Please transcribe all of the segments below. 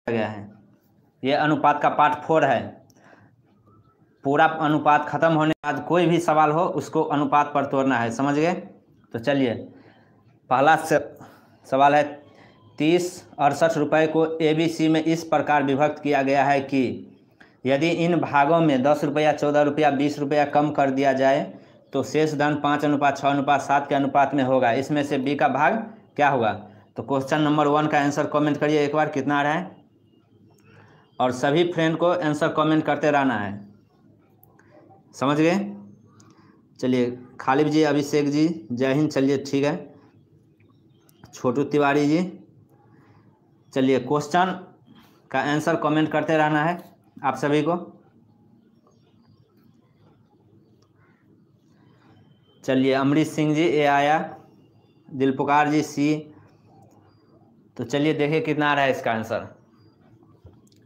गया है। ये अनुपात का पार्ट 4 है। पूरा अनुपात खत्म होने के बाद कोई भी सवाल हो उसको अनुपात पर तोड़ना है, समझ गए। तो चलिए, पहला सवाल है 3068 रुपये को ABC में इस प्रकार विभक्त किया गया है कि यदि इन भागों में 10 रुपया, 14 रुपया, 20 रुपया कम कर दिया जाए तो शेष धन 5:6:7 के अनुपात में होगा। इसमें से बी का भाग क्या होगा? तो क्वेश्चन नंबर 1 का आंसर कमेंट करिए एक बार, कितना आ रहा है, और सभी फ्रेंड को आंसर कमेंट करते रहना है, समझ गए। चलिए, खालिद जी, अभिषेक जी, जय हिंद। चलिए ठीक है, छोटू तिवारी जी, चलिए क्वेश्चन का आंसर कमेंट करते रहना है आप सभी को। चलिए, अमरीश सिंह जी ए आया, दिलपुकार जी सी। तो चलिए देखिए कितना आ रहा है इसका आंसर।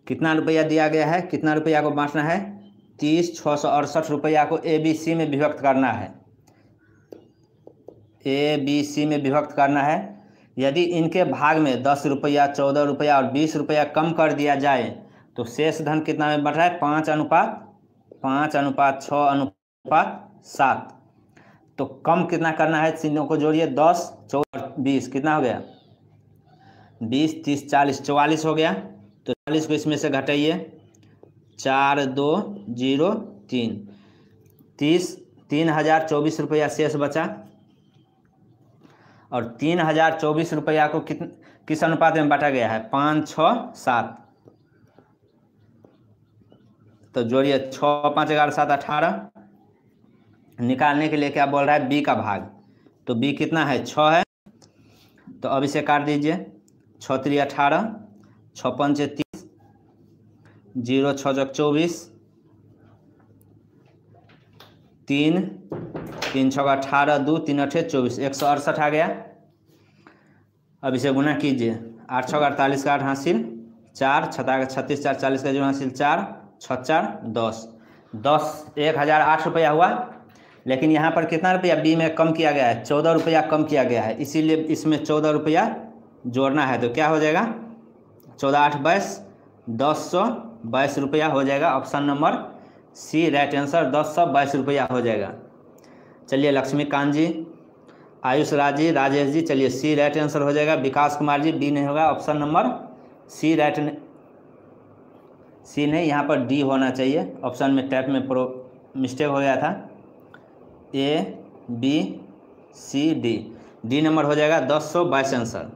कितना रुपया दिया गया है, कितना रुपया को बांटना है? 30,668 रुपया को ABC में विभक्त करना है। ABC में विभक्त करना है। यदि इनके भाग में 10 रुपया, 14 रुपया और 20 रुपया कम कर दिया जाए तो शेष धन कितना में बढ़ रहा है? 5:6:7। तो कम कितना करना है, चिन्हों को जोड़िए, 10, 14, 20, कितना हो गया? 20, 30, 40, 44 हो गया। तो 40 को इसमें से घटाइए, 4, 2, 0, 3, 3,024 रुपया शेष बचा। और 3,024 रुपया को किस अनुपात में बांटा गया है? 5:6:7। तो जोड़िए, 6, 5, 11, 7, 18। निकालने के लिए क्या बोल रहा है? बी का भाग। तो बी कितना है? 6 है। तो अब इसे काट दीजिए, 6 3 18, 6 5 30, 0 6 24, 3 3 6 18, 2 3 8 24, 168 आ गया। अब इसे गुना कीजिए, 8 6 48 का 8 हासिल 4, 36 4 40 का जो हासिल 4, 6 4 10, 10,008 रुपया हुआ। लेकिन यहाँ पर कितना रुपया बी में कम किया गया है? 14 रुपया कम किया गया है, इसीलिए इसमें 14 रुपया जोड़ना है। तो क्या हो जाएगा? 14 8 22, 10,122 रुपया हो जाएगा। Option number C right answer, 10,122 रुपया हो जाएगा। चलिए, लक्ष्मीकांत जी, आयुष राज जी, राजेश जी, चलिए सी राइट आंसर हो जाएगा। विकास कुमार जी, डी नहीं होगा, ऑप्शन नंबर सी राइट, सी नहीं, यहाँ पर डी होना चाहिए। ऑप्शन में टैप में मिस्टेक हो गया था। A B C D, D number हो जाएगा 10,122 आंसर।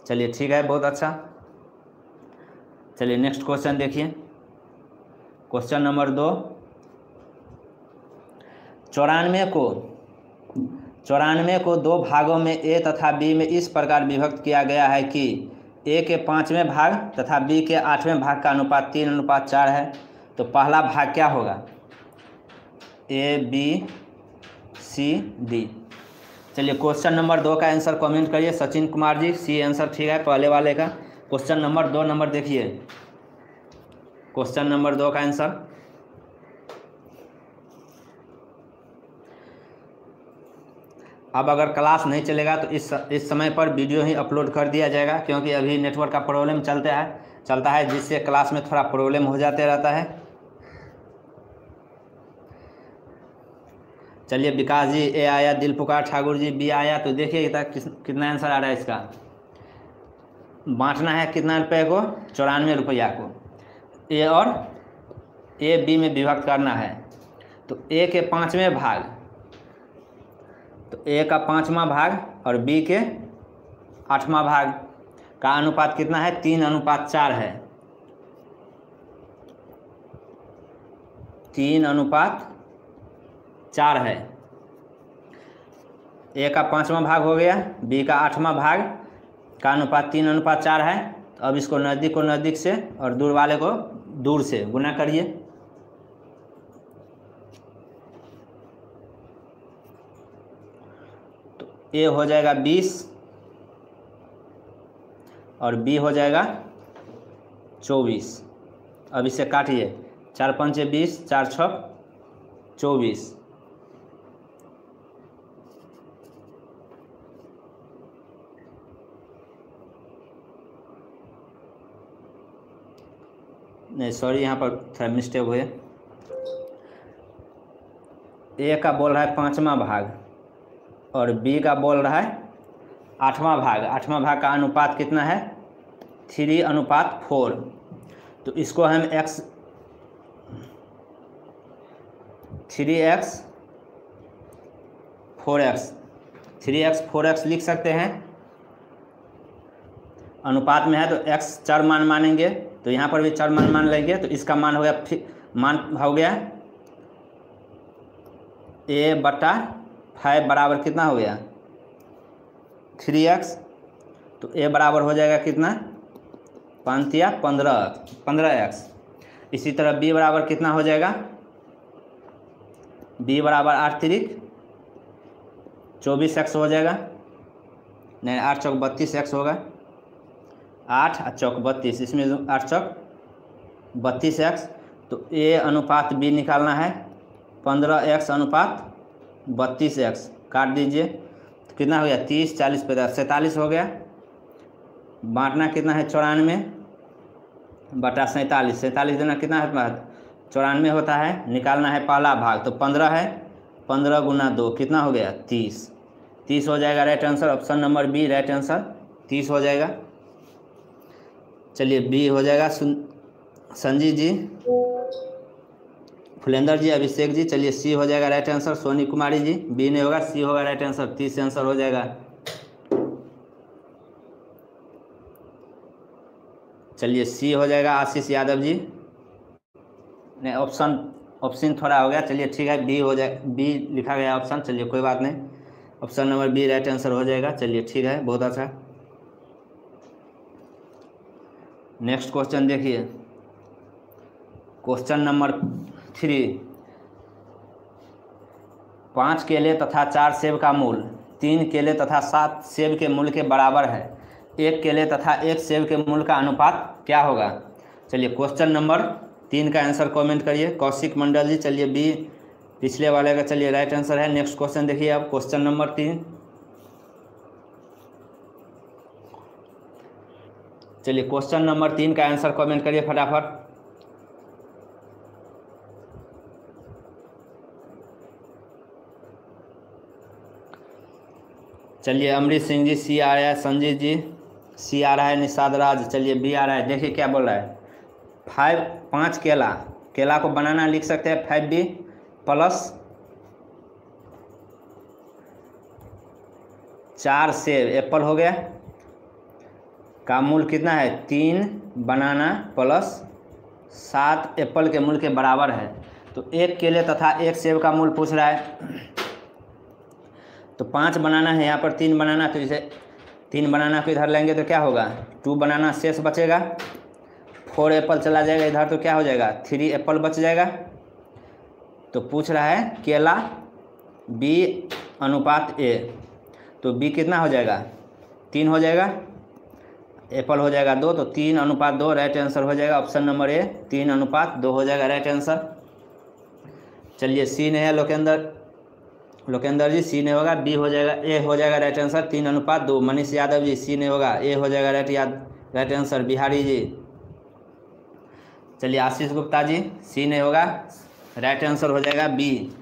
चलिए ठीक है, बहुत अच्छा। चलिए नेक्स्ट क्वेश्चन देखिए, क्वेश्चन नंबर 2। 94 को दो भागों में ए तथा बी में इस प्रकार विभक्त किया गया है कि ए के 5वें भाग तथा बी के 8वें भाग का अनुपात 3:4 है। तो पहला भाग क्या होगा? A B C D. चलिए क्वेश्चन नंबर 2 का आंसर कमेंट करिए। सचिन कुमार जी, सी आंसर ठीक है पहले वाले का। क्वेश्चन नंबर 2 नंबर देखिए, क्वेश्चन नंबर 2 का आंसर, अब अगर क्लास नहीं चलेगा तो इस समय पर वीडियो ही अपलोड कर दिया जाएगा, क्योंकि अभी नेटवर्क का प्रॉब्लम चलता है जिससे क्लास में थोड़ा प्रॉब्लम हो जाते रहता है। चलिए, विकास जी ए आया, दिलपुकार ठाकुर जी बी आया। तो देखिए कितना आंसर आ रहा है इसका। बांटना है कितना रुपये को? 94 रुपया को। ए और ए बी में विभक्त करना है। तो ए के 5वें भाग, तो ए का 5वां भाग और बी के 8वां भाग का अनुपात कितना है? 3:4 है। 3:4 है। ए का 5वां भाग हो गया, बी का 8वां भाग का अनुपात 3:4 है। तो अब इसको नज़दीक को नज़दीक से और दूर वाले को दूर से गुना करिए। तो ए हो जाएगा 20 और बी हो जाएगा 24। अब इसे काटिए, 4 5 20, 4 6 24। नहीं सॉरी, यहाँ पर थोड़ा मिस्टेक हुए। ए का बोल रहा है 5वां भाग और बी का बोल रहा है 8वां भाग। 8वां भाग का अनुपात कितना है? 3:4। तो इसको हम 3x 4x लिख सकते हैं। अनुपात में है तो x चर मान मानेंगे, तो यहाँ पर भी चर मान लेंगे। तो इसका मान हो गया a/5 बराबर कितना हो गया? 3x। तो a बराबर हो जाएगा कितना? 5 या 15x। इसी तरह b बराबर कितना हो जाएगा? b बराबर 8 3 24x हो जाएगा। नहीं, 8 चौक 32x होगा। 8 चौक 32, इसमें 8 चौक 32x। तो a अनुपात b निकालना है। 15x अनुपात 32x काट दीजिए तो कितना हो गया? 30 40 50 47 हो गया। बांटना कितना है? 94/47। 47 देना कितना है? 94 होता है। निकालना है पहला भाग, तो 15 है। 15 × 2 कितना हो गया? 30। 30 हो जाएगा right answer. Option number B right answer 30 हो जाएगा। चलिए बी हो जाएगा संजीव जी, फुलेंदर जी, अभिषेक जी। चलिए सी हो जाएगा right answer. Soni Kumari ji, B नहीं होगा, सी होगा राइट आंसर। 30 आंसर हो जाएगा। चलिए सी हो जाएगा आशीष यादव जी। नहीं, ऑप्शन थोड़ा हो गया। चलिए ठीक है, बी हो जाए, बी लिखा गया ऑप्शन। चलिए कोई बात नहीं, option number B right answer हो जाएगा। चलिए ठीक है, बहुत अच्छा। नेक्स्ट क्वेश्चन देखिए, क्वेश्चन नंबर 3। 5 केले तथा 4 सेब का मूल 3 केले तथा 7 सेब के मूल के बराबर है। 1 केले तथा 1 सेब के मूल का अनुपात क्या होगा? चलिए क्वेश्चन नंबर 3 का आंसर कमेंट करिए। कौशिक मंडल जी, चलिए बी पिछले वाले का चलिए राइट आंसर है। नेक्स्ट क्वेश्चन देखिए अब, क्वेश्चन नंबर 3। चलिए क्वेश्चन नंबर 3 का आंसर कमेंट करिए फटाफट। चलिए अमरीश सिंह जी सी आ रहा है, संजीव जी सी आ रहा है, निषाद राज चलिए बी आ रहा है। देखिए क्या बोल रहा है, 5 केला को बनाना लिख सकते हैं 5b प्लस 4 सेब एप्पल हो गया का मूल कितना है? 3 बनाना प्लस 7 एप्पल के मूल के बराबर है। तो 1 केले तथा 1 सेब का मूल पूछ रहा है। तो 5 बनाना है, यहाँ पर 3 बनाना, तो इसे 3 बनाना को इधर लेंगे तो क्या होगा? 2 बनाना शेष बचेगा। 4 एप्पल चला जाएगा इधर तो क्या हो जाएगा? 3 एप्पल बच जाएगा। तो पूछ रहा है केला b/a, तो b कितना हो जाएगा? 3 हो जाएगा। एप्पल हो जाएगा 2, तो 3/2 राइट आंसर हो जाएगा। ऑप्शन नंबर ए 3/2 हो जाएगा राइट आंसर। चलिए सी नहीं है लोकेंद्र जी, सी नहीं होगा, बी हो जाएगा, ए हो जाएगा राइट आंसर 3/2। मनीष यादव जी सी नहीं होगा, ए हो जाएगा राइट आंसर। बिहारी जी, चलिए आशीष गुप्ता जी सी नहीं होगा, राइट आंसर हो जाएगा बी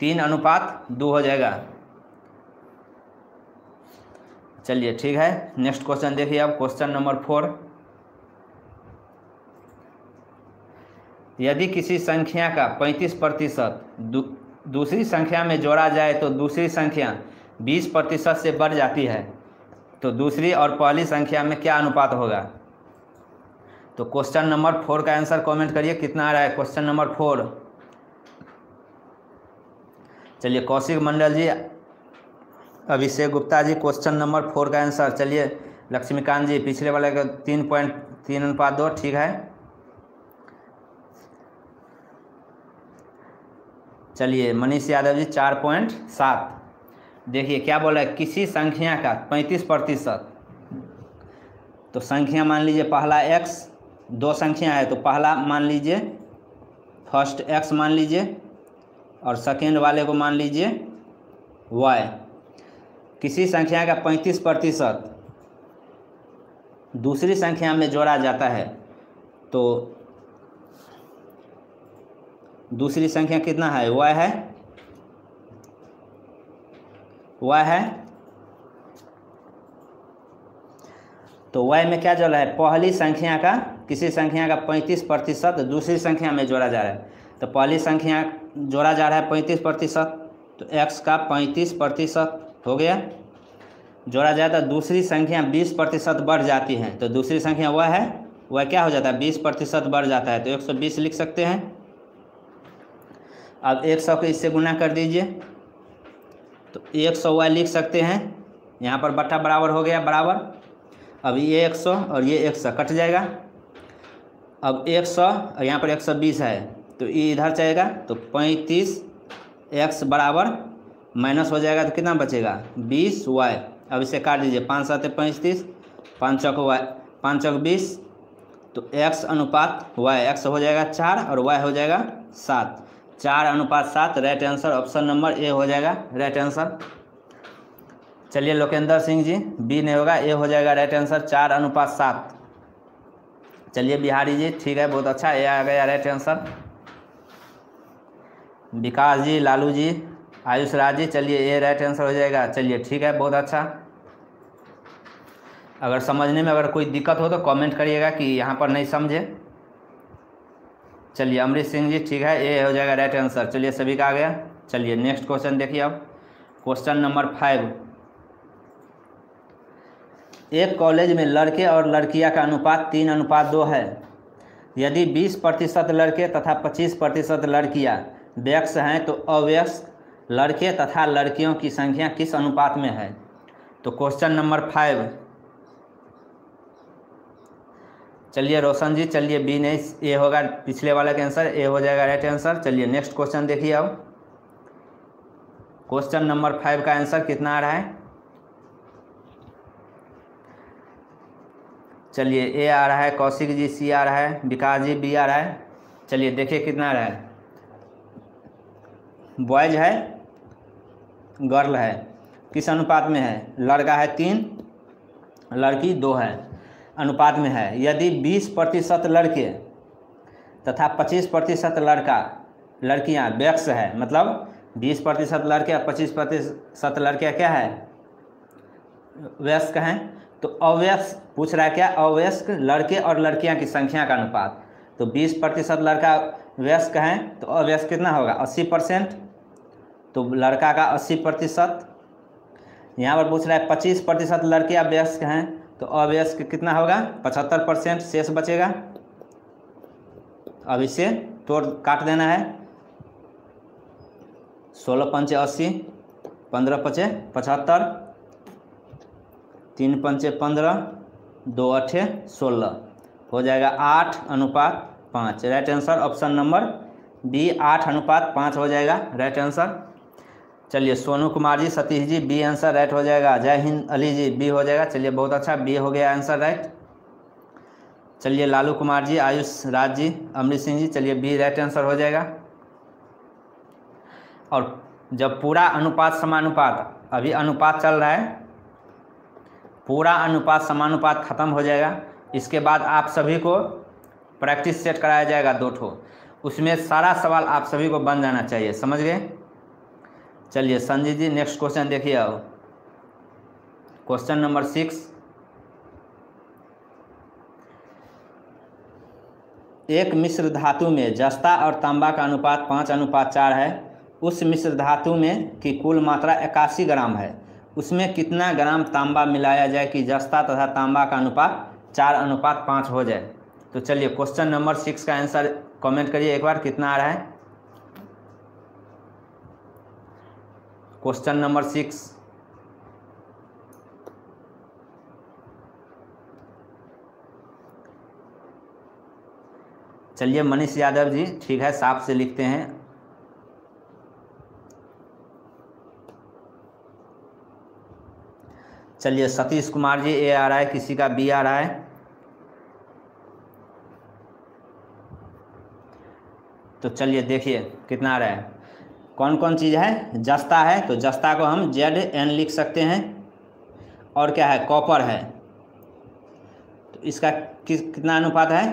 3/2 हो जाएगा। चलिए ठीक है, नेक्स्ट क्वेश्चन देखिए अब, क्वेश्चन नंबर 4। यदि किसी संख्या का 35% दूसरी संख्या में जोड़ा जाए तो दूसरी संख्या 20% से बढ़ जाती है, तो दूसरी और पहली संख्या में क्या अनुपात होगा? तो क्वेश्चन नंबर 4 का आंसर कमेंट करिए, कितना आ रहा है क्वेश्चन नंबर 4। चलिए कौशिक मंडल जी, अभिषेक गुप्ता जी, क्वेश्चन नंबर 4 का आंसर। चलिए लक्ष्मीकांत जी, पिछले वाले का 3.3/2 ठीक है। चलिए मनीष यादव जी 4.7। देखिए क्या बोला है, किसी संख्या का 35%, तो संख्या मान लीजिए पहला x, 2 संख्या है तो पहला मान लीजिए फर्स्ट x मान लीजिए और सेकेंड वाले को मान लीजिए y। किसी संख्या का 35% दूसरी संख्या में जोड़ा जाता है, तो दूसरी संख्या कितना है, y है, y है। तो y में क्या जोड़ा है, पहली संख्या का, किसी संख्या का 35% दूसरी संख्या में जोड़ा जा रहा है। तो पहली संख्या जोड़ा जा रहा है 35%, तो x का 35% हो गया। जोड़ा जाए तो दूसरी संख्या 20% बढ़ जाती है, तो दूसरी संख्या वह है, वह क्या हो जाता है, 20% बढ़ जाता है, तो 120 लिख सकते हैं। अब 100 को इससे गुना कर दीजिए, तो 100 y लिख सकते हैं। यहाँ पर बट्टा बराबर हो गया, बराबर। अब ये 100 और ये 100 कट जाएगा। अब 100 और यहाँ पर 120 है, तो ये इधर जाएगा, तो 35x बराबर माइनस हो जाएगा, तो कितना बचेगा, 20y। अब इसे काट दीजिए, 5 7 35, 5 चौक 20, तो x अनुपात y, x हो जाएगा 4 और y हो जाएगा 7, 4:7। Right answer option number A हो जाएगा राइट आंसर। चलिए लोकेंद्र सिंह जी, बी नहीं होगा, ए हो जाएगा राइट आंसर, 4:7। चलिए बिहारी जी, ठीक है, बहुत अच्छा, ए आ गया राइट आंसर। विकास जी, लालू जी, आयुष राज जी, चलिए ए राइट आंसर हो जाएगा। चलिए ठीक है, बहुत अच्छा। अगर समझने में अगर कोई दिक्कत हो तो कमेंट करिएगा कि यहाँ पर नहीं समझे। चलिए अमरीश सिंह जी, ठीक है, ए हो जाएगा राइट आंसर। चलिए सभी का आ गया। चलिए नेक्स्ट क्वेश्चन देखिए। अब क्वेश्चन नंबर 5, एक कॉलेज में लड़के और लड़कियां का अनुपात 3:2 है। यदि 20% लड़के तथा 25% लड़कियां वयस्क हैं, तो अवयस्क लड़के तथा लड़कियों की संख्या किस अनुपात में है। तो क्वेश्चन नंबर 5, चलिए रोशन जी, चलिए बी नहीं, ए होगा पिछले वाला का आंसर, ए हो जाएगा राइट आंसर। चलिए नेक्स्ट क्वेश्चन देखिए। अब क्वेश्चन नंबर 5 का आंसर कितना आ रहा है, चलिए ए आ रहा है, कौशिक जी सी आ रहा है, विकास जी बी आ रहा है। चलिए देखिए कितना आ रहा है, बॉयज है, गर्ल है, किस अनुपात में है, लड़का है 3, लड़की 2 है, अनुपात में है। यदि 20% लड़के तथा 25% लड़कियां वयस्क है, मतलब 20% लड़के और 25% लड़कियां क्या है, वयस्क हैं, तो अवयस्क पूछ रहा है क्या, अवयस्क लड़के और लड़कियां की संख्या का अनुपात। तो 20% लड़का वयस्क हैं, तो अवयस्क कितना होगा, 80%, तो लड़का का 80%। यहाँ पर पूछ रहा है 25% लड़कियां वयस्क हैं, तो अवयस्क कितना होगा, 75%, शेष बचेगा। अब इसे तोड़ काट देना है, 16 पंचे 80, 15 पंचे 75, 3 पंचे 15, 2 8 16, हो जाएगा 8:5। Right answer option number B, 8:5 हो जाएगा राइट आंसर। चलिए Sonu Kumar ji, Satish ji, B answer right हो जाएगा। जय हिंद अली जी, बी हो जाएगा। चलिए बहुत अच्छा, बी हो गया आंसर राइट। चलिए लालू कुमार जी, आयुष राज जी, अमरीश सिंह जी, चलिए बी राइट आंसर हो जाएगा। और जब पूरा अनुपात समानुपात, अभी अनुपात चल रहा है, पूरा अनुपात समानुपात खत्म हो जाएगा, इसके बाद आप सभी को प्रैक्टिस सेट कराया जाएगा 2 ठो, उसमें सारा सवाल आप सभी को बन जाना चाहिए, समझ गए। चलिए संजीत जी नेक्स्ट क्वेश्चन देखिए। अब क्वेश्चन नंबर 6, एक मिश्र धातु में जस्ता और तांबा का अनुपात 5:4 है। उस मिश्र धातु में की कुल मात्रा 81 ग्राम है, उसमें कितना ग्राम तांबा मिलाया जाए कि जस्ता तथा तांबा का अनुपात 4:5 हो जाए। तो चलिए क्वेश्चन नंबर 6 का आंसर कमेंट करिए एक बार, कितना आ रहा है। क्वेश्चन नंबर 6, चलिए मनीष यादव जी, ठीक है, साफ से लिखते हैं। चलिए सतीश कुमार जी, ए आ रहा है, किसी का बी आ रहा है। तो चलिए देखिए कितना आ रहा है, कौन कौन चीज़ है, जस्ता है, तो जस्ता को हम ZN लिख सकते हैं। और क्या है, कॉपर है, तो इसका कितना अनुपात है,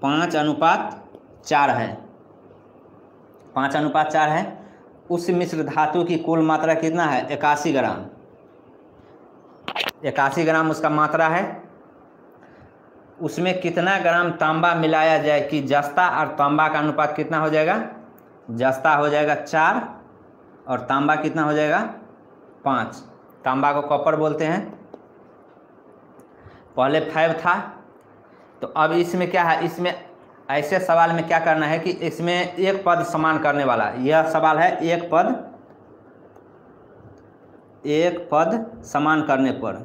5:4 है। 5:4 है। उस मिश्र धातु की कुल मात्रा कितना है? 81 ग्राम। 81 ग्राम उसका मात्रा है। उसमें कितना ग्राम तांबा मिलाया जाए कि जस्ता और तांबा का अनुपात कितना हो जाएगा? जस्ता हो जाएगा 4 और तांबा कितना हो जाएगा? 5। तांबा को कॉपर बोलते हैं। पहले 5 था, तो अब इसमें क्या है? इसमें ऐसे सवाल में क्या करना है कि इसमें एक पद समान करने वाला, यह सवाल है एक पद समान करने पर,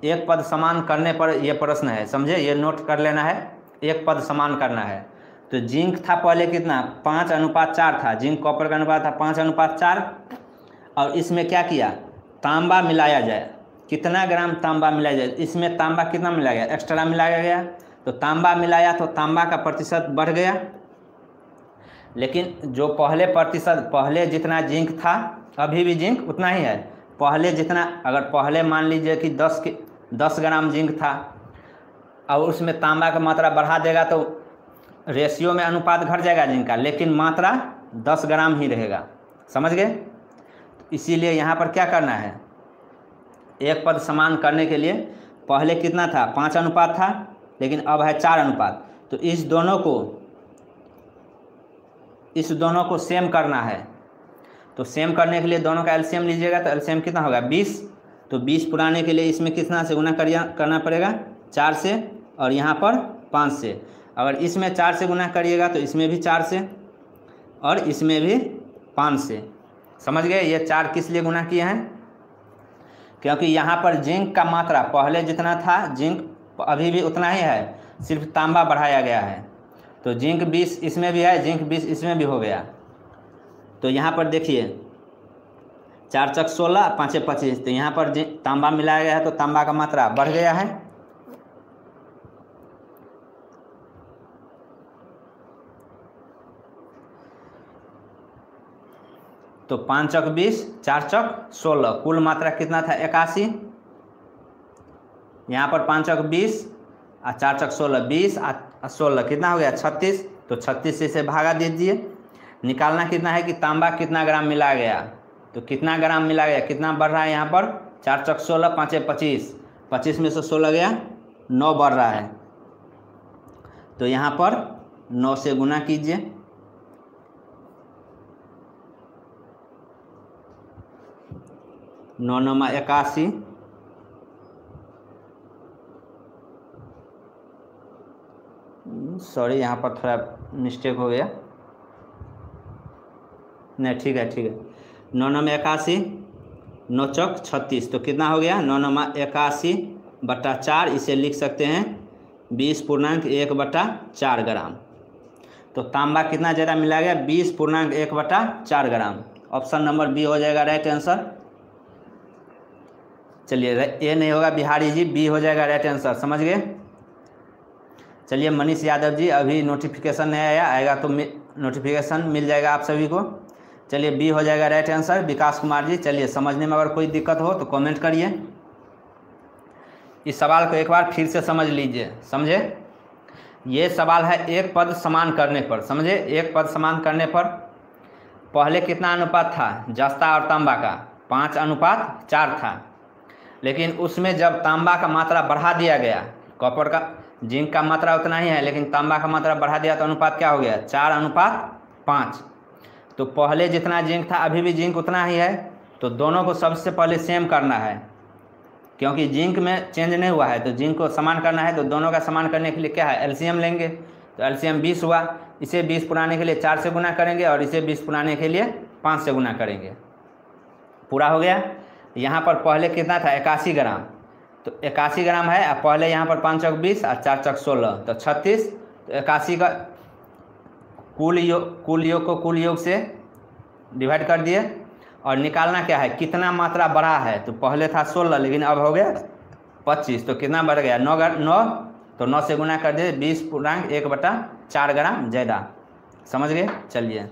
एक पद समान करने पर यह प्रश्न है, समझे? ये नोट कर लेना है, एक पद समान करना है। तो जिंक था पहले कितना? 5:4 था। जिंक कॉपर का अनुपात था 5:4। और इसमें क्या किया? तांबा मिलाया जाए। कितना ग्राम तांबा मिलाया जाए? इसमें तांबा कितना मिलाया गया? एक्स्ट्रा मिलाया गया। तो तांबा मिलाया तो तांबा का प्रतिशत बढ़ गया, लेकिन जो पहले जितना जिंक था अभी भी जिंक उतना ही है। पहले जितना, अगर पहले मान लीजिए कि 10 ग्राम जिंक था और उसमें तांबा का मात्रा बढ़ा देगा तो रेशियो में अनुपात घट जाएगा जिंक का, लेकिन मात्रा 10 ग्राम ही रहेगा। समझ गए? इसीलिए यहाँ पर क्या करना है? एक पद समान करने के लिए पहले कितना था? 5 था, लेकिन अब है 4। तो इस दोनों को सेम करना है। तो सेम करने के लिए दोनों का एलसीएम लीजिएगा, तो एलसीएम कितना होगा? 20। तो 20 पुराने के लिए इसमें कितना से गुना करना पड़ेगा? 4 से, और यहाँ पर 5 से। अगर इसमें 4 से गुना करिएगा तो इसमें भी 4 से और इसमें भी 5 से। समझ गए? ये 4 किस लिए गुना किए हैं? क्योंकि यहाँ पर जिंक का मात्रा पहले जितना था जिंक अभी भी उतना ही है, सिर्फ तांबा बढ़ाया गया है। तो जिंक 20 इसमें भी है, जिंक 20 इसमें भी हो गया। तो यहाँ पर देखिए 4 चक 16, 5 25। तो यहाँ पर तांबा मिलाया गया है तो तांबा का मात्रा बढ़ गया है। तो 5 चक 20, 4 चक 16, कुल मात्रा कितना था? 81। यहाँ पर 5 चक 20 और 4 चक 16, 20 और 16 कितना हो गया? 36। तो 36 से इसे भागा दीजिए। निकालना कितना है कि तांबा कितना ग्राम मिला गया। तो कितना ग्राम मिला गया, कितना बढ़ रहा है यहाँ पर? 4 चक 16, 5 25, 25 में से 16 गया, 9 बढ़ रहा है। तो यहाँ पर 9 से गुना कीजिए। 9 9 81। सॉरी, यहाँ पर थोड़ा मिस्टेक हो गया। नहीं, ठीक है 9 9 81, 9 चौक 36। तो कितना हो गया? 9 9 81 बटा 4। इसे लिख सकते हैं 20.1/4 ग्राम। तो तांबा कितना ज़्यादा मिला गया? 20.1/4 ग्राम। ऑप्शन नंबर बी हो जाएगा राइट आंसर। चलिए, ए नहीं होगा बिहारी जी, बी हो जाएगा राइट आंसर। समझ गए? चलिए, मनीष यादव जी, अभी नोटिफिकेशन नहीं आएगा तो नोटिफिकेशन मिल जाएगा आप सभी को। चलिए, बी हो जाएगा राइट आंसर। विकास कुमार जी, चलिए, समझने में अगर कोई दिक्कत हो तो कमेंट करिए। इस सवाल को एक बार फिर से समझ लीजिए। समझे? ये सवाल है एक पद समान करने पर। समझे? एक पद समान करने पर पहले कितना अनुपात था जस्ता और तांबा का? 5:4 था। लेकिन उसमें जब तांबा का मात्रा बढ़ा दिया गया, कॉपर का जिंक का मात्रा उतना ही है लेकिन तांबा का मात्रा बढ़ा दिया तो अनुपात क्या हो गया? 4:5। तो पहले जितना जिंक था अभी भी जिंक उतना ही है। तो दोनों को सबसे पहले सेम करना है, क्योंकि जिंक में चेंज नहीं हुआ है। तो जिंक को समान करना है, तो दोनों का समान करने के लिए क्या है? एलसीएम लेंगे। तो एलसीएम 20 हुआ। इसे 20 पुराने के लिए 4 से गुना करेंगे और इसे 20 पुराने के लिए 5 से गुना करेंगे। पूरा हो गया। यहाँ पर पहले कितना था? 81 ग्राम। तो 81 ग्राम है। अब पहले यहाँ पर 5 चौक 20 और 4 चौक 16, तो 36। तो 81 का कुल योग को कुल योग से डिवाइड कर दिए। और निकालना क्या है? कितना मात्रा बढ़ा है। तो पहले था 16 लेकिन अब हो गया 25। तो कितना बढ़ गया? 9। तो 9 से गुना कर दिए, 20.1/4 ग्राम ज़्यादा। समझ गए? चलिए,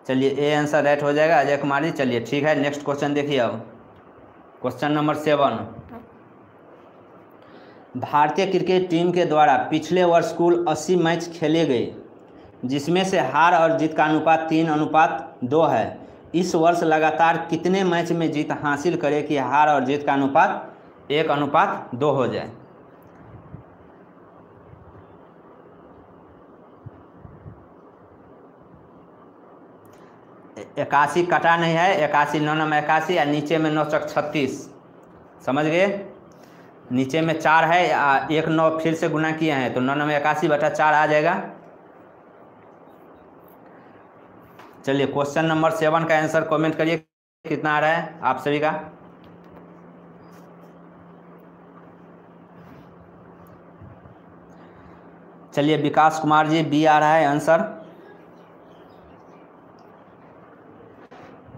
चलिए ए आंसर राइट हो जाएगा अजय कुमार जी। चलिए ठीक है, नेक्स्ट क्वेश्चन देखिए। अब क्वेश्चन नंबर 7, भारतीय क्रिकेट टीम के द्वारा पिछले वर्ष कुल 80 मैच खेले गए, जिसमें से हार और जीत का अनुपात 3:2 है। इस वर्ष लगातार कितने मैच में जीत हासिल करे कि हार और जीत का अनुपात 1:2 हो जाए? इक्यासी कटा नहीं है, 81 9 9 81 या नीचे में 9 चौक 36, समझ गए? नीचे में 4 है, 1 9 फिर से गुना किए हैं तो 9 9 81/4 आ जाएगा। चलिए क्वेश्चन नंबर 7 का आंसर कमेंट करिए कितना आ रहा है आप सभी का। चलिए विकास कुमार जी बी आ रहा है आंसर।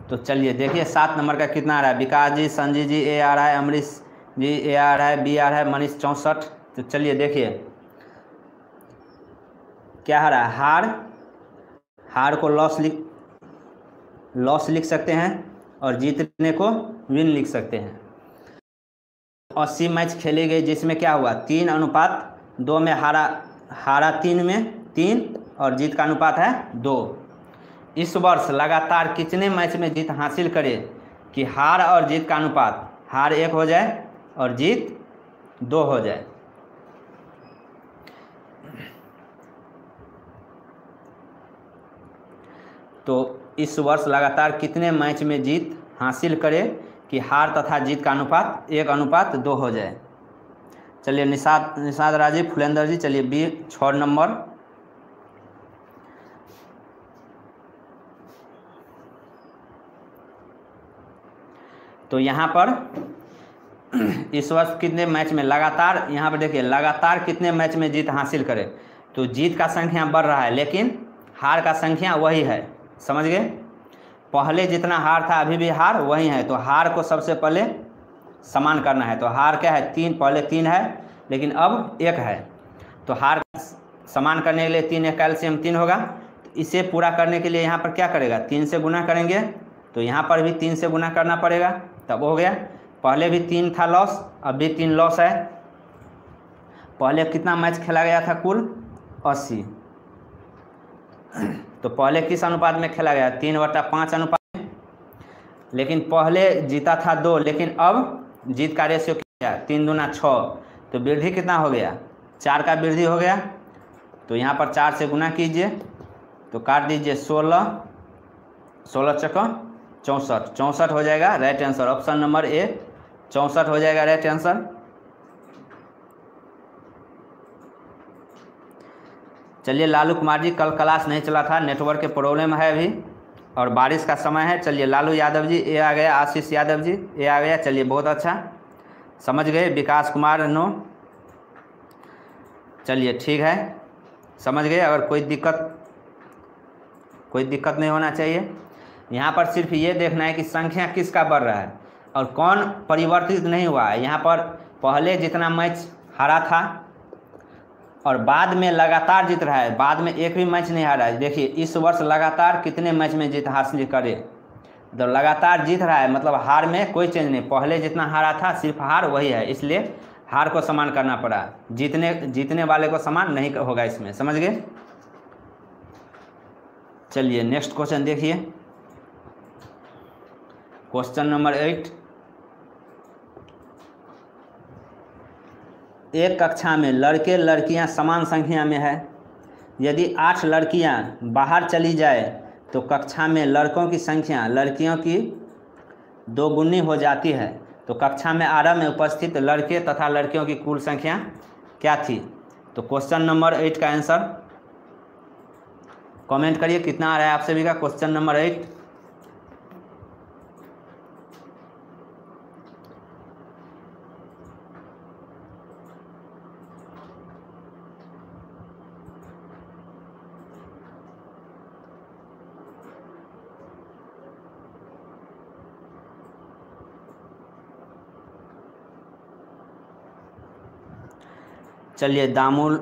तो चलिए देखिए 7 नंबर का कितना आ रहा है। विकास जी, संजीव जी ए आ रहा है, अमरीश जी ए आ रहा है, बी आ रहा है, मनीष 64। तो चलिए देखिए क्या आ रहा है। हार को लॉस लिख सकते हैं और जीतने को विन लिख सकते हैं। 80 मैच खेले गए जिसमें क्या हुआ 3:2 में हारा 3 में 3 और जीत का अनुपात है 2। इस वर्ष लगातार कितने मैच में जीत हासिल करे कि हार और जीत का अनुपात हार 1 हो जाए और जीत 2 हो जाए? तो इस वर्ष लगातार कितने मैच में जीत हासिल करे कि हार तथा जीत का अनुपात 1:2 हो जाए? चलिए निषाद राजीव फुलेंदर जी, चलिए बी 6 नंबर। तो यहाँ पर इस वर्ष कितने मैच में लगातार, यहाँ पर देखिए लगातार कितने मैच में जीत हासिल करे, तो जीत का संख्या बढ़ रहा है लेकिन हार का संख्या वही है, समझ गए? पहले जितना हार था अभी भी हार वही है, तो हार को सबसे पहले समान करना है। तो हार क्या है 3, पहले 3 है लेकिन अब 1 है, तो हार समान करने के लिए 3 1 कैल्शियम 3 होगा। तो इसे पूरा करने के लिए यहाँ पर क्या करेगा 3 से गुना करेंगे, तो यहाँ पर भी 3 से गुना करना पड़ेगा, तब हो गया। पहले भी 3 था लॉस, अब भी 3 लॉस है। पहले कितना मैच खेला गया था कुल 80, तो पहले किस अनुपात में खेला गया 3/5 अनुपात में, लेकिन पहले जीता था 2 लेकिन अब जीत का रेशियो क्या है 3 दूना 6, तो वृद्धि कितना हो गया 4 का वृद्धि हो गया। तो यहाँ पर 4 से गुना कीजिए तो काट दीजिए 16 16 चौका 64, 64 हो जाएगा right answer. Option number A 64 हो जाएगा राइट आंसर। चलिए लालू कुमार जी कल क्लास नहीं चला था, नेटवर्क के प्रॉब्लम है अभी और बारिश का समय है। चलिए लालू यादव जी ए आ गया, आशीष यादव जी ए आ गया, चलिए बहुत अच्छा समझ गए। विकास कुमार नो, चलिए ठीक है समझ गए। अगर कोई दिक्कत नहीं होना चाहिए। यहाँ पर सिर्फ ये देखना है कि संख्या किसका बढ़ रहा है और कौन परिवर्तित नहीं हुआ है। यहाँ पर पहले जितना मैच हारा था और बाद में लगातार जीत रहा है, बाद में एक भी मैच नहीं हारा है। देखिए इस वर्ष लगातार कितने मैच में जीत हासिल करे, तो लगातार जीत रहा है मतलब हार में कोई चेंज नहीं, पहले जितना हारा था सिर्फ हार वही है, इसलिए हार को समान करना पड़ा, जीतने वाले को समान नहीं होगा इसमें, समझ गए। चलिए नेक्स्ट क्वेश्चन देखिए, क्वेश्चन नंबर 8। एक कक्षा में लड़के लड़कियां समान संख्या में है, यदि 8 लड़कियां बाहर चली जाए तो कक्षा में लड़कों की संख्या लड़कियों की 2 गुनी हो जाती है। तो कक्षा में आरंभ में उपस्थित लड़के तथा लड़कियों की कुल संख्या क्या थी? तो क्वेश्चन नंबर 8 का आंसर कमेंट करिए कितना आ रहा है आप सभी का। क्वेश्चन नंबर 8, चलिए दामुल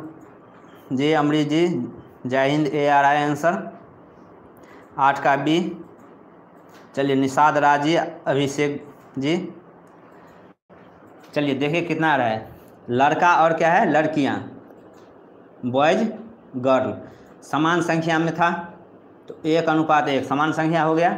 जी, अमरीश जी जय हिंद ए आ रहा है आंसर। 8 का बी। चलिए निषाद राजी, अभिषेक जी, चलिए देखिए कितना आ रहा है। लड़का और क्या है, लड़कियां, बॉयज गर्ल, समान संख्या में था तो 1:1 समान संख्या हो गया।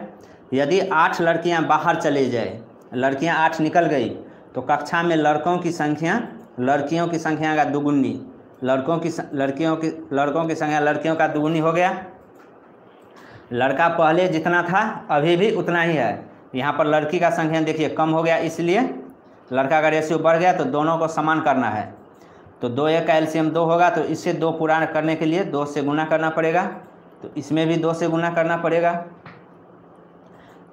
यदि 8 लड़कियां बाहर चले जाए, लड़कियां 8 निकल गई तो कक्षा में लड़कों की संख्या लड़कियों की संख्या का दुगुनी, लड़कों की संख्या लड़कियों का दुगुनी हो गया। लड़का पहले जितना था अभी भी उतना ही है। यहाँ पर लड़की का संख्या देखिए कम हो गया, इसलिए लड़का का रेशियो बढ़ गया, तो दोनों को समान करना है। तो 2 का एलसीएम 2 होगा, तो इससे 2 पूरा करने के लिए 2 से गुना करना पड़ेगा, तो इसमें भी 2 से गुना करना पड़ेगा।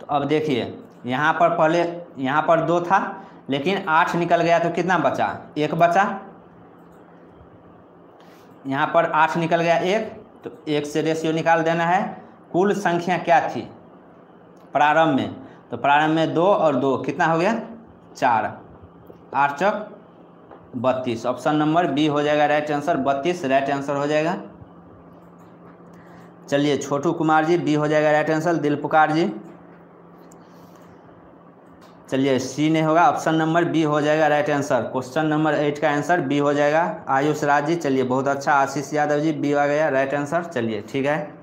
तो अब देखिए यहाँ पर पहले यहाँ पर 2 था, लेकिन 8 निकल गया तो कितना बचा, 1 बचा। यहाँ पर 8 निकल गया 1, तो 1 से रेशियो निकाल देना है। कुल संख्या क्या थी प्रारंभ में, तो प्रारंभ में 2 और 2 कितना हो गया, 4, 8 चौक 32। ऑप्शन नंबर बी हो जाएगा राइट आंसर, 32 राइट आंसर हो जाएगा। चलिए छोटू कुमार जी, बी हो जाएगा राइट आंसर। दिलपुकार जी, चलिए सी नहीं होगा, ऑप्शन नंबर बी हो जाएगा राइट आंसर। क्वेश्चन नंबर 8 का आंसर बी हो जाएगा। आयुष राज जी, चलिए बहुत अच्छा। आशीष यादव जी, बी आ गया राइट आंसर। चलिए ठीक है।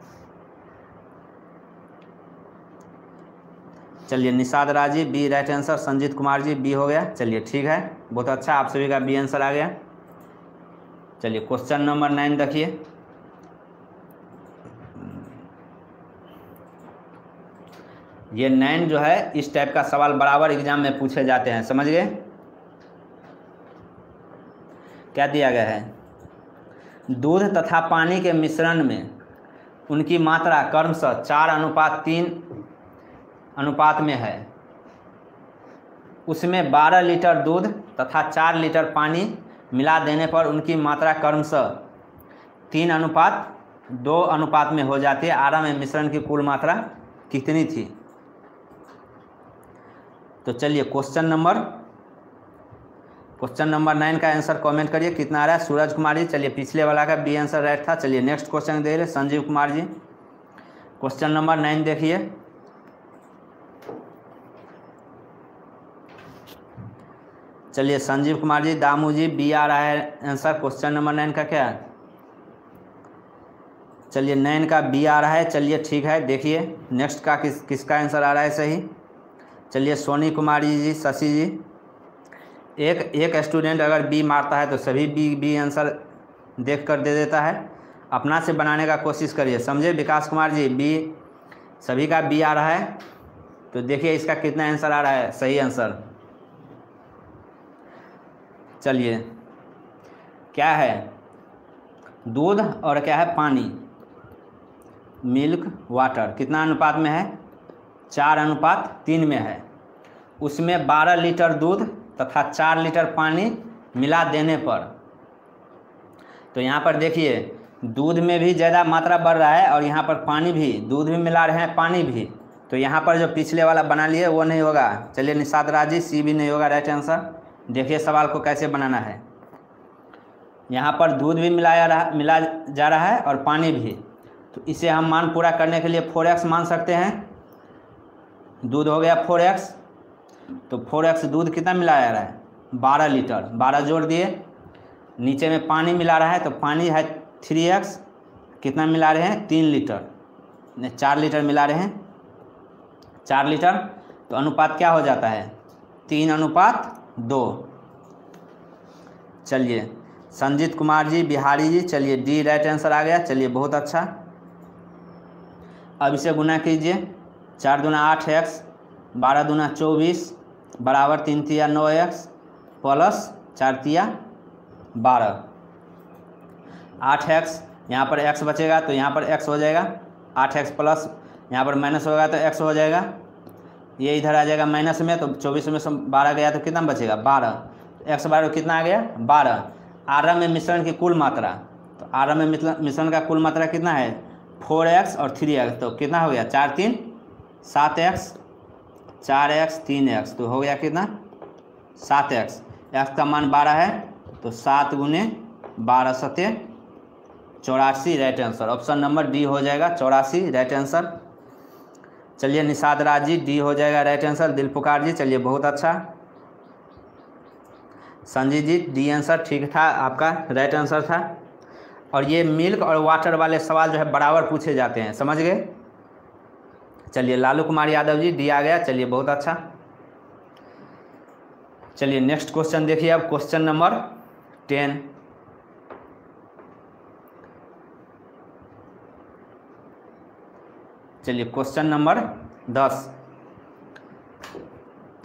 चलिए Nishad Raj ji, B right answer. Sanjeet Kumar ji, B हो गया। चलिए ठीक है, बहुत अच्छा, आप सभी का बी आंसर आ गया। चलिए क्वेश्चन नंबर 9 देखिए। ये 9 जो है इस टाइप का सवाल बराबर एग्जाम में पूछे जाते हैं, समझ गए। क्या दिया गया है, दूध तथा पानी के मिश्रण में उनकी मात्रा क्रमशः 4:3 अनुपात में है। उसमें 12 लीटर दूध तथा 4 लीटर पानी मिला देने पर उनकी मात्रा क्रमशः 3:2 अनुपात में हो जाती है। आरंभ में मिश्रण की कुल मात्रा कितनी थी। तो चलिए क्वेश्चन नंबर 9 का आंसर कमेंट करिए कितना आ रहा है। सूरज कुमार जी, चलिए पिछले वाला का बी आंसर राइट था। चलिए नेक्स्ट क्वेश्चन दे रहे संजीव कुमार जी। क्वेश्चन नंबर 9 देखिए। चलिए संजीव कुमार जी, दामू जी, बी आ रहा है आंसर। क्वेश्चन नंबर 9 का क्या है, चलिए 9 का बी आ रहा है। चलिए ठीक है, देखिए नेक्स्ट का किसका आंसर आ रहा है सही। चलिए सोनी कुमारी जी, शशि जी, एक स्टूडेंट अगर बी मारता है तो सभी बी आंसर देख कर दे देता है। अपना से बनाने का कोशिश करिए, समझे। विकास कुमार जी, बी, सभी का बी आ रहा है। तो देखिए इसका कितना आंसर आ रहा है सही आंसर। चलिए क्या है, दूध और क्या है, पानी, मिल्क वाटर, कितना अनुपात में है, 4:3 में है। उसमें 12 लीटर दूध तथा 4 लीटर पानी मिला देने पर, तो यहाँ पर देखिए दूध में भी ज़्यादा मात्रा बढ़ रहा है और यहाँ पर पानी भी, दूध भी मिला रहे हैं पानी भी, तो यहाँ पर जो पिछले वाला बना लिए वो नहीं होगा। चलिए निषाद राज जी, सी भी नहीं होगा राइट आंसर। देखिए सवाल को कैसे बनाना है। यहाँ पर दूध भी मिला जा रहा है और पानी भी, तो इसे हम मान पूरा करने के लिए 4x मान सकते हैं। दूध हो गया 4x, तो 4x दूध कितना मिलाया जा रहा है, 12 लीटर, 12 जोड़ दिए। नीचे में पानी मिला रहा है तो पानी है 3x, कितना मिला रहे हैं, 3 लीटर, 4 लीटर मिला रहे हैं, 4 लीटर। तो अनुपात क्या हो जाता है, 3:2। चलिए संजीत कुमार जी, बिहारी जी, चलिए डी राइट आंसर आ गया। चलिए बहुत अच्छा। अब इसे गुना कीजिए, 4 दूना 8x, 12 दूना 24 बराबर 3 तिया 9x प्लस 4 तिया 12। 8x, यहाँ पर x बचेगा तो यहाँ पर x हो जाएगा, 8x प्लस यहाँ पर माइनस होगा तो x हो जाएगा। ये इधर आ जाएगा माइनस में, तो 24 में से 12 गया तो कितना बचेगा, 12। x बार कितना आ गया, 12। आरंभ में मिश्रण की कुल मात्रा, तो आरंभ में मिश्रण का कुल मात्रा कितना है, 4x और 3x, तो कितना हो गया, 4 3 7x, 4x 3x, तो हो गया कितना, 7x। x का मान 12 है तो 7 गुने 12 सत्य 84 right answer. Option number D हो जाएगा 84 राइट आंसर। चलिए निषाद राज जी डी हो जाएगा राइट आंसर। दिल पुकार जी चलिए बहुत अच्छा। संजीत जी डी आंसर ठीक था, आपका राइट आंसर था। और ये मिल्क और वाटर वाले सवाल जो है बराबर पूछे जाते हैं, समझ गए। चलिए लालू कुमार यादव जी डी आ गया, चलिए बहुत अच्छा। चलिए नेक्स्ट क्वेश्चन देखिए अब, क्वेश्चन नंबर 10। चलिए क्वेश्चन नंबर 10।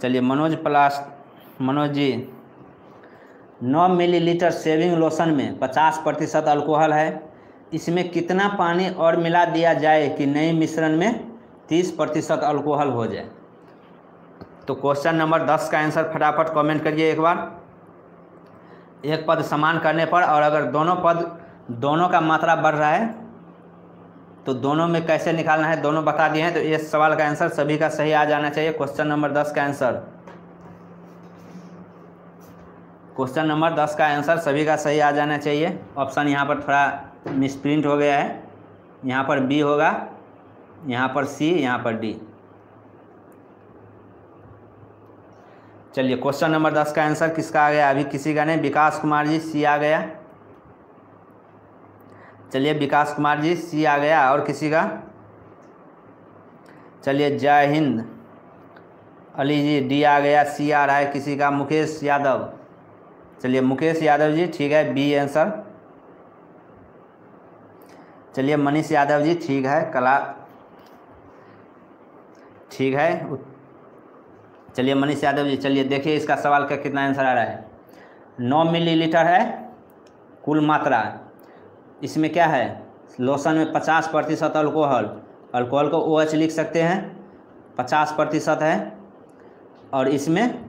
चलिए Manoj ji 9 millilitre shaving lotion में 50% अल्कोहल है, इसमें कितना पानी और मिला दिया जाए कि नए मिश्रण में 30% अल्कोहल हो जाए। तो क्वेश्चन नंबर 10 का आंसर फटाफट कमेंट करिए एक बार। एक पद समान करने पर और अगर दोनों का मात्रा बढ़ रहा है तो दोनों में कैसे निकालना है, दोनों बता दिए हैं। तो इस सवाल का आंसर सभी का सही आ जाना चाहिए। क्वेश्चन नंबर 10 का आंसर, क्वेश्चन नंबर 10 का आंसर सभी का सही आ जाना चाहिए। ऑप्शन यहाँ पर थोड़ा मिसप्रिंट हो गया है, यहाँ पर बी होगा, यहाँ पर सी, यहाँ पर डी। चलिए क्वेश्चन नंबर 10 का आंसर किसका आ गया, अभी किसी का नहीं। विकास कुमार जी सी आ गया। चलिए विकास कुमार जी सी आ गया। और किसी का? चलिए जय हिंद अली जी डी आ गया। सी आ रहा है किसी का? मुकेश यादव। चलिए मुकेश यादव जी ठीक है, बी आंसर। चलिए मनीष यादव जी ठीक है, कला ठीक है। चलिए मनीष यादव जी, चलिए देखिए इसका सवाल का कितना आंसर आ रहा है। 9 मिलीलीटर है कुल मात्रा, इसमें क्या है, लोशन में 50% अल्कोहल को OH लिख सकते हैं, 50% है। और इसमें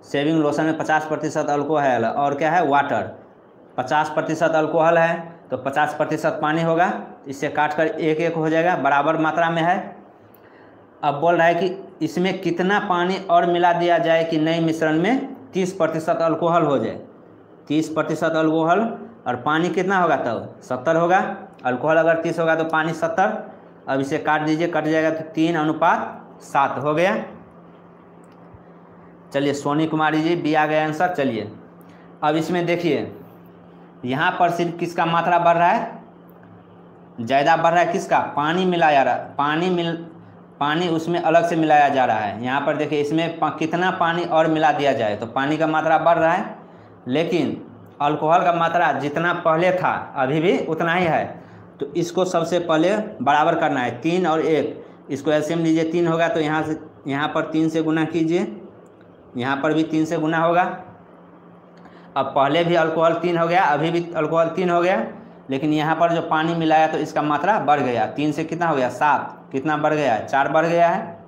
शेविंग लोशन में 50% अल्कोहल और क्या है, वाटर। 50% अल्कोहल है तो 50% पानी होगा, इससे काट कर एक एक हो जाएगा, बराबर मात्रा में है। अब बोल रहा है कि इसमें कितना पानी और मिला दिया जाए कि नए मिश्रण में 30% अल्कोहल हो जाए। 30% अल्कोहल और पानी कितना होगा तब 70 होगा। अल्कोहल अगर 30 होगा तो पानी 70। अब इसे काट दीजिए, कट जाएगा तो 3:7 हो गया। चलिए सोनी कुमारी जी बी आ गया आंसर। चलिए अब इसमें देखिए यहाँ पर सिर्फ किसका मात्रा बढ़ रहा है, ज़्यादा बढ़ रहा है किसका, पानी मिलाया रहा, पानी उसमें अलग से मिलाया जा रहा है। यहाँ पर देखिए इसमें कितना पानी और मिला दिया जाए, तो पानी का मात्रा बढ़ रहा है, लेकिन अल्कोहल का मात्रा जितना पहले था अभी भी उतना ही है। तो इसको सबसे पहले बराबर करना है, 3 और 1, इसको एलसीएम लीजिए, 3 होगा तो यहाँ पर 3 से गुना कीजिए, यहाँ पर भी 3 से गुना होगा। अब पहले भी अल्कोहल 3 हो गया, अभी भी अल्कोहल 3 हो गया, लेकिन यहाँ पर जो पानी मिलाया तो इसका मात्रा बढ़ गया। 3 से कितना हो गया, 7, कितना बढ़ गया है, 4 बढ़ गया है।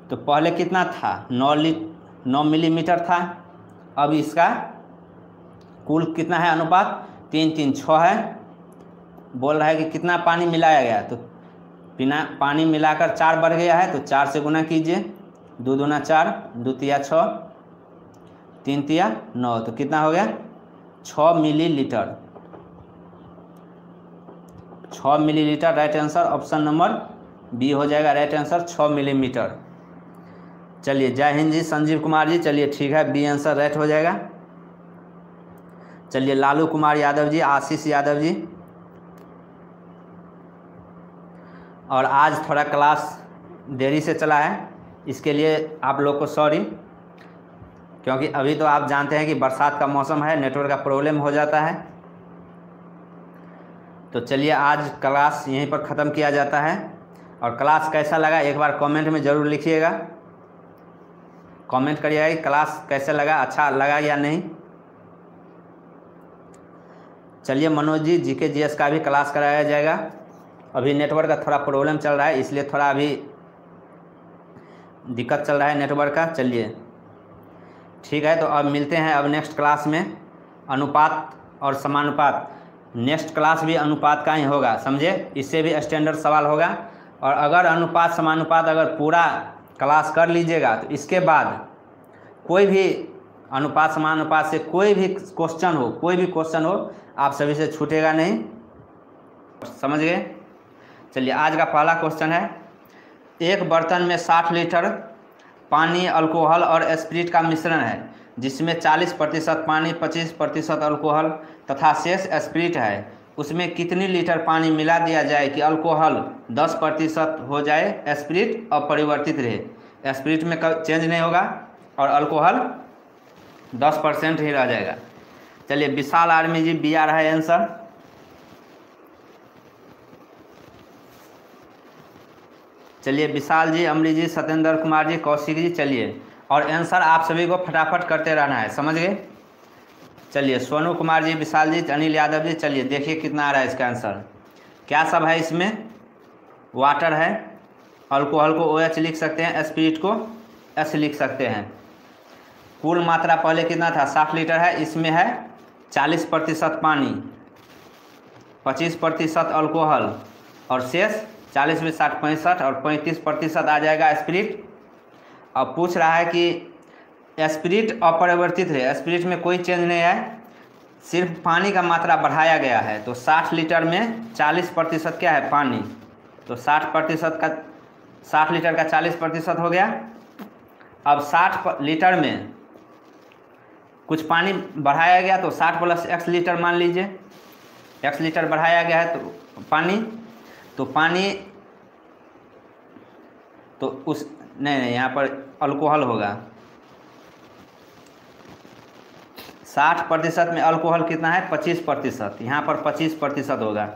तो पहले कितना था, 9 मिलीमीटर था, अब इसका कुल कितना है अनुपात, 3:3 6 है। बोल रहा है कि कितना पानी मिलाया गया, तो बिना पानी मिलाकर 4 बढ़ गया है, तो 4 से गुना कीजिए, 2 दूना 4, 2 तिया 6, 3 तिया 9, तो कितना हो गया 6 millilitre. 6 millilitre right answer, option number B हो जाएगा राइट आंसर, 6 मिलीमीटर। चलिए जय हिंद जी संजीव कुमार जी, चलिए ठीक है, बी आंसर राइट हो जाएगा। चलिए लालू कुमार यादव जी, आशीष यादव जी। और आज थोड़ा क्लास देरी से चला है, इसके लिए आप लोग को सॉरी, क्योंकि अभी तो आप जानते हैं कि बरसात का मौसम है, नेटवर्क का प्रॉब्लम हो जाता है। तो चलिए आज क्लास यहीं पर ख़त्म किया जाता है। और क्लास कैसा लगा एक बार कमेंट में ज़रूर लिखिएगा, कमेंट करिएगा कि क्लास कैसे लगा, अच्छा लगा या नहीं। चलिए मनोज जी जीके जीएस का भी क्लास कराया जाएगा। अभी नेटवर्क का थोड़ा प्रॉब्लम चल रहा है, इसलिए थोड़ा अभी दिक्कत चल रहा है नेटवर्क का। चलिए ठीक है, तो अब मिलते हैं अब नेक्स्ट क्लास में, अनुपात और समानुपात। नेक्स्ट क्लास भी अनुपात का ही होगा, समझे, इससे भी स्टैंडर्ड सवाल होगा। और अगर अनुपात समानुपात अगर पूरा क्लास कर लीजिएगा तो इसके बाद कोई भी अनुपात समानुपात से कोई भी क्वेश्चन हो आप सभी से छूटेगा नहीं, समझ गए। चलिए आज का पहला क्वेश्चन है, एक बर्तन में 60 लीटर पानी, अल्कोहल और स्पिरिट का मिश्रण है, जिसमें 40% पानी, 25% अल्कोहल तथा शेष स्पिरिट है। उसमें कितनी लीटर पानी मिला दिया जाए कि अल्कोहल 10% हो जाए, स्पिरिट अपरिवर्तित रहे। स्पिरिट में चेंज नहीं होगा और अल्कोहल 10% ही रह जाएगा। चलिए विशाल आर्मी जी बी आ रहा है आंसर। चलिए विशाल जी, अमरीश जी, सत्येंद्र कुमार जी, कौशिक जी, चलिए और आंसर आप सभी को फटाफट करते रहना है, समझ गए। चलिए सोनू कुमार जी, विशाल जी, अनिल यादव जी, चलिए देखिए कितना आ रहा है इसका आंसर। क्या सब है इसमें? वाटर है, अल्कोहल को OH लिख सकते हैं, स्पिरिट को S लिख सकते हैं। कुल मात्रा पहले कितना था? 60 लीटर है, इसमें है 40% पानी, 25% अल्कोहल और शेष 40 में 60 65 और 35% आ जाएगा स्पिरिट। अब पूछ रहा है कि स्पिरिट अपरिवर्तित है, स्पिरिट में कोई चेंज नहीं है, सिर्फ पानी का मात्रा बढ़ाया गया है। तो 60 लीटर में 40% क्या है? पानी। तो 60 लीटर का 40% हो गया। अब 60 लीटर में कुछ पानी बढ़ाया गया तो 60 + x लीटर मान लीजिए, x लीटर बढ़ाया गया है तो पानी तो उस नहीं यहाँ पर अल्कोहल होगा। 60% में अल्कोहल कितना है? 25%। यहाँ पर 25% होगा।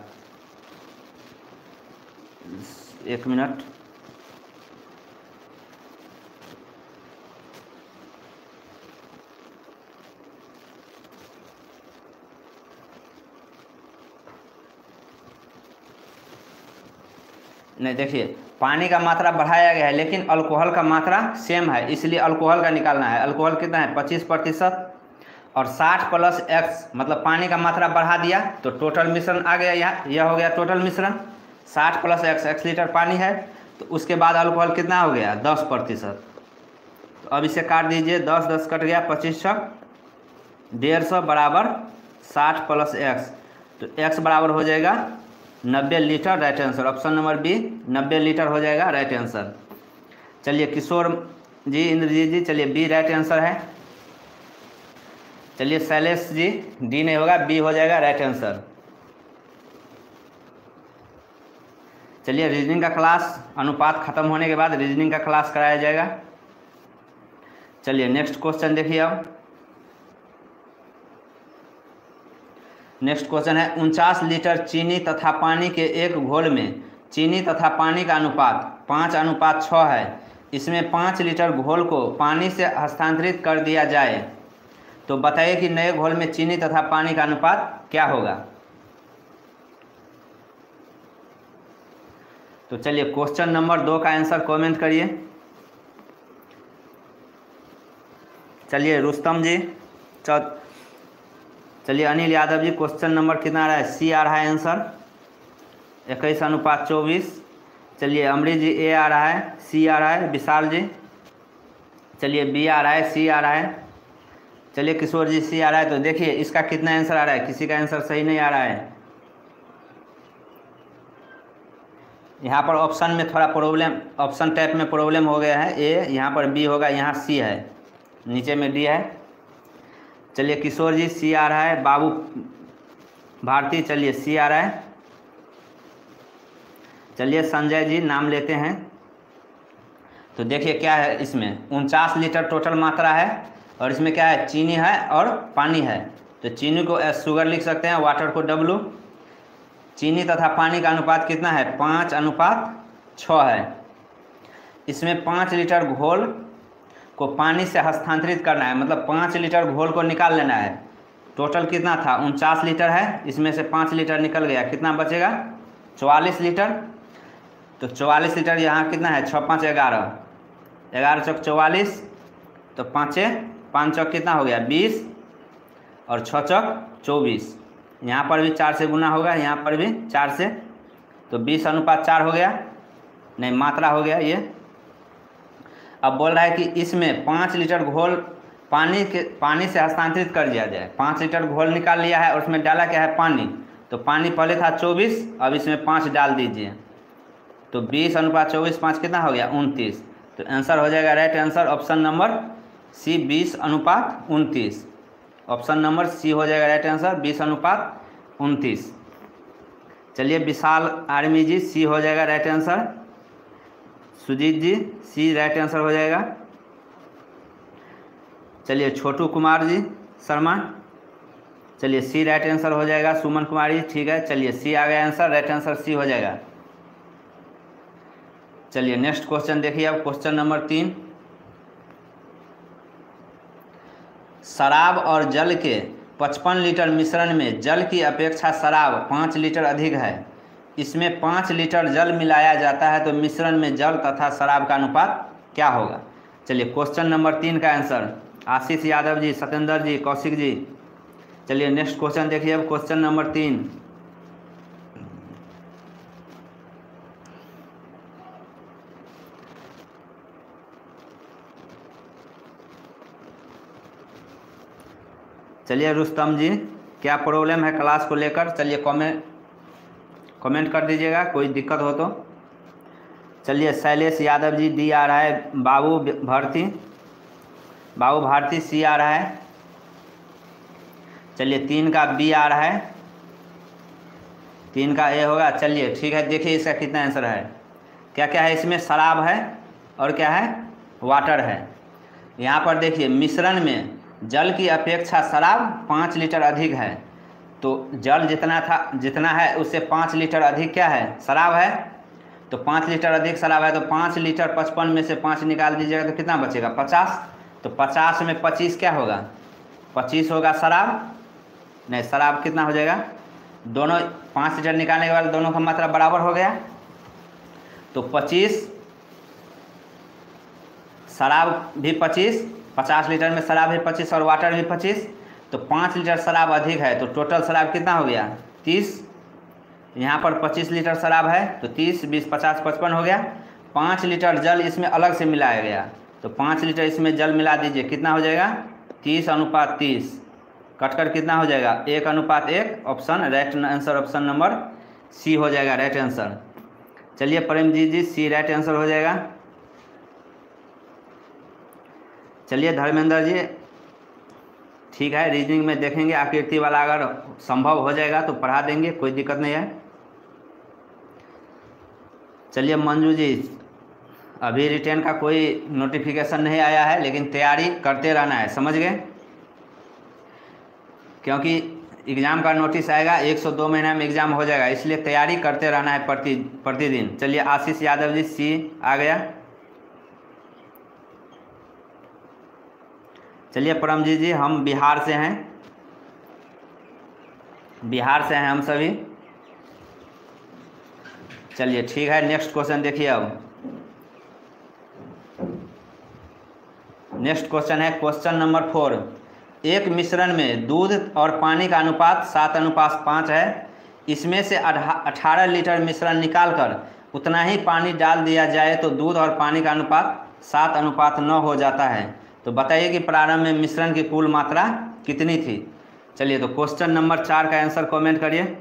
1 मिनट, नहीं देखिए पानी का मात्रा बढ़ाया गया है लेकिन अल्कोहल का मात्रा सेम है, इसलिए अल्कोहल का निकालना है। अल्कोहल कितना है? 25% और 60 + x मतलब पानी का मात्रा बढ़ा दिया तो टोटल मिश्रण आ गया। यहाँ यह हो गया टोटल मिश्रण। 60 + x लीटर पानी है तो उसके बाद अल्कोहल कितना हो गया? 10%। तो अब इसे काट दीजिए, 10 10 कट गया, 25 150 बराबर 60 + x। तो x बराबर हो जाएगा 90 litre, right answer. Option number B 90 litre हो जाएगा, राइट आंसर। चलिए किशोर जी, इंद्रजीत जी, चलिए बी राइट आंसर है। चलिए शैलेश जी, डी नहीं होगा, बी हो जाएगा, राइट आंसर। चलिए रीजनिंग का क्लास अनुपात खत्म होने के बाद रीजनिंग का क्लास कराया जाएगा। चलिए नेक्स्ट क्वेश्चन देखिए। अब नेक्स्ट क्वेश्चन है 49 लीटर चीनी तथा पानी के एक घोल में चीनी तथा पानी का अनुपात 5:6 है। इसमें 5 लीटर घोल को पानी से हस्तांतरित कर दिया जाए तो बताइए कि नए घोल में चीनी तथा पानी का अनुपात क्या होगा। तो चलिए क्वेश्चन नंबर 2 का आंसर कमेंट करिए। चलिए रुस्तम जी, चलिए अनिल यादव जी, क्वेश्चन नंबर कितना आ रहा है? सी आ रहा है आंसर, 21:24। चलिए अमरीश जी ए आ रहा है, सी आ रहा है। विशाल जी चलिए बी आ रहा है, सी आ रहा है। चलिए किशोर जी सी आ रहा है। तो देखिए इसका कितना आंसर आ रहा है? किसी का आंसर सही नहीं आ रहा है। यहाँ पर ऑप्शन में थोड़ा प्रॉब्लम, ऑप्शन टाइप में प्रॉब्लम हो गया है। ए यहाँ पर बी होगा, यहाँ सी है, नीचे में डी है। चलिए किशोर जी सी आ रहा है। बाबू भारती चलिए सी आ रहा है। चलिए संजय जी नाम लेते हैं। तो देखिए क्या है इसमें 49 लीटर टोटल मात्रा है और इसमें क्या है? चीनी है और पानी है। तो चीनी को एस शुगर लिख सकते हैं, वाटर को W। चीनी तथा पानी का अनुपात कितना है? 5:6 है। इसमें 5 लीटर घोल को पानी से हस्तांतरित करना है, मतलब 5 लीटर घोल को निकाल लेना है। टोटल कितना था? 49 लीटर है, इसमें से 5 लीटर निकल गया, कितना बचेगा? 44 लीटर। तो 44 लीटर यहाँ कितना है? 6 5 11, 11 चौक 44, तो 5 चौक कितना हो गया? 20 और 6 चौक 24। यहाँ पर भी 4 से गुना होगा, यहाँ पर भी 4 से, तो 20:4 हो गया, नहीं मात्रा हो गया ये। अब बोल रहा है कि इसमें 5 लीटर घोल पानी से हस्तांतरित कर दिया जाए। 5 लीटर घोल निकाल लिया है और उसमें डाला क्या है? पानी। तो पानी पहले था 24, अब इसमें 5 डाल दीजिए। तो 20/24 कितना हो गया 29। तो आंसर हो जाएगा right answer option number C 20/29। Option number C हो जाएगा राइट आंसर 20/29। चलिए विशाल आर्मी जी सी हो जाएगा राइट आंसर। सुजीत जी सी राइट आंसर हो जाएगा। चलिए छोटू कुमार जी शर्मा, चलिए सी राइट आंसर हो जाएगा। सुमन कुमारी ठीक है, चलिए सी आ गया आंसर, राइट आंसर सी हो जाएगा। चलिए नेक्स्ट क्वेश्चन देखिए अब क्वेश्चन नंबर 3। शराब और जल के 55 लीटर मिश्रण में जल की अपेक्षा शराब 5 लीटर अधिक है। इसमें 5 लीटर जल मिलाया जाता है तो मिश्रण में जल तथा शराब का अनुपात क्या होगा। चलिए क्वेश्चन नंबर 3 का आंसर आशीष यादव जी, सत्येंद्र जी, कौशिक जी। चलिए नेक्स्ट क्वेश्चन देखिए अब क्वेश्चन नंबर 3। चलिए रुस्तम जी क्या प्रॉब्लम है क्लास को लेकर, चलिए कमेंट कर दीजिएगा कोई दिक्कत हो तो। चलिए शैलेश यादव जी डी आ रहा है। बाबू भारती सी आ रहा है। चलिए 3 का बी आ रहा है, 3 का ए होगा। चलिए ठीक है, देखिए इसका कितना आंसर है। क्या क्या है इसमें, शराब है और क्या है वाटर है। यहाँ पर देखिए मिश्रण में जल की अपेक्षा शराब 5 लीटर अधिक है, तो जल जितना है उससे 5 लीटर अधिक क्या है शराब है। तो 5 लीटर अधिक शराब है तो 5 लीटर 55 में से 5 निकाल दीजिएगा तो कितना बचेगा 50। तो 50 में 25 क्या होगा 25 होगा शराब, नहीं शराब कितना हो जाएगा, दोनों 5 लीटर निकालने के बाद दोनों का मात्रा बराबर हो गया। तो 25 शराब भी 25, 50 लीटर में शराब भी 25 और वाटर भी 25, तो 5 लीटर शराब अधिक है तो टोटल शराब कितना हो गया 30। यहाँ पर 25 लीटर शराब है तो 30 20 50 55 हो गया। 5 लीटर जल इसमें अलग से मिलाया गया तो 5 लीटर इसमें जल मिला दीजिए कितना हो जाएगा 30/30, कटकर कितना हो जाएगा 1/1। Option right answer option number C हो जाएगा राइट आंसर। चलिए Premjeet ji C right answer हो जाएगा। चलिए धर्मेंद्र जी ठीक है, रीजनिंग में देखेंगे आकृति वाला अगर संभव हो जाएगा तो पढ़ा देंगे, कोई दिक्कत नहीं है। चलिए मंजू जी अभी रिटेन का कोई नोटिफिकेशन नहीं आया है लेकिन तैयारी करते रहना है, समझ गए, क्योंकि एग्ज़ाम का नोटिस आएगा 102 महीना में एग्ज़ाम हो जाएगा, इसलिए तैयारी करते रहना है प्रतिदिन। चलिए आशीष यादव जी सी आ गया। चलिए परमजीत जी हम बिहार से हैं, हम सभी। चलिए ठीक है, नेक्स्ट क्वेश्चन देखिए अब। नेक्स्ट क्वेश्चन है क्वेश्चन नंबर 4। एक मिश्रण में दूध और पानी का अनुपात 7:5 है। इसमें से 18 लीटर मिश्रण निकालकर उतना ही पानी डाल दिया जाए तो दूध और पानी का अनुपात 7:9 हो जाता है। तो बताइए कि प्रारंभ में मिश्रण की कुल मात्रा कितनी थी। चलिए तो क्वेश्चन नंबर 4 का आंसर कमेंट करिए।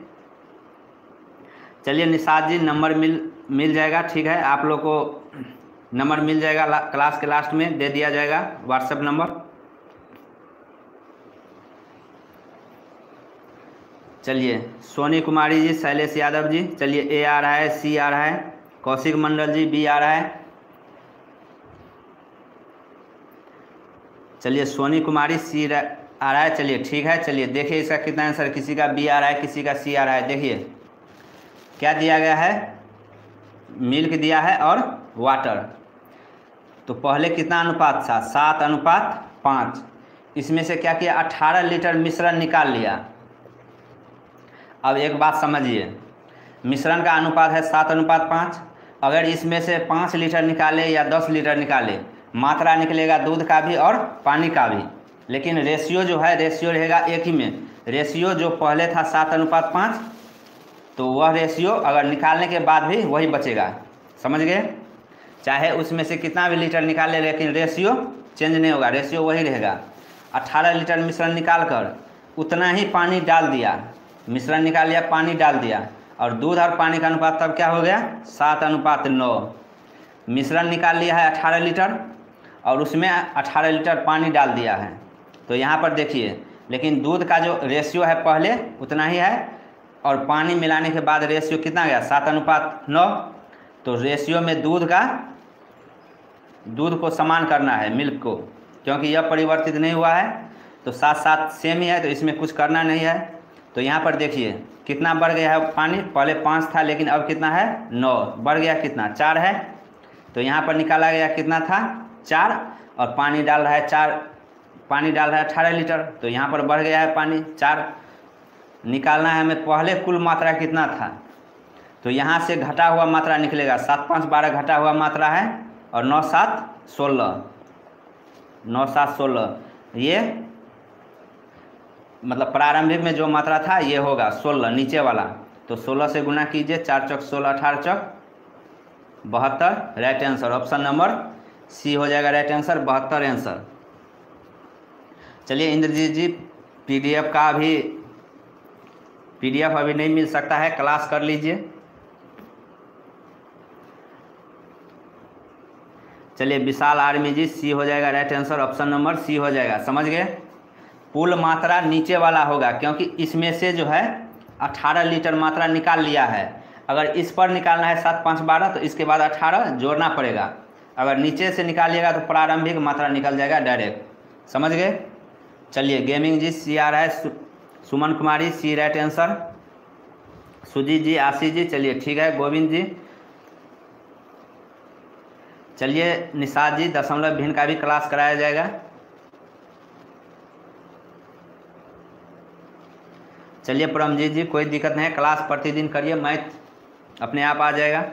चलिए निषाद जी नंबर मिल जाएगा, ठीक है, आप लोग को नंबर मिल जाएगा, क्लास के लास्ट में दे दिया जाएगा व्हाट्सएप नंबर। चलिए सोनी कुमारी जी, शैलेश यादव जी, चलिए ए आ रहा है, सी आ रहा है, कौशिक मंडल जी बी आ रहा है। चलिए सोनी कुमारी सी आ रहा है, चलिए ठीक है। चलिए देखिए इसका कितना आंसर, किसी का बी आ रहा है, किसी का सी आ रहा है। देखिए क्या दिया गया है, मिल्क दिया है और वाटर। तो पहले कितना अनुपात था 7:5। इसमें से क्या किया 18 लीटर मिश्रण निकाल लिया। अब एक बात समझिए, मिश्रण का अनुपात है 7:5। अगर इसमें से 5 लीटर निकाले या 10 लीटर निकाले, मात्रा निकलेगा दूध का भी और पानी का भी, लेकिन रेशियो जो है रेशियो रहेगा एक ही में। रेशियो जो पहले था 7:5, तो वह रेशियो अगर निकालने के बाद भी वही बचेगा, समझ गए। चाहे उसमें से कितना भी लीटर निकाले लेकिन रेशियो चेंज नहीं होगा, रेशियो वही रहेगा। 18 लीटर मिश्रण निकाल कर उतना ही पानी डाल दिया, मिश्रण निकाल लिया, पानी डाल दिया, और दूध और पानी का अनुपात तब क्या हो गया 7:9। मिश्रण निकाल लिया है 18 लीटर और उसमें 18 लीटर पानी डाल दिया है। तो यहाँ पर देखिए, लेकिन दूध का जो रेशियो है पहले उतना ही है और पानी मिलाने के बाद रेशियो कितना गया 7:9। तो रेशियो में दूध को समान करना है मिल्क को, क्योंकि यह परिवर्तित नहीं हुआ है तो 7 सेम ही है, तो इसमें कुछ करना नहीं है। तो यहाँ पर देखिए कितना बढ़ गया है पानी, पहले 5 था लेकिन अब कितना है 9, बढ़ गया कितना 4 है। तो यहाँ पर निकाला गया कितना था 4 और पानी डाल रहा है 18 लीटर, तो यहाँ पर बढ़ गया है पानी 4। निकालना है हमें पहले कुल मात्रा कितना था, तो यहाँ से घटा हुआ मात्रा निकलेगा 7 5 12 घटा हुआ मात्रा है और 9 7 16 ये मतलब प्रारंभिक में जो मात्रा था ये होगा 16 नीचे वाला। तो 16 से गुना कीजिए, 4 चौक 16 18 चौक 72 right answer. Option number C हो जाएगा राइट आंसर, 72 आंसर। चलिए इंद्रजीत जी, पीडीएफ अभी नहीं मिल सकता है, क्लास कर लीजिए। चलिए विशाल आर्मी जी, सी हो जाएगा right answer, option number C हो जाएगा। समझ गए, कुल मात्रा नीचे वाला होगा क्योंकि इसमें से जो है 18 लीटर मात्रा निकाल लिया है। अगर इस पर निकालना है 7 5 12 तो इसके बाद 18 जोड़ना पड़ेगा। अगर नीचे से निकालिएगा तो प्रारंभिक मात्रा निकल जाएगा डायरेक्ट। समझ गए। चलिए गेमिंग जी सी आ रहा है, सुमन कुमारी सी राइट आंसर, सुजीत जी आशीष जी, चलिए ठीक है। गोविंद जी, चलिए निषाद जी, दशमलव भिन्न का भी क्लास कराया जाएगा। चलिए परमजीत जी, कोई दिक्कत नहीं है, क्लास प्रतिदिन करिए, मैथ अपने आप आ जाएगा।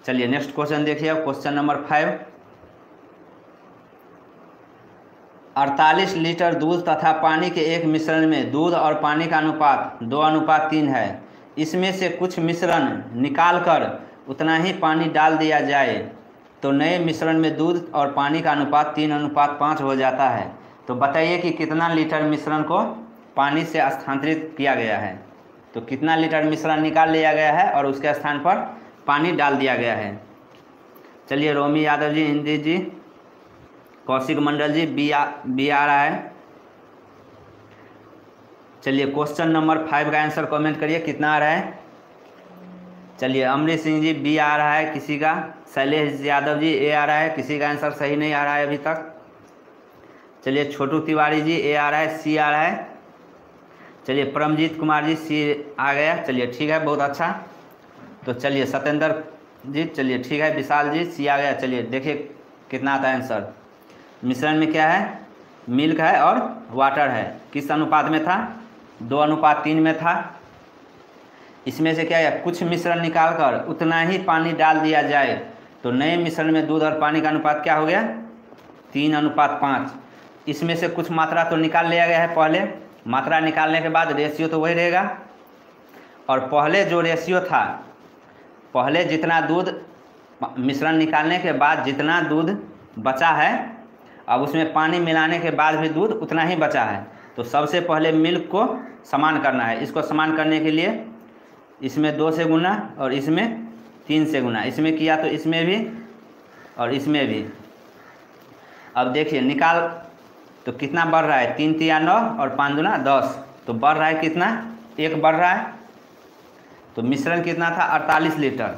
चलिए नेक्स्ट क्वेश्चन देखिए, क्वेश्चन नंबर 5। 48 लीटर दूध तथा पानी के एक मिश्रण में दूध और पानी का अनुपात 2:3 है। इसमें से कुछ मिश्रण निकालकर उतना ही पानी डाल दिया जाए तो नए मिश्रण में दूध और पानी का अनुपात 3:5 हो जाता है। तो बताइए कि कितना लीटर मिश्रण को पानी से स्थानांतरित किया गया है। तो कितना लीटर मिश्रण निकाल लिया गया है और उसके स्थान पर पानी डाल दिया गया है। चलिए रोमी यादव जी, हिंदी जी, कौशिक मंडल जी, बी आ रहा है। चलिए क्वेश्चन नंबर 5 का आंसर कमेंट करिए कितना आ रहा है। चलिए अमरीश सिंह जी बी आ रहा है किसी का, शैलेश यादव जी ए आ रहा है, किसी का आंसर सही नहीं आ रहा है अभी तक। चलिए छोटू तिवारी जी ए आ रहा है, सी आ रहा है। चलिए परमजीत कुमार जी सी आ गया, चलिए ठीक है, बहुत अच्छा। तो चलिए सत्येंद्र जी, चलिए ठीक है। विशाल जी सी आ गया। चलिए देखिए कितना आता है आंसर। मिश्रण में क्या है, मिल्क है और वाटर है। किस अनुपात में था, 2:3 में था। इसमें से क्या है, कुछ मिश्रण निकालकर उतना ही पानी डाल दिया जाए तो नए मिश्रण में दूध और पानी का अनुपात क्या हो गया 3:5। इसमें से कुछ मात्रा तो निकाल लिया गया है पहले, मात्रा निकालने के बाद रेशियो तो वही रहेगा। और पहले जो रेशियो था, पहले जितना दूध मिश्रण निकालने के बाद जितना दूध बचा है, अब उसमें पानी मिलाने के बाद भी दूध उतना ही बचा है। तो सबसे पहले मिल्क को समान करना है। इसको समान करने के लिए इसमें 2 से गुना और इसमें 3 से गुना, इसमें किया तो इसमें भी और इसमें भी। अब देखिए निकाल तो कितना बढ़ रहा है, 3 3 9 और 5 दूना 10। तो बढ़ रहा है कितना, 1 बढ़ रहा है। तो मिश्रण कितना था 48 लीटर,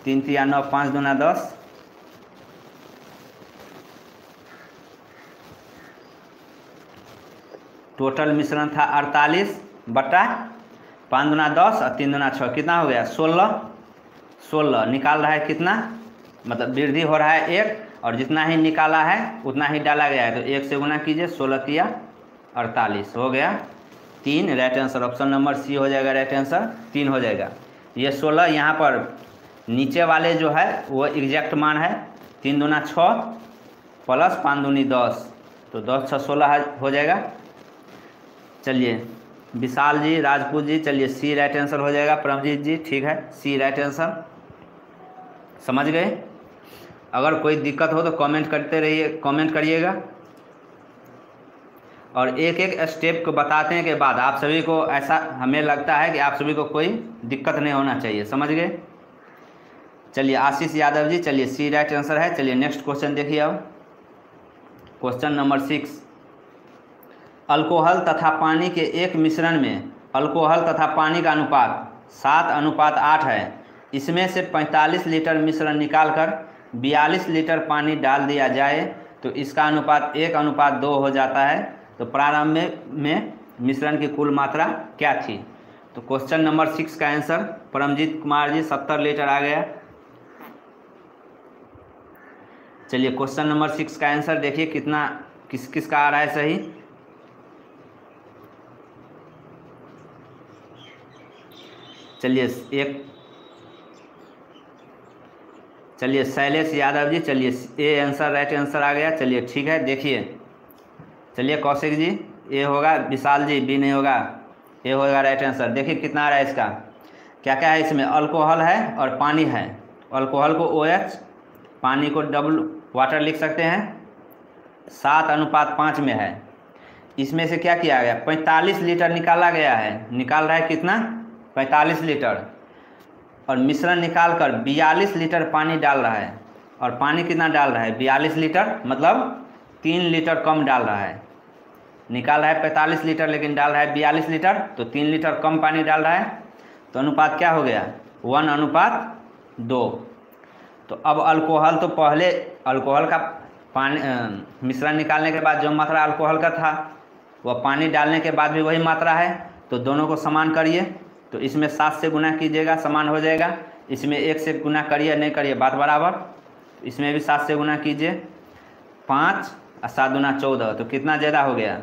3 3 9 5 दूना 10। टोटल मिश्रण था 48 बटा 5 दूना 10 और 3 दूना 6, कितना हो गया 16 निकाल रहा है कितना, मतलब वृद्धि हो रहा है 1 और जितना ही निकाला है उतना ही डाला गया है। तो 1 से गुना कीजिए, 16 तिया 48 हो गया 3 right answer. Option number C हो जाएगा राइट आंसर, 3 हो जाएगा। ये 16 यहाँ पर नीचे वाले जो है वो एग्जैक्ट मान है, 3 दूना 6 प्लस 5 दूनी 10, तो 10 6 16 हो जाएगा। चलिए विशाल जी, राजपूत जी, चलिए सी राइट आंसर हो जाएगा। परमजीत जी ठीक है, सी राइट आंसर। समझ गए। अगर कोई दिक्कत हो तो कमेंट करते रहिए, कमेंट करिएगा। और एक एक स्टेप को बताने के बाद आप सभी को ऐसा हमें लगता है कि आप सभी को कोई दिक्कत नहीं होना चाहिए, समझ गए। चलिए आशीष यादव जी, चलिए सी राइट आंसर है। चलिए नेक्स्ट क्वेश्चन देखिए। अब क्वेश्चन नंबर 6, अल्कोहल तथा पानी के एक मिश्रण में अल्कोहल तथा पानी का अनुपात 7:8 है। इसमें से 45 लीटर मिश्रण निकालकर 42 लीटर पानी डाल दिया जाए तो इसका अनुपात 1:2 हो जाता है। तो प्रारंभ में मिश्रण की कुल मात्रा क्या थी? तो क्वेश्चन नंबर 6 का आंसर परमजीत कुमार जी 70 लीटर आ गया। चलिए क्वेश्चन नंबर 6 का आंसर देखिए कितना किस किस का आ रहा है सही। चलिए शैलेश यादव जी, चलिए ए आंसर राइट आंसर आ गया। चलिए ठीक है, देखिए चलिए कौशिक जी ए होगा, विशाल जी बी नहीं होगा, ए होगा राइट आंसर। देखिए कितना आ रहा है इसका, क्या क्या है इसमें, अल्कोहल है और पानी है। अल्कोहल को OH, पानी को डबल वाटर लिख सकते हैं, 7:5 में है। इसमें से क्या किया गया, 45 लीटर निकाला गया है। निकाल रहा है कितना, 45 लीटर, और मिश्रण निकाल कर 42 लीटर पानी डाल रहा है। और पानी कितना डाल रहा है, 42 लीटर, मतलब 3 लीटर कम डाल रहा है। निकाल रहा है 45 लीटर लेकिन डाल रहा है 42 लीटर, तो 3 लीटर कम पानी डाल रहा है। तो अनुपात क्या हो गया, 1:2। तो अब अल्कोहल, तो पहले अल्कोहल का पानी मिश्रण निकालने के बाद जो मात्रा अल्कोहल का था वह पानी डालने के बाद भी वही मात्रा है। तो दोनों को समान करिए, तो इसमें 7 से गुना कीजिएगा, समान हो जाएगा। इसमें 1 से गुना करिए नहीं करिए बात बराबर। इसमें भी 7 से गुना कीजिए, 5 और 7 दूना 14, तो कितना ज़्यादा हो गया,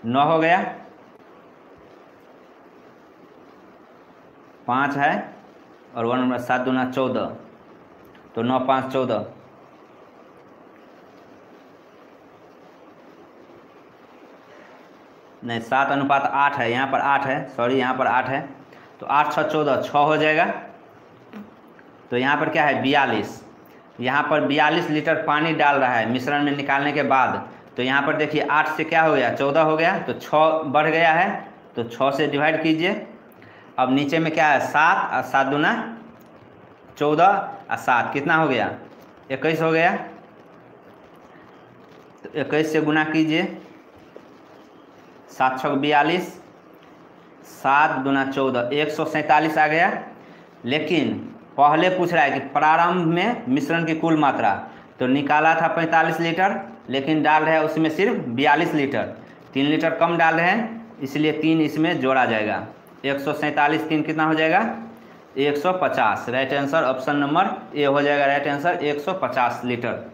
9 हो गया। 5 है और 1 7 दूना 14, तो 9 5 14। नहीं 7:8 है, यहाँ पर 8 है, सॉरी यहाँ पर 8 है। तो 8 6 14, 6 हो जाएगा। तो यहाँ पर क्या है, 42। यहाँ पर 42 लीटर पानी डाल रहा है मिश्रण में निकालने के बाद। तो यहाँ पर देखिए 8 से क्या हो गया, 14 हो गया, तो 6 बढ़ गया है, तो 6 से डिवाइड कीजिए। अब नीचे में क्या है, 7 और 7 दूना 14 और 7 कितना हो गया, 21 हो गया। तो 21 से गुना कीजिए, 7 6 42, 7 दूना 14, 147 आ गया। लेकिन पहले पूछ रहा है कि प्रारंभ में मिश्रण की कुल मात्रा, तो निकाला था 45 लीटर लेकिन डाल रहे हैं उसमें सिर्फ 42 लीटर, 3 लीटर कम डाल रहे हैं, इसलिए 3 इसमें जोड़ा जाएगा। 147 3 कितना हो जाएगा, 150। Right answer option number A हो जाएगा राइट आंसर, 150 लीटर।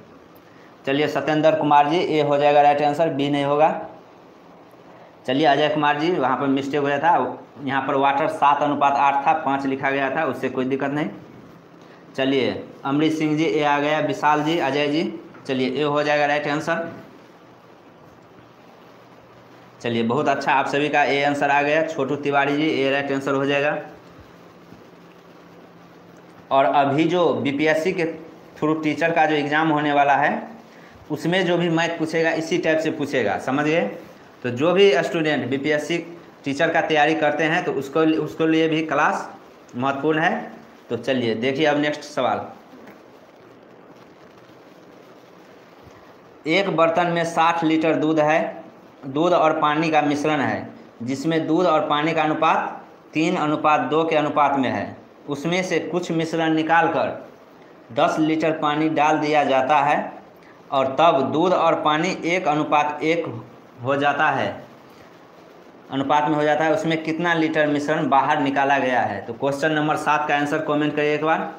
चलिए सत्येंद्र कुमार जी ए हो जाएगा राइट आंसर, बी नहीं होगा। चलिए अजय कुमार जी, वहाँ पर मिस्टेक हो गया था, यहाँ पर वाटर 7:8 था, 5 लिखा गया था, उससे कोई दिक्कत नहीं। चलिए अमरीश सिंह जी ए आ गया, विशाल जी, अजय जी, चलिए ए हो जाएगा राइट आंसर। चलिए बहुत अच्छा, आप सभी का ए आंसर आ गया। छोटू तिवारी जी ए राइट आंसर हो जाएगा। और अभी जो BPSC के थ्रू टीचर का जो एग्ज़ाम होने वाला है उसमें जो भी मैथ पूछेगा इसी टाइप से पूछेगा, समझ गए। तो जो भी स्टूडेंट BPSC टीचर का तैयारी करते हैं तो उसको लिए भी क्लास महत्वपूर्ण है। तो चलिए देखिए अब नेक्स्ट सवाल, एक बर्तन में 60 लीटर दूध है, दूध और पानी का मिश्रण है जिसमें दूध और पानी का अनुपात 3:2 के अनुपात में है। उसमें से कुछ मिश्रण निकालकर 10 लीटर पानी डाल दिया जाता है और तब दूध और पानी 1:1 हो जाता है, अनुपात में हो जाता है। उसमें कितना लीटर मिश्रण बाहर निकाला गया है? तो क्वेश्चन नंबर 7 का आंसर कमेंट करिए एक बार।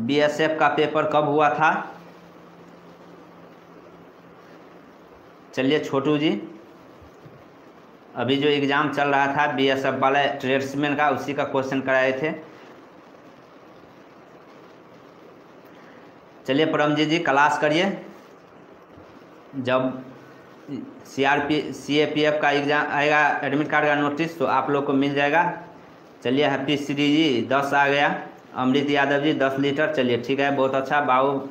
BSF का पेपर कब हुआ था? चलिए छोटू जी, अभी जो एग्ज़ाम चल रहा था BSF वाला ट्रेड्समैन का, उसी का क्वेश्चन कराए थे। चलिए परमजीत जी क्लास करिए, जब CAPF का एग्ज़ाम आएगा एडमिट कार्ड का नोटिस तो आप लोग को मिल जाएगा। चलिए हैप्पी श्री जी 10 आ गया, अमृत यादव जी 10 लीटर, चलिए ठीक है बहुत अच्छा। बाबू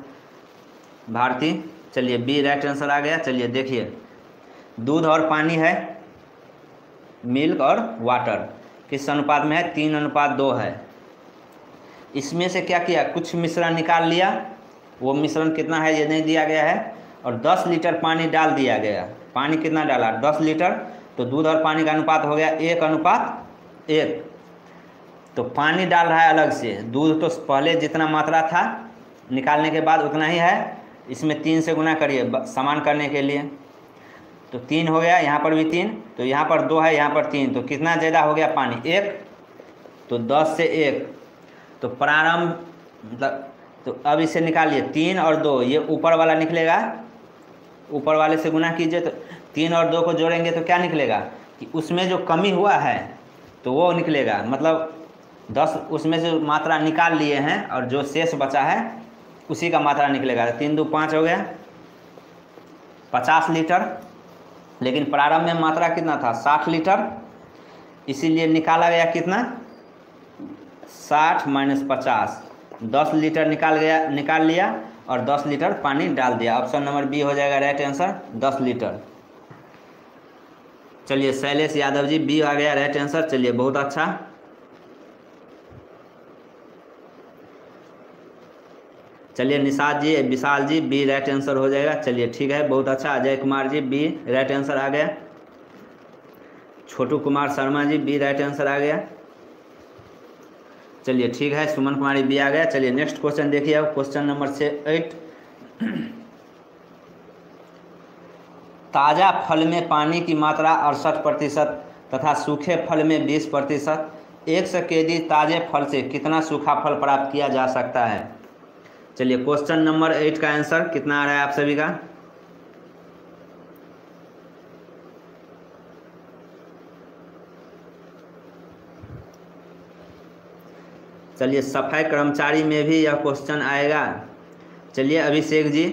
भारती चलिए बी राइट आंसर आ गया। चलिए देखिए, दूध और पानी है, मिल्क और वाटर किस अनुपात में है? 3:2 है। इसमें से क्या किया, कुछ मिश्रण निकाल लिया, वो मिश्रण कितना है ये नहीं दिया गया है, और 10 लीटर पानी डाल दिया गया। पानी कितना डाला? 10 लीटर। तो दूध और पानी का अनुपात हो गया 1:1। तो पानी डाल रहा है अलग से, दूध तो पहले जितना मात्रा था निकालने के बाद उतना ही है, इसमें 3 से गुना करिए समान करने के लिए। तो 3 हो गया, यहाँ पर भी 3, तो यहाँ पर 2 है, यहाँ पर 3, तो कितना ज़्यादा हो गया पानी? 1। तो 10 से 1, तो प्रारंभ मतलब, तो अब इसे निकालिए 3 और 2, ये ऊपर वाला निकलेगा, ऊपर वाले से गुना कीजिए, तो 3 और 2 को जोड़ेंगे तो क्या निकलेगा कि उसमें जो कमी हुआ है तो वो निकलेगा, मतलब 10 उसमें से मात्रा निकाल लिए हैं और जो शेष बचा है उसी का मात्रा निकलेगा। 3 2 5 हो गया, 50 लीटर, लेकिन प्रारंभ में मात्रा कितना था? 60 लीटर, इसीलिए निकाला गया कितना? 60 - 50, 10 लीटर निकाल लिया और 10 लीटर पानी डाल दिया। ऑप्शन नंबर बी हो जाएगा राइट आंसर, 10 लीटर। चलिए शैलेश यादव जी, बी आ गया राइट आंसर। चलिए बहुत अच्छा। चलिए निषाद जी, विशाल जी, बी राइट आंसर हो जाएगा। चलिए ठीक है, बहुत अच्छा। Ajay Kumar ji, B right answer आ गया। छोटू Kumar Sharma ji, B right answer आ गया। चलिए ठीक है, सुमन कुमारी, बी आ गया। चलिए नेक्स्ट क्वेश्चन देखिए, अब क्वेश्चन नंबर 8। ताज़ा फल में पानी की मात्रा 68% तथा सूखे फल में 20%। 100 kg ताज़े फल से कितना सूखा फल प्राप्त किया जा सकता है? चलिए क्वेश्चन नंबर 8 का आंसर कितना आ रहा है आप सभी का? चलिए सफाई कर्मचारी में भी यह क्वेश्चन आएगा। चलिए अभिषेक जी,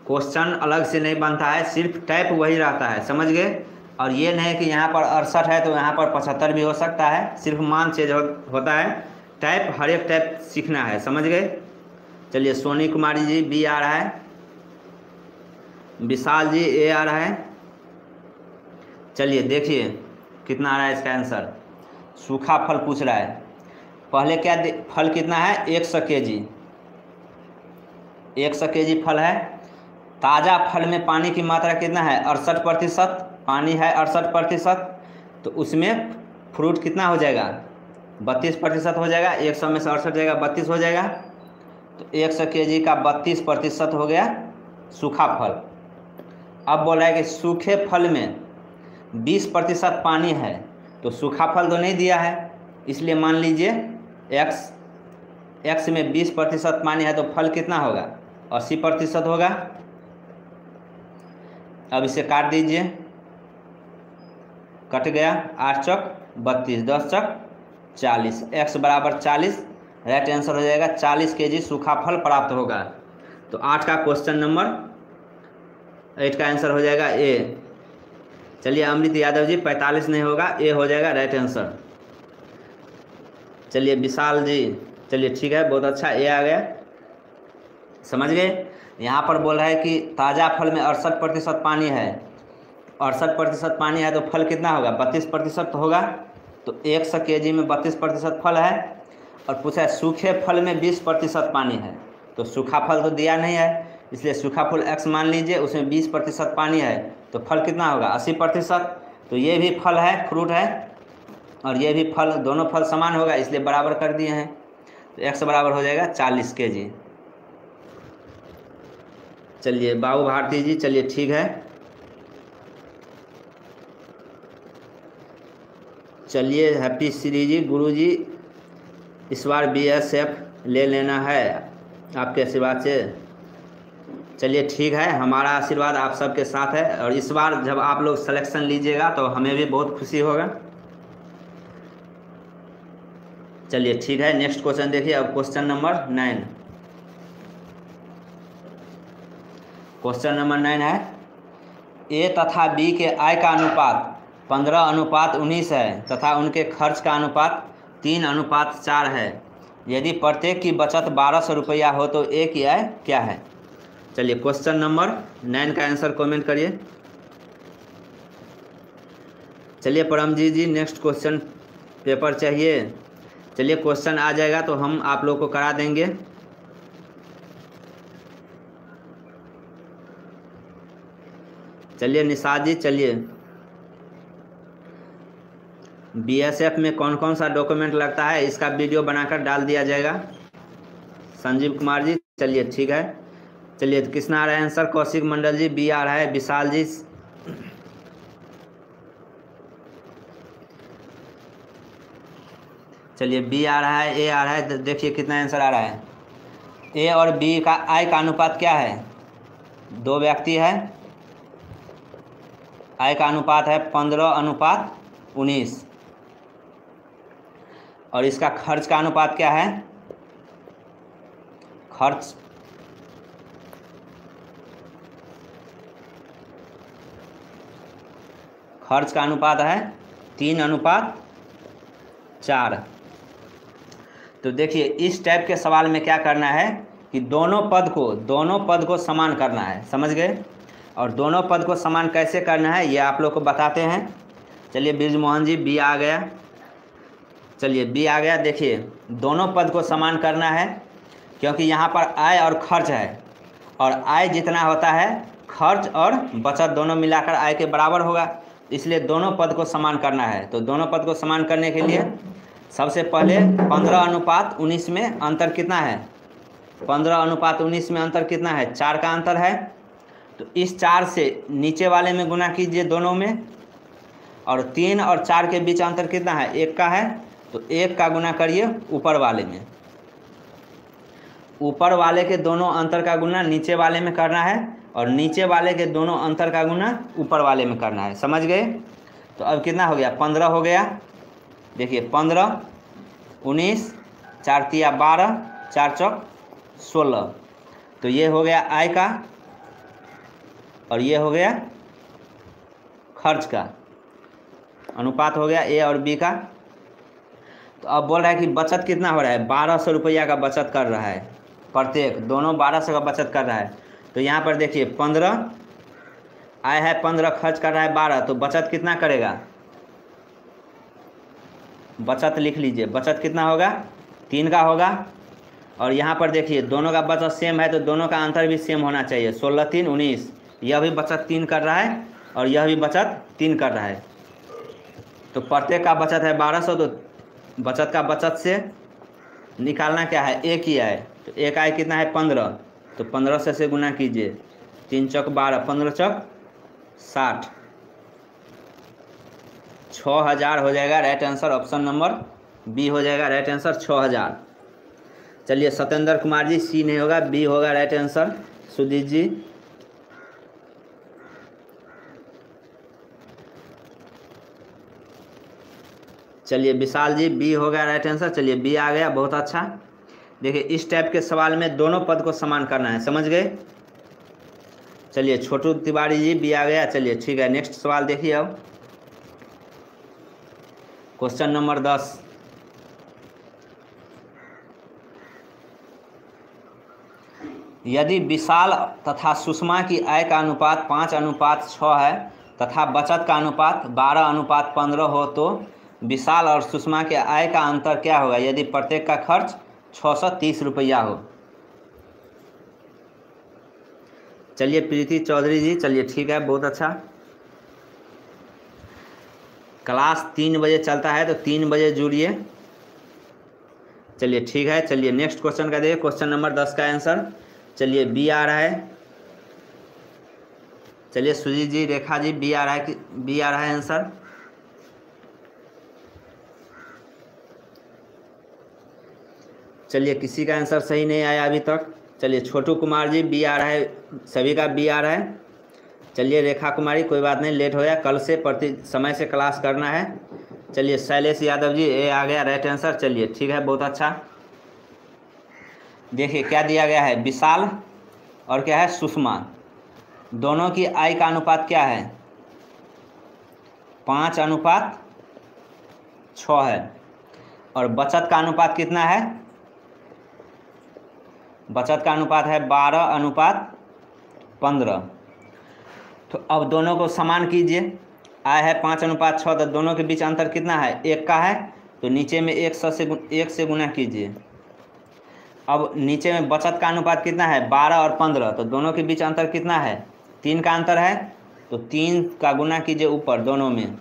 क्वेश्चन अलग से नहीं बनता है, सिर्फ टाइप वही रहता है, समझ गए? और ये नहीं कि यहाँ पर 68 है तो यहाँ पर 75 भी हो सकता है, सिर्फ मान चेंज होता है। टाइप हर एक टाइप सीखना है, समझ गए? चलिए सोनी कुमारी जी, बी आ रहा है। विशाल जी, ए आ रहा है। चलिए देखिए कितना आ रहा है इसका आंसर। सूखा फल पूछ रहा है। पहले क्या फल कितना है? 100 kg, 100 kg फल है। ताज़ा फल में पानी की मात्रा कितना है? 68%। पानी है 68%, तो उसमें फ्रूट कितना हो जाएगा? 32% हो जाएगा। 100 में से 68 जाएगा, 32 हो जाएगा। तो 100 kg का 32% हो गया सूखा फल। अब बोल रहा है कि सूखे फल में 20% पानी है, तो सूखा फल तो नहीं दिया है, इसलिए मान लीजिए x में 20% पानी है, तो फल कितना होगा? 80% होगा। अब इसे काट दीजिए, कट गया, 8 चौक 32, 10 चौक 40, x बराबर 40 राइट आंसर हो जाएगा। 40 kg सूखा फल प्राप्त होगा। तो 8 का क्वेश्चन नंबर 8 का आंसर हो जाएगा ए। चलिए अमृत यादव जी, 45 नहीं होगा, ए हो जाएगा राइट आंसर। चलिए विशाल जी, चलिए ठीक है, बहुत अच्छा, ए आ गया, समझ गए? यहाँ पर बोल रहा है कि ताज़ा फल में 68% पानी है, 68% पानी है तो फल कितना होगा? 32% होगा। तो 100 kg में 32% फल है, और पूछा है सूखे फल में 20% पानी है, तो सूखा फल तो दिया नहीं है, इसलिए सूखा फल x मान लीजिए, उसमें 20% पानी है, तो फल कितना होगा? 80%। तो ये भी फल है, फ्रूट है, और ये भी फल, दोनों फल समान होगा, इसलिए बराबर कर दिए हैं। तो x बराबर हो जाएगा 40 kg। चलिए बाबू भारती जी, चलिए ठीक है। चलिए हैप्पी श्री जी, गुरु जी, इस बार BSF ले लेना है आपके आशीर्वाद से। चलिए ठीक है, हमारा आशीर्वाद आप सबके साथ है, और इस बार जब आप लोग सिलेक्शन लीजिएगा तो हमें भी बहुत खुशी होगा। चलिए ठीक है, नेक्स्ट क्वेश्चन देखिए। अब क्वेश्चन नंबर 9, क्वेश्चन नंबर 9 है, ए तथा बी के आय का अनुपात 15:19 है तथा उनके खर्च का अनुपात 3:4 है। यदि प्रत्येक की बचत 1200 रुपया हो तो ए की आय क्या है? चलिए क्वेश्चन नंबर 9 का आंसर कमेंट करिए। चलिए परमजीत जी नेक्स्ट क्वेश्चन पेपर चाहिए। चलिए क्वेश्चन आ जाएगा तो हम आप लोग को करा देंगे। चलिए निषाद जी, चलिए बीएसएफ में कौन कौन सा डॉक्यूमेंट लगता है इसका वीडियो बनाकर डाल दिया जाएगा। संजीव कुमार जी, चलिए ठीक है। चलिए किसना आ रहा है आंसर? कौशिक मंडल जी, बी आ रहा है। विशाल जी, चलिए बी आ रहा है, ए आ रहा है। देखिए कितना आंसर आ रहा है। ए और बी का आई का अनुपात क्या है? 2 व्यक्ति है, आई का अनुपात है 15:19। और इसका खर्च का अनुपात क्या है? खर्च का अनुपात है 3:4। तो देखिए इस टाइप के सवाल में क्या करना है कि दोनों पद को समान करना है, समझ गए? और दोनों पद को समान कैसे करना है ये आप लोग को बताते हैं। चलिए ब्रिजमोहन जी, बी आ गया। चलिए बी आ गया। देखिए दोनों पद को समान करना है क्योंकि यहाँ पर आय और खर्च है, और आय जितना होता है खर्च और बचत दोनों मिलाकर आय के बराबर होगा, इसलिए दोनों पद को समान करना है। तो दोनों पद को समान करने के लिए सबसे पहले 15:19 में अंतर कितना है? 15:19 में अंतर कितना है? 4 का अंतर है। तो इस 4 से नीचे वाले में गुना कीजिए दोनों में, और 3 और 4 के बीच अंतर कितना है? 1 का है, तो 1 का गुना करिए ऊपर वाले में। ऊपर वाले के दोनों अंतर का गुना नीचे वाले में करना है, और नीचे वाले के दोनों अंतर का गुना ऊपर वाले में करना है, समझ गए? तो अब कितना हो गया? 15 हो गया। देखिए 15, 19, 4 तिया 12, 4 चौक 16। तो ये हो गया आय का, और ये हो गया खर्च का अनुपात हो गया ए और बी का। तो अब बोल रहा है कि बचत कितना हो रहा है? 1200 रुपया का बचत कर रहा है प्रत्येक, दोनों 1200 का बचत कर रहा है। तो यहाँ पर देखिए 15 आय है, 15 खर्च कर रहा है 12, तो बचत कितना करेगा? बचत लिख लीजिए, बचत कितना होगा? 3 का होगा। और यहाँ पर देखिए दोनों का बचत सेम है, तो दोनों का अंतर भी सेम होना चाहिए। 16 3 19, यह भी बचत 3 कर रहा है और यह भी बचत 3 कर रहा है। तो प्रत्येक का बचत है 1200, तो बचत का बचत से निकालना क्या है? एक ही आय। तो एक आय कितना है? 15, तो 15 से गुना कीजिए। 3 चौक 12, 15 चौक 60, 6000 हो जाएगा right answer. Option number B हो जाएगा राइट आंसर, 6000। चलिए सत्येंद्र कुमार जी, सी नहीं होगा, बी होगा राइट आंसर। सुदीप जी, चलिए विशाल जी, बी हो गया राइट आंसर। चलिए बी आ गया, बहुत अच्छा। देखिए इस टाइप के सवाल में दोनों पद को समान करना है, समझ गए? चलिए छोटू तिवारी जी, बी आ गया। चलिए ठीक है, नेक्स्ट सवाल देखिए। अब क्वेश्चन नंबर 10। यदि विशाल तथा सुषमा की आय का अनुपात 5:6 है तथा बचत का अनुपात 12:15 हो, तो विशाल और सुषमा के आय का अंतर क्या होगा यदि प्रत्येक का खर्च 630 रुपया हो? चलिए प्रीति चौधरी जी, चलिए ठीक है, बहुत अच्छा। क्लास 3 बजे चलता है, तो 3 बजे जुड़िए। चलिए ठीक है। चलिए नेक्स्ट क्वेश्चन का देखिए, क्वेश्चन नंबर 10 का आंसर। चलिए बी आ रहा है। चलिए सुजीत जी, रेखा जी, बी आ रहा है कि बी आ रहा है आंसर। चलिए किसी का आंसर सही नहीं आया अभी तक। चलिए छोटू कुमार जी, बी आ रहा है, सभी का बी आ रहा है। चलिए रेखा कुमारी, कोई बात नहीं, लेट हो गया, कल से प्रति समय से क्लास करना है। चलिए शैलेश यादव जी, ए आ गया राइट आंसर। चलिए ठीक है, बहुत अच्छा। देखिए क्या दिया गया है, विशाल और क्या है, सुषमा, दोनों की आय का अनुपात क्या है? 5:6 है। और बचत का अनुपात कितना है? बचत का अनुपात है 12:15 15। तो अब दोनों को समान कीजिए। आय है 5:6, तो दोनों के बीच अंतर कितना है? 1 का है, तो नीचे में 1 से गुना कीजिए। अब नीचे में बचत का अनुपात कितना है? 12 और 15, तो दोनों के बीच अंतर कितना है? 3 का अंतर है, तो 3 का गुना कीजिए ऊपर दोनों में।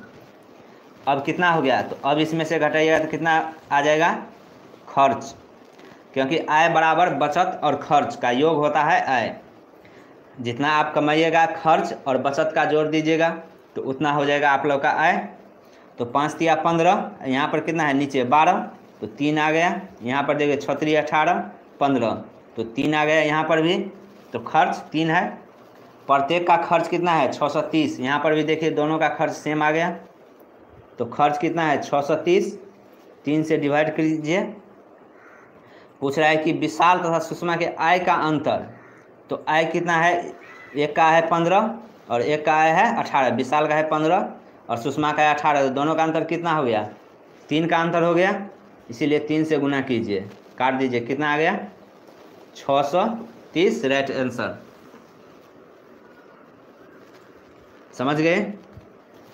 अब कितना हो गया? तो अब इसमें से घटाइएगा तो कितना आ जाएगा? खर्च, क्योंकि आय बराबर बचत और खर्च का योग होता है आय। जितना आप कमाइएगा खर्च और बचत का जोड़ दीजिएगा तो उतना हो जाएगा आप लोग का आय। तो 5 तिया 15, यहाँ पर कितना है? नीचे 12, तो 3 आ गया। यहाँ पर देखिए 6 तिया 18, 15, तो 3 आ गया यहाँ पर भी। तो खर्च 3 है, प्रत्येक का खर्च कितना है? 630। यहाँ पर भी देखिए दोनों का खर्च सेम आ गया। तो खर्च कितना है? 630, 3 से डिवाइड कीजिए। पूछ रहा है कि विशाल तथा सुषमा के आय का अंतर। तो आय कितना है? एक का है 15 और एक का आय है 18। विशाल का है 15 और सुषमा का है 18, तो दोनों का अंतर कितना हो गया? 3 का अंतर हो गया, इसीलिए 3 से गुना कीजिए, काट दीजिए। कितना आ गया? 630 राइट आंसर। समझ गए?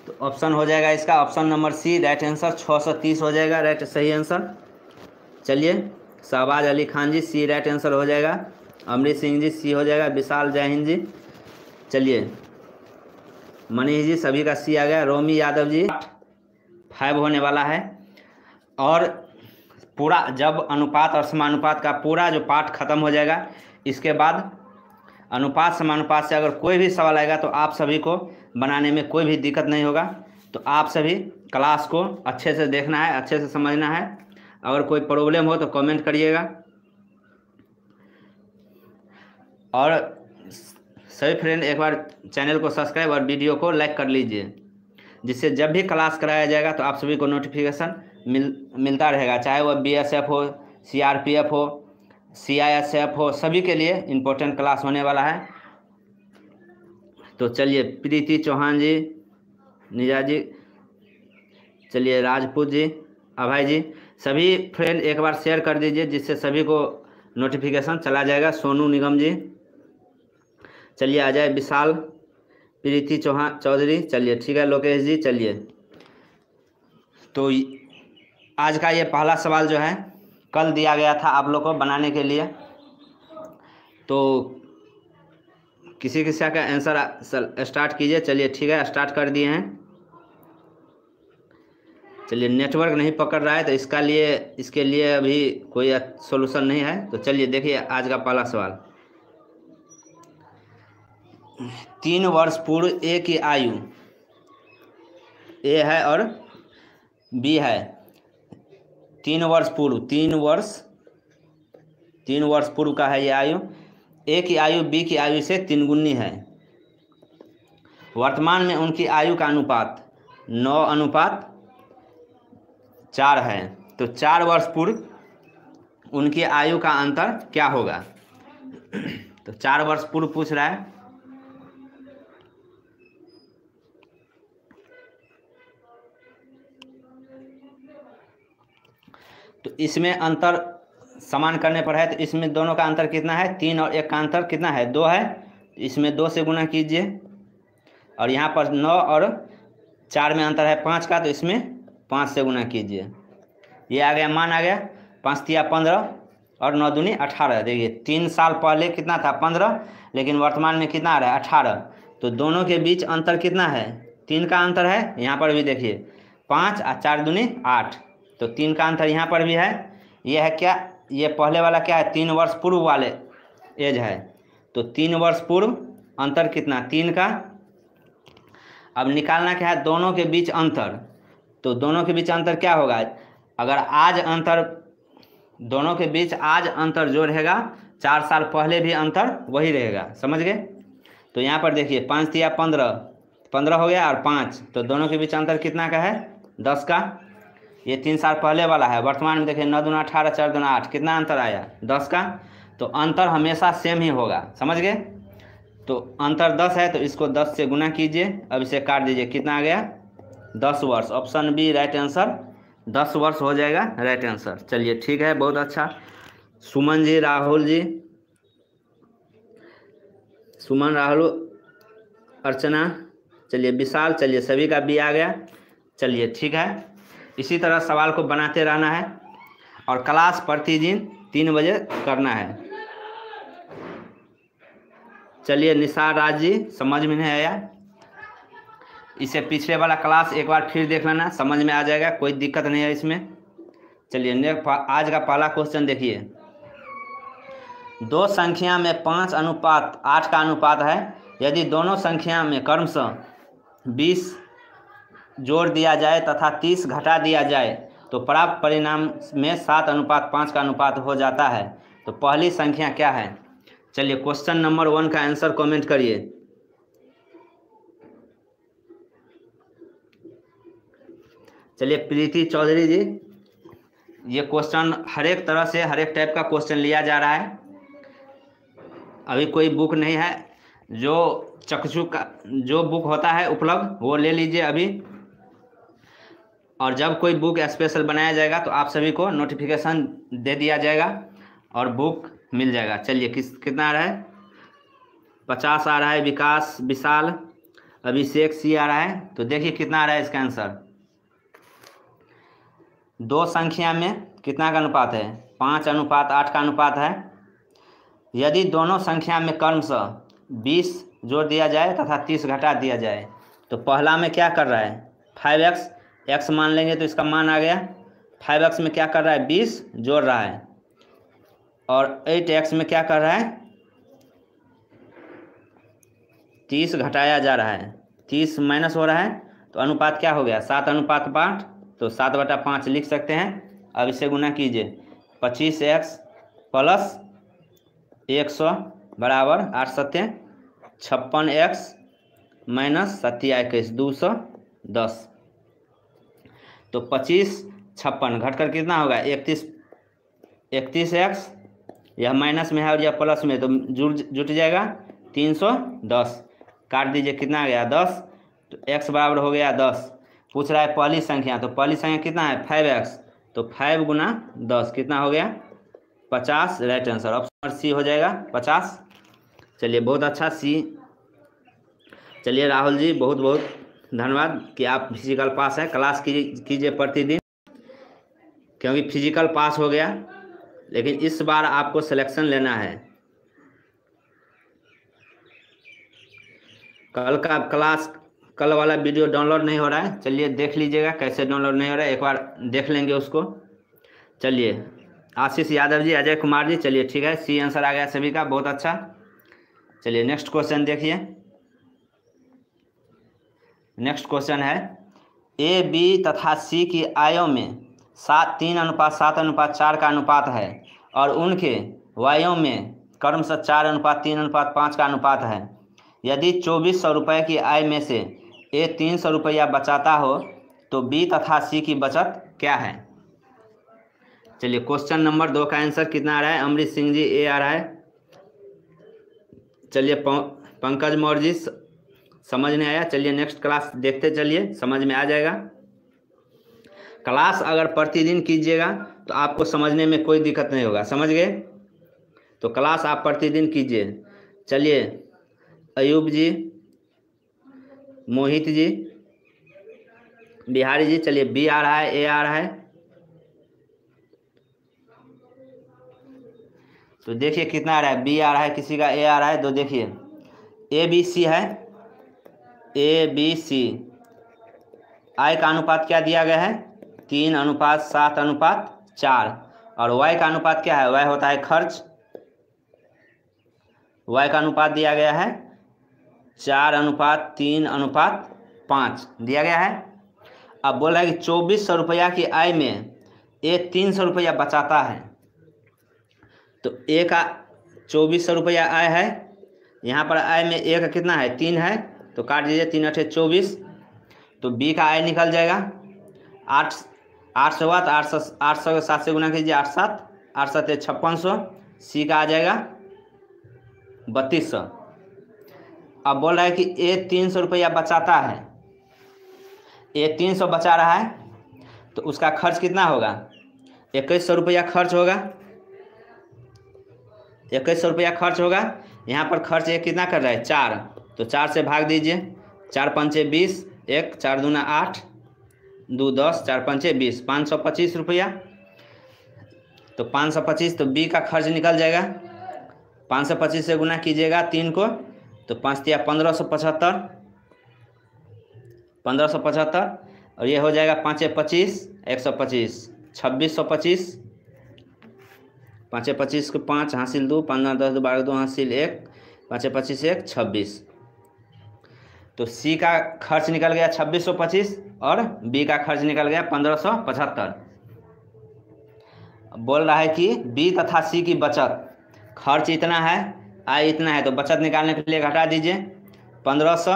तो ऑप्शन हो जाएगा इसका option number C right answer, 630 हो जाएगा राइट सही आंसर। चलिए, Shahbaz Ali Khan ji C right answer हो जाएगा। अमरीत सिंह जी सी हो जाएगा। विशाल जय हिंद जी। चलिए, मनीष जी सभी का सी आ गया। रोमी यादव जी 5 होने वाला है। और पूरा जब अनुपात और समानुपात का पूरा जो पाठ खत्म हो जाएगा, इसके बाद अनुपात समानुपात से अगर कोई भी सवाल आएगा तो आप सभी को बनाने में कोई भी दिक्कत नहीं होगा। तो आप सभी क्लास को अच्छे से देखना है, अच्छे से समझना है। अगर कोई प्रॉब्लम हो तो कमेंट करिएगा। और सभी फ्रेंड एक बार चैनल को सब्सक्राइब और वीडियो को लाइक कर लीजिए, जिससे जब भी क्लास कराया जाएगा तो आप सभी को नोटिफिकेशन मिलता रहेगा। चाहे वह BSF हो, CRPF हो, CISF हो, सभी के लिए इम्पोर्टेंट क्लास होने वाला है। तो चलिए, प्रीति चौहान जी, निजा जी, चलिए राजपूत जी, अभय जी, सभी फ्रेंड एक बार शेयर कर दीजिए, जिससे सभी को नोटिफिकेशन चला जाएगा। सोनू निगम जी, चलिए आ जाए। विशाल, प्रीति चौहान चौधरी, चलिए ठीक है। लोकेश जी, चलिए। तो आज का ये पहला सवाल जो है कल दिया गया था आप लोग को बनाने के लिए। तो किसी किसी का आंसर स्टार्ट कीजिए। चलिए ठीक है, स्टार्ट कर दिए हैं। चलिए, नेटवर्क नहीं पकड़ रहा है तो इसके लिए अभी कोई सोल्यूशन नहीं है। तो चलिए देखिए आज का पहला सवाल। 3 वर्ष पूर्व ए की आयु ए है और बी है। 3 वर्ष पूर्व, 3 वर्ष पूर्व का है ये आयु। ए की आयु बी की आयु से 3 गुनी है। वर्तमान में उनकी आयु का अनुपात 9:4 है। तो 4 वर्ष पूर्व उनकी आयु का अंतर क्या होगा? तो 4 वर्ष पूर्व पूछ रहा है। तो इसमें अंतर समान करने पर है, तो इसमें दोनों का अंतर कितना है? 3 और 1 का अंतर कितना है? 2 है। इसमें 2 से गुना कीजिए। और यहाँ पर 9 और 4 में अंतर है 5 का, तो इसमें 5 से गुना कीजिए। ये आ गया, मान आ गया। 5 तिया 15 और 9 दूनी 18। देखिए 3 साल पहले कितना था? 15, लेकिन वर्तमान में कितना आ रहा है? 18। तो दोनों के बीच अंतर कितना है? 3 का अंतर है। यहाँ पर भी देखिए 5 और 4 दूनी 8, तो 3 का अंतर यहाँ पर भी है। ये है क्या? ये पहले वाला क्या है? 3 वर्ष पूर्व वाले एज है। तो 3 वर्ष पूर्व अंतर कितना? 3 का। अब निकालना क्या है? दोनों के बीच अंतर। तो दोनों के बीच अंतर क्या होगा? अगर आज अंतर, दोनों के बीच आज अंतर जो रहेगा, 4 साल पहले भी अंतर वही रहेगा। समझ गए? तो यहाँ पर देखिए 5 तिया 15 हो गया और 5, तो दोनों के बीच अंतर कितना का है? 10 का। ये 3 साल पहले वाला है। वर्तमान में देखिए 9 दूना 18, 4 दूना 8, कितना अंतर आया? 10 का। तो अंतर हमेशा सेम ही होगा। समझ गए? तो अंतर 10 है, तो इसको 10 से गुना कीजिए। अब इसे काट दीजिए। कितना आ गया? 10 वर्ष। ऑप्शन बी राइट आंसर, 10 वर्ष हो जाएगा राइट आंसर। चलिए ठीक है, बहुत अच्छा। सुमन जी, राहुल जी, सुमन, राहुल, अर्चना, चलिए विशाल, चलिए सभी का बी आ गया। चलिए ठीक है, इसी तरह सवाल को बनाते रहना है और क्लास प्रतिदिन 3 बजे करना है। चलिए निसार राज जी, समझ में नहीं आया, इसे पिछले वाला क्लास एक बार फिर देख लेना, समझ में आ जाएगा, कोई दिक्कत नहीं है इसमें। चलिए आज का पहला क्वेश्चन देखिए। दो संख्या में 5:8 का अनुपात है। यदि दोनों संख्या में क्रमशः 20 जोड़ दिया जाए तथा 30 घटा दिया जाए तो प्राप्त परिणाम में 7:5 का अनुपात हो जाता है। तो पहली संख्या क्या है? चलिए क्वेश्चन नंबर 1 का आंसर कमेंट करिए। चलिए प्रीति चौधरी जी, ये क्वेश्चन हर एक तरह से हर एक टाइप का क्वेश्चन लिया जा रहा है। अभी कोई बुक नहीं है, जो चक्षु का जो बुक होता है उपलब्ध वो ले लीजिए अभी, और जब कोई बुक स्पेशल बनाया जाएगा तो आप सभी को नोटिफिकेशन दे दिया जाएगा और बुक मिल जाएगा। चलिए कितना आ रहा है? 50 आ रहा है। विकास, विशाल, अभिषेक सी आ रहा है। तो देखिए कितना आ रहा है इसका आंसर। दो संख्या में कितना का अनुपात है? 5:8 का अनुपात है। यदि दोनों संख्या में क्रमशः 20 जोड़ दिया जाए तथा 30 घटा दिया जाए तो पहला में क्या कर रहा है? 5x, x मान लेंगे तो इसका मान आ गया। 5x में क्या कर रहा है? 20 जोड़ रहा है, और 8x में क्या कर रहा है? 30 घटाया जा रहा है, 30 माइनस हो रहा है, तो अनुपात क्या हो गया? 7:5। तो 7/5 लिख सकते हैं। अब इसे गुना कीजिए। 25x प्लस 100 बराबर 8 सत्ते 56x माइनस 7 210। तो 25 56 घट कर कितना होगा? 31x, यह माइनस में है और यह प्लस में, तो जुट जाएगा 310। काट दीजिए, कितना आ गया? 10। तो x बराबर हो गया 10। पूछ रहा है पहली संख्या, तो पहली संख्या कितना है? 5x। तो 5 गुना 10 कितना हो गया? 50। राइट आंसर ऑप्शन सी हो जाएगा 50। चलिए बहुत अच्छा सी। चलिए राहुल जी, बहुत बहुत धन्यवाद कि आप फिजिकल पास है। क्लास कीजिए प्रतिदिन, क्योंकि फिजिकल पास हो गया, लेकिन इस बार आपको सिलेक्शन लेना है। कल वाला वीडियो डाउनलोड नहीं हो रहा है, चलिए देख लीजिएगा कैसे डाउनलोड नहीं हो रहा है, एक बार देख लेंगे उसको। चलिए आशीष यादव जी, अजय कुमार जी, चलिए ठीक है, सी आंसर आ गया सभी का, बहुत अच्छा। चलिए नेक्स्ट क्वेश्चन देखिए। नेक्स्ट क्वेश्चन है, ए बी तथा सी की आयों में 3:7:4 का अनुपात है और उनके वायों में क्रमशः 4:3:5 का अनुपात है। यदि 2400 रुपये की आय में से ए 300 रुपया बचाता हो तो बी तथा सी की बचत क्या है? चलिए क्वेश्चन नंबर 2 का आंसर कितना आ रहा है? अमृत सिंह जी ए आ रहा है। चलिए पंकज मौर्य जी, समझ नहीं आया, चलिए नेक्स्ट क्लास देखते चलिए, समझ में आ जाएगा। क्लास अगर प्रतिदिन कीजिएगा तो आपको समझने में कोई दिक्कत नहीं होगा, समझ गए? तो क्लास आप प्रतिदिन कीजिए। चलिए अयूब जी, मोहित जी, बिहारी जी, चलिए बी आ रहा है, ए आ रहा है। तो देखिए कितना आ रहा है? बी आ रहा है, किसी का ए आ रहा है। तो देखिए ए बी सी है, ए बी सी। आई का अनुपात क्या दिया गया है? 3:7:4। और वाई का अनुपात क्या है? वाई होता है खर्च। वाई का अनुपात दिया गया है 4:3:5 दिया गया है। अब बोला है कि 2400 रुपया की आय में ए 300 रुपया बचाता है। तो ए का 2400 रुपया आय है, यहाँ पर आय में ए का कितना है? 3 है, तो काट दीजिए, 3×8 = 24। तो बी का आय निकल जाएगा 800 हुआ, तो 800 के 7 से गुना कीजिए, 8×7 5600। सी का आ जाएगा 3200। अब बोल रहा है कि ए 300 रुपया बचाता है, ए 300 बचा रहा है, तो उसका खर्च कितना होगा? 2100 रुपया खर्च होगा। 2100 रुपया खर्च होगा। यहाँ पर खर्च एक कितना कर रहा है 4, तो 4 से भाग दीजिए। 4 पंचे 20, 1 4 दूना 8, 2 10, 4 पंचे 20, 525 रुपया। तो 525, तो बी का खर्च निकल जाएगा। 525 से गुना कीजिएगा 3 को, तो 5 या 1575, 1575, और ये हो जाएगा 5 25, 125, 2625, 5 25 को 5 हासिल 2, 15 10 12 2 हासिल 1, 5 25 1 26। तो सी का खर्च निकल गया 2625 और बी का खर्च निकल गया 1575। बोल रहा है कि बी तथा सी की बचत, खर्च इतना है, आय इतना है, तो बचत निकालने के लिए घटा दीजिए। 1500,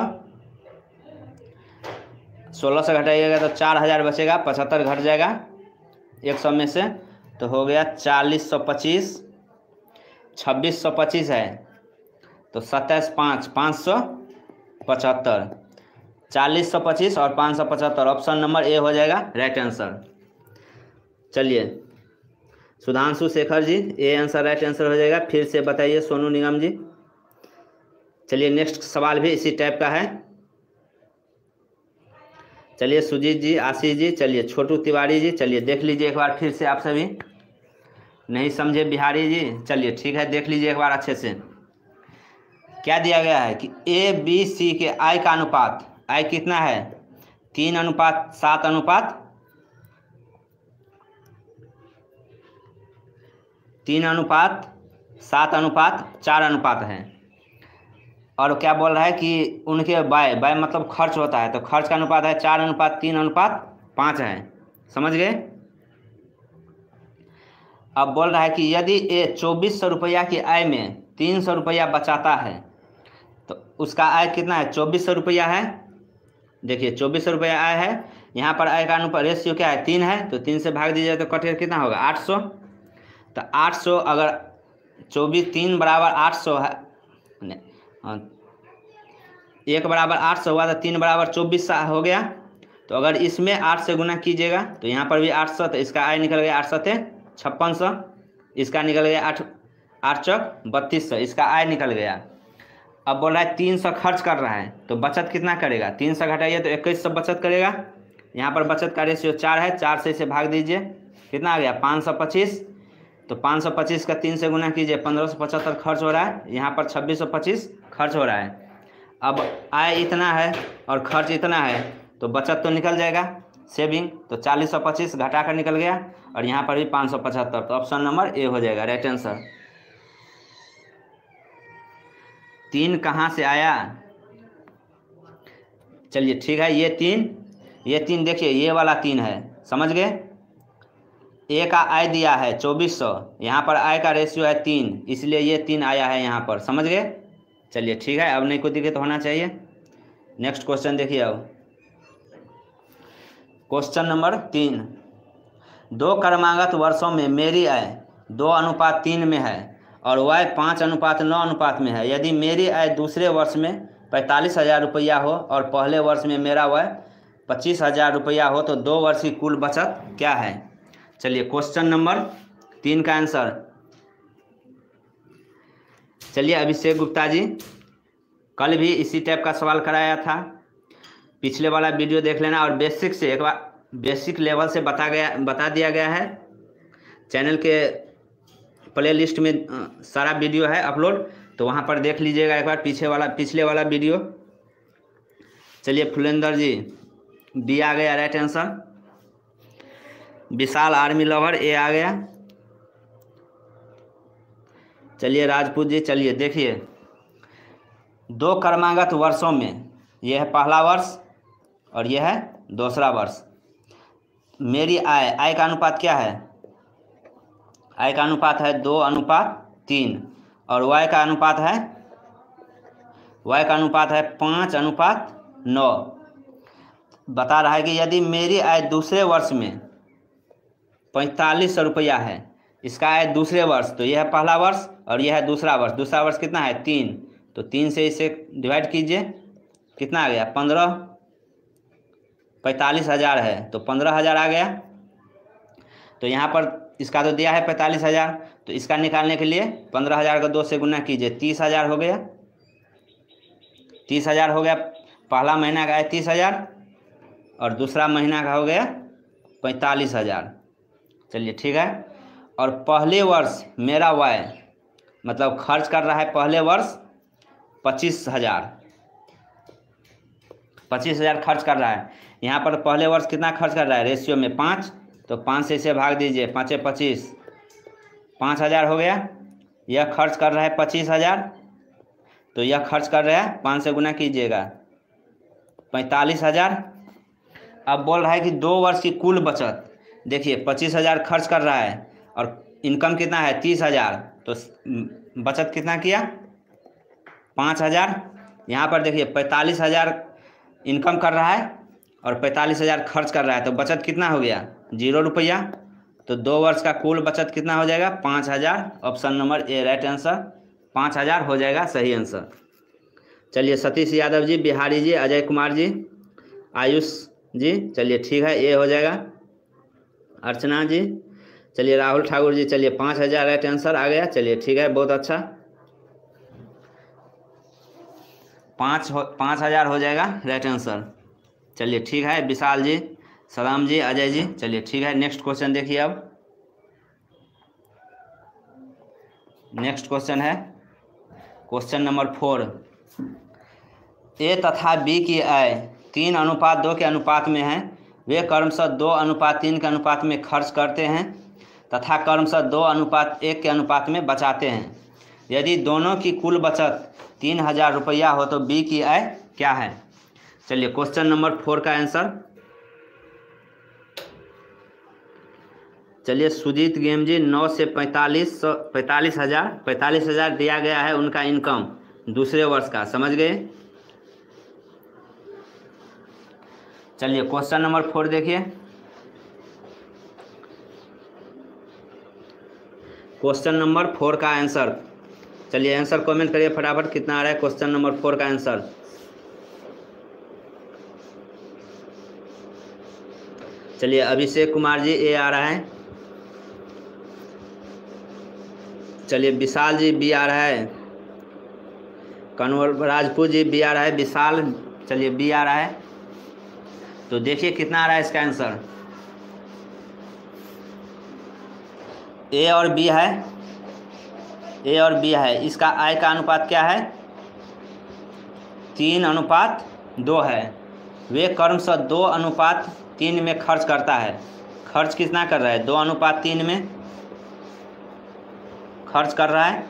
16 से घटाइएगा तो 4000 बचेगा, 75 घट जाएगा 100 में से, तो हो गया 4025। 2625 है तो 27 5 575, 4025 और 575, ऑप्शन नंबर ए हो जाएगा राइट आंसर। चलिए Sudhanshu Shekhar ji, A answer right answer हो जाएगा। फिर से बताइए सोनू निगम जी। चलिए नेक्स्ट सवाल भी इसी टाइप का है। चलिए सुजीत जी, आशीष जी, चलिए छोटू तिवारी जी, चलिए देख लीजिए एक बार फिर से आप सभी। नहीं समझे बिहारी जी, चलिए ठीक है, देख लीजिए एक बार अच्छे से। क्या दिया गया है कि ए बी सी के आय का अनुपात, आय कितना है 3:7 अनुपात 4 अनुपात है। और क्या बोल रहा है कि उनके बाय मतलब खर्च होता है, तो खर्च का अनुपात है 4:3:5 है। समझ गए। अब बोल रहा है कि यदि ए 2400 रुपया की आय में 300 रुपया बचाता है, तो उसका आय कितना है 2400 रुपया है। देखिए 2400 रुपया आय है, यहाँ पर आय का अनुपात रेशियो क्या है 3 है, तो 3 से भाग दीजिए तो कटेगा कितना होगा 800। तो 800 अगर 24 3 बराबर 800 है, 1 बराबर 800 हुआ, तो 3 बराबर 24 हो गया। तो अगर इसमें 8 से गुना कीजिएगा तो यहाँ पर भी 800, तो इसका आय निकल गया 8 7 5600, इसका निकल गया 8 चौक 3200, इसका आय निकल गया। अब बोल रहा है 300 खर्च कर रहा है, तो बचत कितना करेगा 300 घटाइए तो 2100 बचत करेगा। यहाँ पर बचत का रेशियो 4 है, 4 से इसे भाग दीजिए, कितना आ गया 525। तो 525 का 3 से गुना कीजिए, 1575 खर्च हो रहा है, यहाँ पर 2625 खर्च हो रहा है। अब आय इतना है और खर्च इतना है, तो बचत तो निकल जाएगा सेविंग, तो 4025 घटा कर निकल गया, और यहाँ पर भी 575, तो ऑप्शन नंबर ए हो जाएगा राइट आंसर। 3 कहाँ से आया। चलिए ठीक है, ये तीन देखिए, ये वाला 3 है, समझ गए। ए का आय दिया है 2400, यहाँ पर आय का रेशियो है 3, इसलिए ये 3 आया है यहाँ पर, समझ गए। चलिए ठीक है, अब नहीं कोई दिक्कत होना चाहिए। नेक्स्ट क्वेश्चन देखिए। अब क्वेश्चन नंबर 3, 2 क्रमागत वर्षों में मेरी आय 2:3 में है और वाय 5:9 में है। यदि मेरी आय दूसरे वर्ष में 45,000 रुपया हो और पहले वर्ष में मेरा वाय 25,000 रुपया हो, तो 2 वर्ष की कुल बचत क्या है। चलिए क्वेश्चन नंबर 3 का आंसर। चलिए अभिषेक गुप्ता जी, कल भी इसी टाइप का सवाल कराया था, पिछले वाला वीडियो देख लेना, और बेसिक से एक बार बेसिक लेवल से बता दिया गया है। चैनल के प्ले लिस्ट में सारा वीडियो है अपलोड, तो वहाँ पर देख लीजिएगा एक बार पिछले वाला वीडियो। चलिए फुलेंदर जी, बी आ गया राइट आंसर। विशाल आर्मी लवर, ए आ गया। चलिए राजपूत जी, चलिए देखिए 2 क्रमागत वर्षों में, यह है पहला वर्ष और यह है दूसरा वर्ष। मेरी आय का अनुपात क्या है, आय का अनुपात है 2:3 और वाय का अनुपात है 5:9। बता रहा है कि यदि मेरी आय दूसरे वर्ष में 4500 रुपया है, इसका आय दूसरे वर्ष, तो यह है पहला वर्ष और यह है दूसरा वर्ष। दूसरा वर्ष कितना है 3, तो 3 से इसे डिवाइड कीजिए, कितना आ गया 45,000 है, तो 15,000 आ गया। तो यहाँ पर इसका तो दिया है 45,000, तो इसका निकालने के लिए 15,000 का 2 से गुना कीजिए, 30,000 हो गया। 30,000 हो गया, पहला महीना का है 30,000 और दूसरा महीना का हो गया 45,000। चलिए ठीक है। और पहले वर्ष मेरा वाय मतलब खर्च कर रहा है पहले वर्ष 25,000, 25,000 खर्च कर रहा है। यहाँ पर पहले वर्ष कितना खर्च कर रहा है, रेशियो में 5, तो 5 से इसे भाग दीजिए, 5 × 25 5,000 हो गया। यह खर्च कर रहा है 25,000, तो यह खर्च कर रहा है 5 से गुना कीजिएगा 45,000। अब बोल रहा है कि 2 वर्ष की कुल बचत। देखिए 25,000 खर्च कर रहा है और इनकम कितना है 30,000, तो बचत कितना किया 5,000। यहाँ पर देखिए 45,000 इनकम कर रहा है और 45,000 खर्च कर रहा है, तो बचत कितना हो गया 0 रुपया। तो 2 वर्ष का कुल बचत कितना हो जाएगा 5,000। Option number A right answer 5,000 हो जाएगा सही आंसर। चलिए सतीश यादव जी, बिहारी जी, अजय कुमार जी, आयुष जी, चलिए ठीक है, ए हो जाएगा। अर्चना जी, चलिए राहुल ठाकुर जी, चलिए 5,000 राइट आंसर आ गया। चलिए ठीक है, बहुत अच्छा, 5,000 हो जाएगा राइट आंसर। चलिए ठीक है, विशाल जी, सलाम जी, अजय जी, चलिए ठीक है। नेक्स्ट क्वेश्चन देखिए। अब नेक्स्ट क्वेश्चन है क्वेश्चन नंबर 4। ए तथा बी की आय 3:2 के अनुपात में है। वे क्रमशः 2:3 के अनुपात में खर्च करते हैं तथा क्रमशः 2:1 के अनुपात में बचाते हैं। यदि दोनों की कुल बचत 3,000 रुपया हो तो बी की आय क्या है। चलिए क्वेश्चन नंबर 4 का आंसर। चलिए सुजीत गेम जी, 9 से 45,000 दिया गया है उनका इनकम दूसरे वर्ष का, समझ गए। चलिए क्वेश्चन नंबर 4 देखिए। क्वेश्चन नंबर 4 का आंसर, चलिए आंसर कमेंट करिए फटाफट, कितना आ रहा है क्वेश्चन नंबर 4 का आंसर। चलिए अभिषेक कुमार जी ए आ रहा है। चलिए विशाल जी बी आ रहा है। कन्वर राजपूत जी बी आ रहा है। विशाल, चलिए बी आ रहा है। तो देखिए कितना आ रहा है इसका आंसर। ए और बी है, ए और बी है। इसका आय का अनुपात क्या है 3:2 है। वे क्रमशः 2:3 में खर्च करता है। खर्च कितना कर रहा है 2:3 में खर्च कर रहा है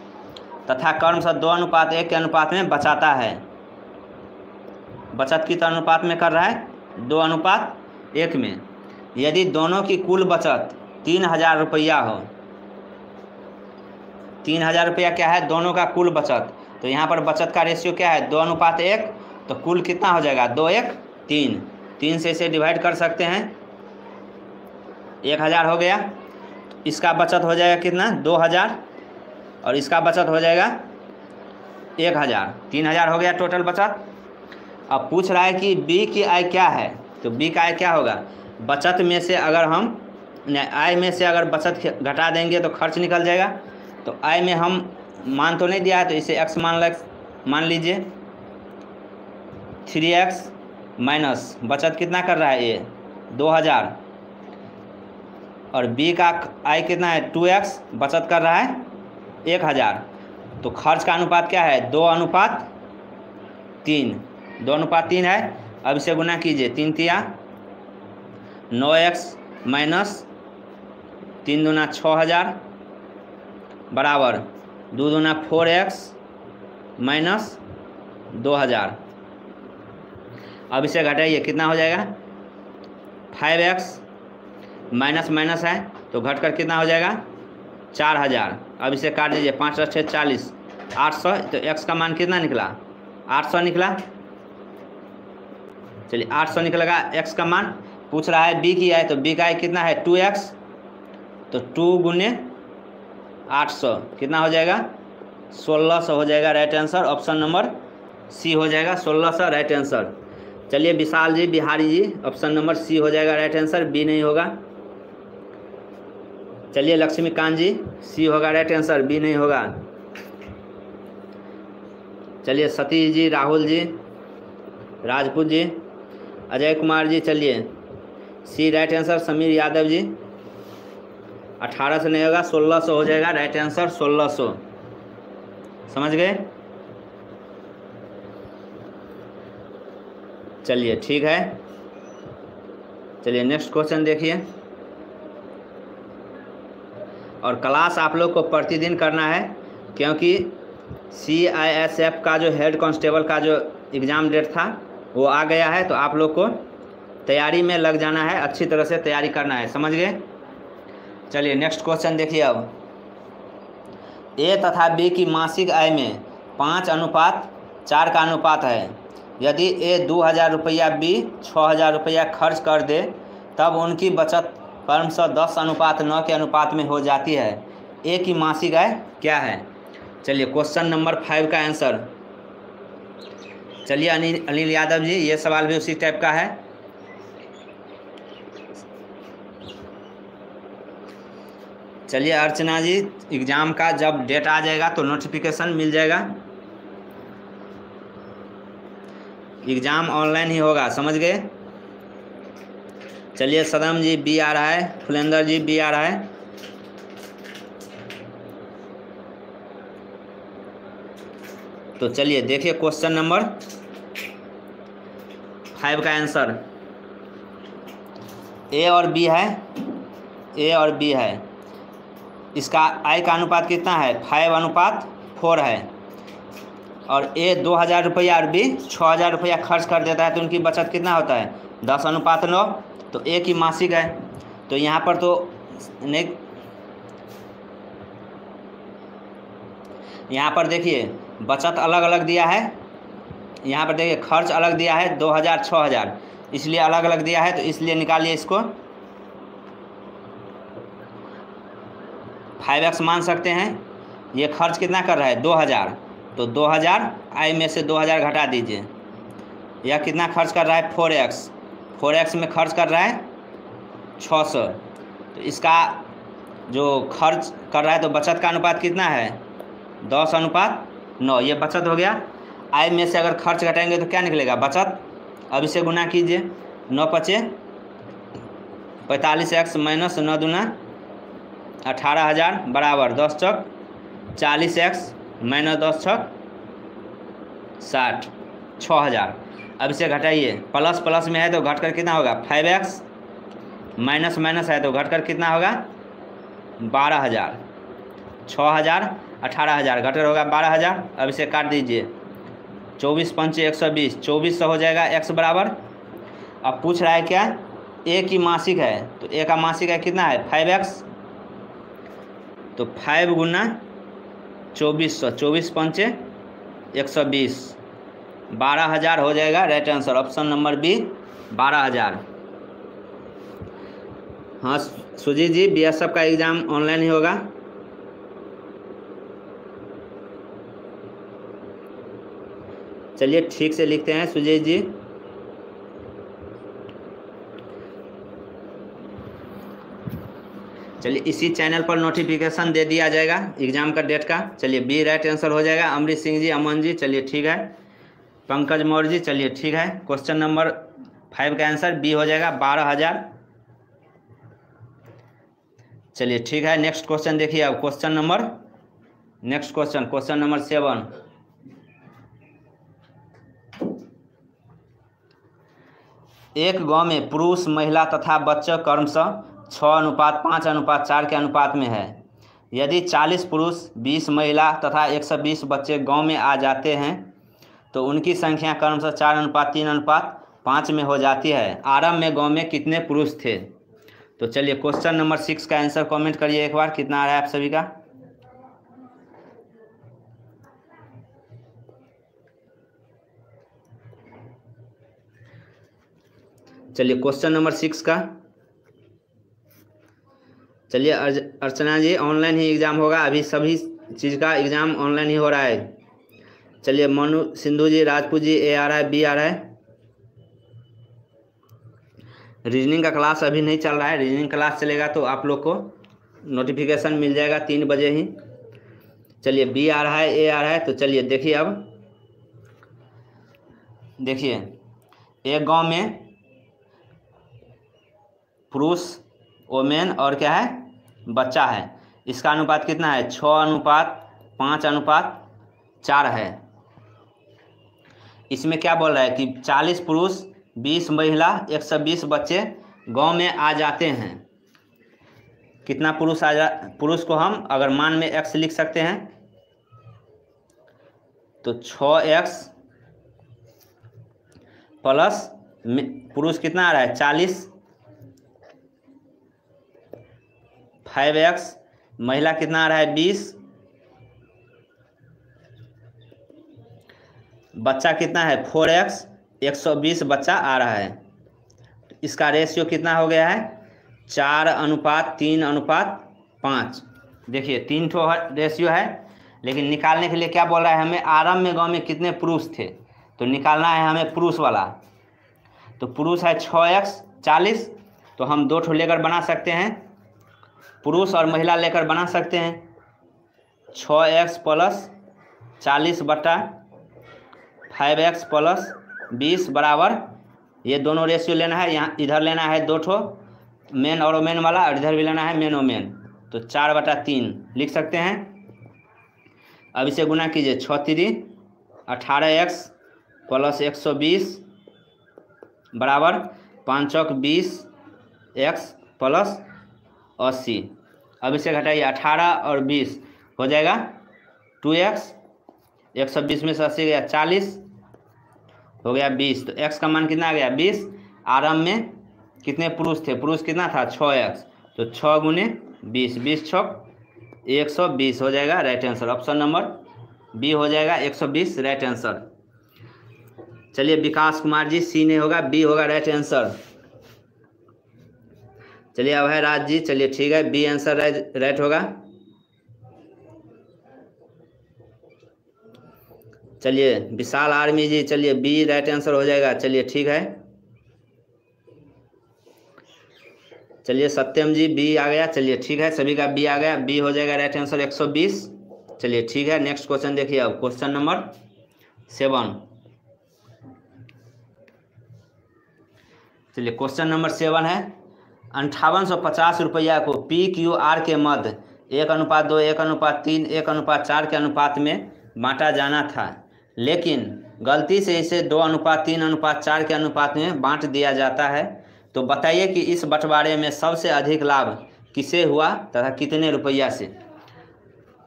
तथा क्रमशः 2:1 के अनुपात में बचाता है। बचत किस अनुपात में कर रहा है 2:1 में। यदि दोनों की कुल बचत 3,000 रुपया हो, 3,000 रुपया क्या है दोनों का कुल बचत, तो यहाँ पर बचत का रेशियो क्या है 2:1, तो कुल कितना हो जाएगा 2:1 3 से इसे डिवाइड कर सकते हैं, 1,000 हो गया। इसका बचत हो जाएगा कितना 2,000 और इसका बचत हो जाएगा 1,000, 3,000 हो गया टोटल बचत। अब पूछ रहा है कि बी की आय क्या है, तो बी का आय क्या होगा, बचत में से अगर हम आय में से अगर बचत घटा देंगे तो खर्च निकल जाएगा। तो आय में हम मान तो नहीं दिया है, तो इसे x मान लीजिए 3x माइनस बचत कितना कर रहा है ये 2,000 और बी का आय कितना है 2x बचत कर रहा है 1,000। तो खर्च का अनुपात क्या है 2:3, 2:3 है। अब इसे गुना कीजिए 3 तिया 9x माइनस 3 दूना 6,000 बराबर 2 दूना 4x माइनस 2,000। अब इसे घटाइए कितना हो जाएगा 5x माइनस माइनस है तो घट कर कितना हो जाएगा 4,000। अब इसे काट दीजिए 5 × 6 = 40, 800। तो x का मान कितना निकला 800 निकला। चलिए 800 निकलेगा x का मान। पूछ रहा है b की आय, तो b का आय कितना है 2x, तो 2 × 800 कितना हो जाएगा 1,600 हो जाएगा right answer. Option number C हो जाएगा 1,600 राइट आंसर। चलिए Vishal ji Bihari ji, option number C हो जाएगा राइट आंसर, बी नहीं होगा। चलिए लक्ष्मीकांत जी, सी होगा राइट आंसर, बी नहीं होगा। चलिए सतीश जी, राहुल जी, राजपूत जी, अजय कुमार जी, चलिए सी राइट आंसर। समीर यादव जी, 18 से नहीं होगा, 1600 हो जाएगा राइट आंसर, 1600। समझ गए? चलिए ठीक है। चलिए नेक्स्ट क्वेश्चन देखिए। और क्लास आप लोग को प्रतिदिन करना है, क्योंकि CISF का जो हेड कांस्टेबल का जो एग्ज़ाम डेट था वो आ गया है, तो आप लोग को तैयारी में लग जाना है, अच्छी तरह से तैयारी करना है। समझ गए? चलिए नेक्स्ट क्वेश्चन देखिए। अब ए तथा बी की मासिक आय में 5:4 का अनुपात है। यदि ए 2000 रुपया, बी 6000 रुपया खर्च कर दे, तब उनकी बचत क्रमशः 10:9 के अनुपात में हो जाती है। ए की मासिक आय क्या है? चलिए क्वेश्चन नंबर 5 का आंसर। चलिए अनिल यादव जी, ये सवाल भी उसी टाइप का है। चलिए अर्चना जी, एग्ज़ाम का जब डेट आ जाएगा तो नोटिफिकेशन मिल जाएगा। एग्ज़ाम ऑनलाइन ही होगा, समझ गए? चलिए सदम जी, बी आ रहा है। फुलेंदर जी, बी आ रहा है। तो चलिए देखिए क्वेश्चन नंबर 5 का आंसर। ए और बी है, ए और बी है। इसका आय का अनुपात कितना है? 5:4 है। और ए 2000 रुपया और बी 6000 रुपया खर्च कर देता है, तो उनकी बचत कितना होता है? 10:9। तो ए की मासिक है, तो यहाँ पर तो नहीं, यहाँ पर देखिए बचत अलग अलग दिया है, यहाँ पर देखिए खर्च अलग दिया है 2000 6000, इसलिए अलग अलग दिया है, तो इसलिए निकालिए इसको। 5x मान सकते हैं। ये खर्च कितना कर रहा है? 2000, तो 2000 आय में से 2000 घटा दीजिए। यह कितना खर्च कर रहा है? 4x में खर्च कर रहा है 600। तो इसका जो खर्च कर रहा है, तो बचत का अनुपात कितना है? 10:9। ये बचत हो गया। आय में से अगर खर्च घटाएंगे तो क्या निकलेगा? बचत। अब इसे गुना कीजिए। 9×5 = 45x माइनस 9×2 = 18,000 बराबर 10×4 = 40x माइनस 10×6 = 60, 6000। अब इसे घटाइए। प्लस प्लस में है तो घटकर कितना होगा? 5x, माइनस माइनस है तो घटकर कितना होगा? 12000। 6000 18,000 घटकर होगा 12000। अब इसे काट दीजिए। 24×5 = 120, 2400 हो जाएगा x बराबर। अब पूछ रहा है क्या? ए की मासिक है, तो ए का मासिक है कितना है? 5x, तो 5 × 2400, 24×5 = 120, 12000 हो जाएगा right answer. Option number B 12000। हाँ सुजीत जी, BSF का एग्ज़ाम ऑनलाइन ही होगा। चलिए ठीक से लिखते हैं सुजीत जी। चलिए इसी चैनल पर नोटिफिकेशन दे दिया जाएगा एग्ज़ाम का डेट का। चलिए बी राइट आंसर हो जाएगा। अमरीश सिंह जी, अमन जी, चलिए ठीक है। पंकज मौर्य जी, चलिए ठीक है। क्वेश्चन नंबर 5 का आंसर बी हो जाएगा 12000। चलिए ठीक है। नेक्स्ट क्वेश्चन देखिए। अब क्वेश्चन नंबर 7। एक गांव में पुरुष, महिला तथा बच्चे क्रमशः 6:5:4 के अनुपात में है। यदि 40 पुरुष, 20 महिला तथा 120 बच्चे गांव में आ जाते हैं, तो उनकी संख्या क्रमशः 4:3:5 में हो जाती है। आरंभ में गांव में कितने पुरुष थे? तो चलिए क्वेश्चन नंबर 6 का आंसर कमेंट करिए एक बार, कितना आ रहा है आप सभी का। चलिए क्वेश्चन नंबर 6 का। चलिए अर्चना जी, ऑनलाइन ही एग्ज़ाम होगा, अभी सभी चीज़ का एग्ज़ाम ऑनलाइन ही हो रहा है। चलिए मनु सिंधु जी, राजपूत जी, ए आ रहा है, बी आ रहा है। रीजनिंग का क्लास अभी नहीं चल रहा है, रीजनिंग क्लास चलेगा तो आप लोग को नोटिफिकेशन मिल जाएगा 3 बजे ही। चलिए बी आ रहा है, ए आ रहा है, तो चलिए देखिए अब देखिए एक गांव में पुरुष, वोमेन और क्या है, बच्चा है। इसका अनुपात कितना है? 6:5:4 है। इसमें क्या बोल रहा है कि 40 पुरुष, 20 महिला, 120 बच्चे गांव में आ जाते हैं। कितना पुरुष को हम अगर मान में x लिख सकते हैं तो 6x प्लस पुरुष कितना आ रहा है 40, 5x, महिला कितना आ रहा है 20, बच्चा कितना है 4x, 120 बच्चा आ रहा है। तो इसका रेशियो कितना हो गया है 4:3:5। देखिए 3 ठो रेशियो है, लेकिन निकालने के लिए क्या बोल रहा है हमें, आरंभ में गांव में कितने पुरुष थे, तो निकालना है हमें पुरुष वाला। तो पुरुष है 6x 40, तो हम 2 ठो लेकर बना सकते हैं, पुरुष और महिला लेकर बना सकते हैं। 6x प्लस 40/5x प्लस 20 बराबर, ये दोनों रेशियो लेना है। यहाँ इधर लेना है 2 ठो मेन और वोमेन वाला, और इधर भी लेना है मेन वोमेन, तो 4/3 लिख सकते हैं। अब इसे गुना कीजिए, 6×3 18x प्लस 120 बराबर 5×20x प्लस 80। अब इसे घटाइए, 18 और 20 हो जाएगा 2x, 120 में से 80 गया 40, हो गया 20। तो x का मान कितना आ गया 20। आरंभ में कितने पुरुष थे, पुरुष कितना था 6x, तो 6×20, 20×6 120 हो जाएगा right answer. Option number B हो जाएगा 120 राइट आंसर। चलिए विकास कुमार जी सी नहीं होगा, बी होगा राइट आंसर। चलिए अभय राज जी, चलिए ठीक है, बी आंसर राइट होगा। चलिए विशाल आर्मी जी, चलिए बी राइट आंसर हो जाएगा। चलिए ठीक है, चलिए सत्यम जी बी आ गया। चलिए ठीक है, सभी का बी आ गया, बी हो जाएगा राइट आंसर 120। चलिए ठीक है, नेक्स्ट क्वेश्चन देखिए। अब क्वेश्चन नंबर 7। चलिए क्वेश्चन नंबर 7 है, 5850 रुपया को PQR के मध्य 1:2, 1:3, 1:4 के अनुपात में बांटा जाना था, लेकिन गलती से इसे 2:3:4 के अनुपात में बांट दिया जाता है। तो बताइए कि इस बंटवारे में सबसे अधिक लाभ किसे हुआ तथा कितने रुपया से।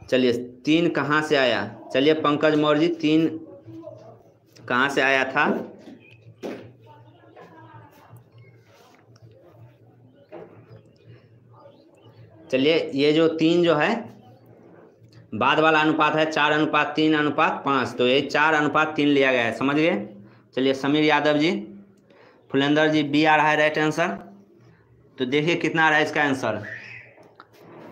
चलिए 3 कहाँ से आया, चलिए पंकज मौर्य जी 3 कहाँ से आया था। चलिए ये जो 3 जो है बाद वाला अनुपात है 4:3:5, तो ये 4:3 लिया गया है, समझ गए। चलिए समीर यादव जी, फुलेंदर जी बी आ रहा है राइट आंसर। तो देखिए कितना आ रहा है इसका आंसर,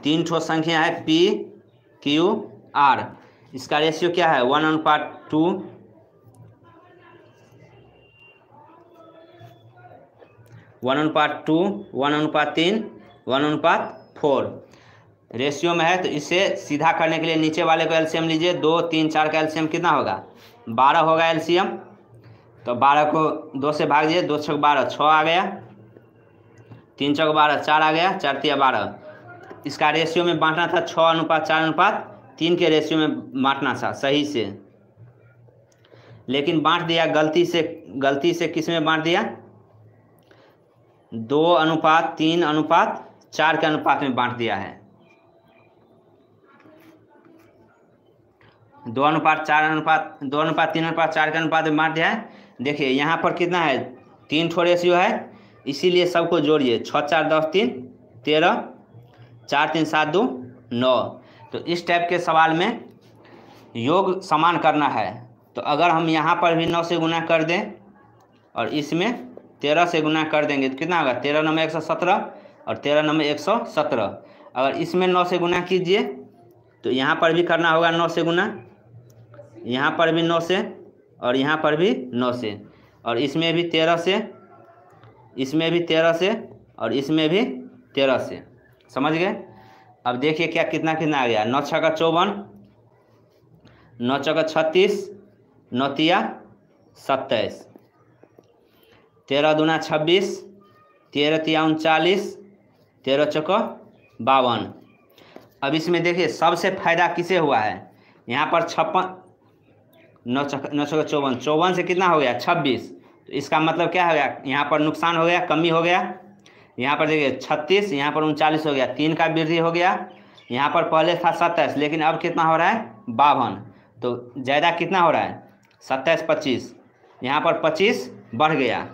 3 ठो संख्या है PQR, इसका रेशियो क्या है 1:2, 1:2, 1:3, 1:4 रेशियो में है। तो इसे सीधा करने के लिए नीचे वाले को एलसीएम लीजिए, 2, 3, 4 का एलसीएम कितना होगा 12 होगा एलसीएम। तो 12 को 2 से भाग दीजिए, 2 छक 12 6 आ गया, 3 चौक 12 4 आ गया, 4 तिया 12। इसका रेशियो में बांटना था 6:4:3 के रेशियो में बांटना था सही से, लेकिन बांट दिया गलती से किस में बांट दिया 2:3:4 के अनुपात में बांट दिया है। 2:3:4 के अनुपात में बांट दिया है। देखिए यहाँ पर कितना है 3 ठो रेशियो है, इसीलिए सबको जोड़िए, 6 4 10 3 13, 4 3 7 2 9। तो इस टाइप के सवाल में योग समान करना है। तो अगर हम यहाँ पर भी 9 से गुना कर दें और इसमें 13 से गुना कर देंगे तो कितना होगा 13 9 117 और 13 9 117। अगर इसमें 9 से गुना कीजिए तो यहाँ पर भी करना होगा 9 से गुना, यहाँ पर भी 9 से और यहाँ पर भी 9 से, और इसमें भी 13 से, इसमें भी 13 से और इसमें भी 13 से, समझ गए। अब देखिए क्या कितना कितना आ गया, 9 छक्का 54, 9 चौका 36, 9 तिया 27, 13 दूना 26, 13 तिया 39, 13 चौका 52। अब इसमें देखिए सबसे फायदा किसे हुआ है, यहाँ पर 56, 9 चौका 54, 54 से कितना हो गया 26, तो इसका मतलब क्या हो गया, यहाँ पर नुकसान हो गया, कमी हो गया। यहाँ पर देखिए 36, यहाँ पर 39 हो गया, 3 का वृद्धि हो गया। यहाँ पर पहले था 27, लेकिन अब कितना हो रहा है 52, तो ज़्यादा कितना हो रहा है 27 25, यहाँ पर 25 बढ़ गया।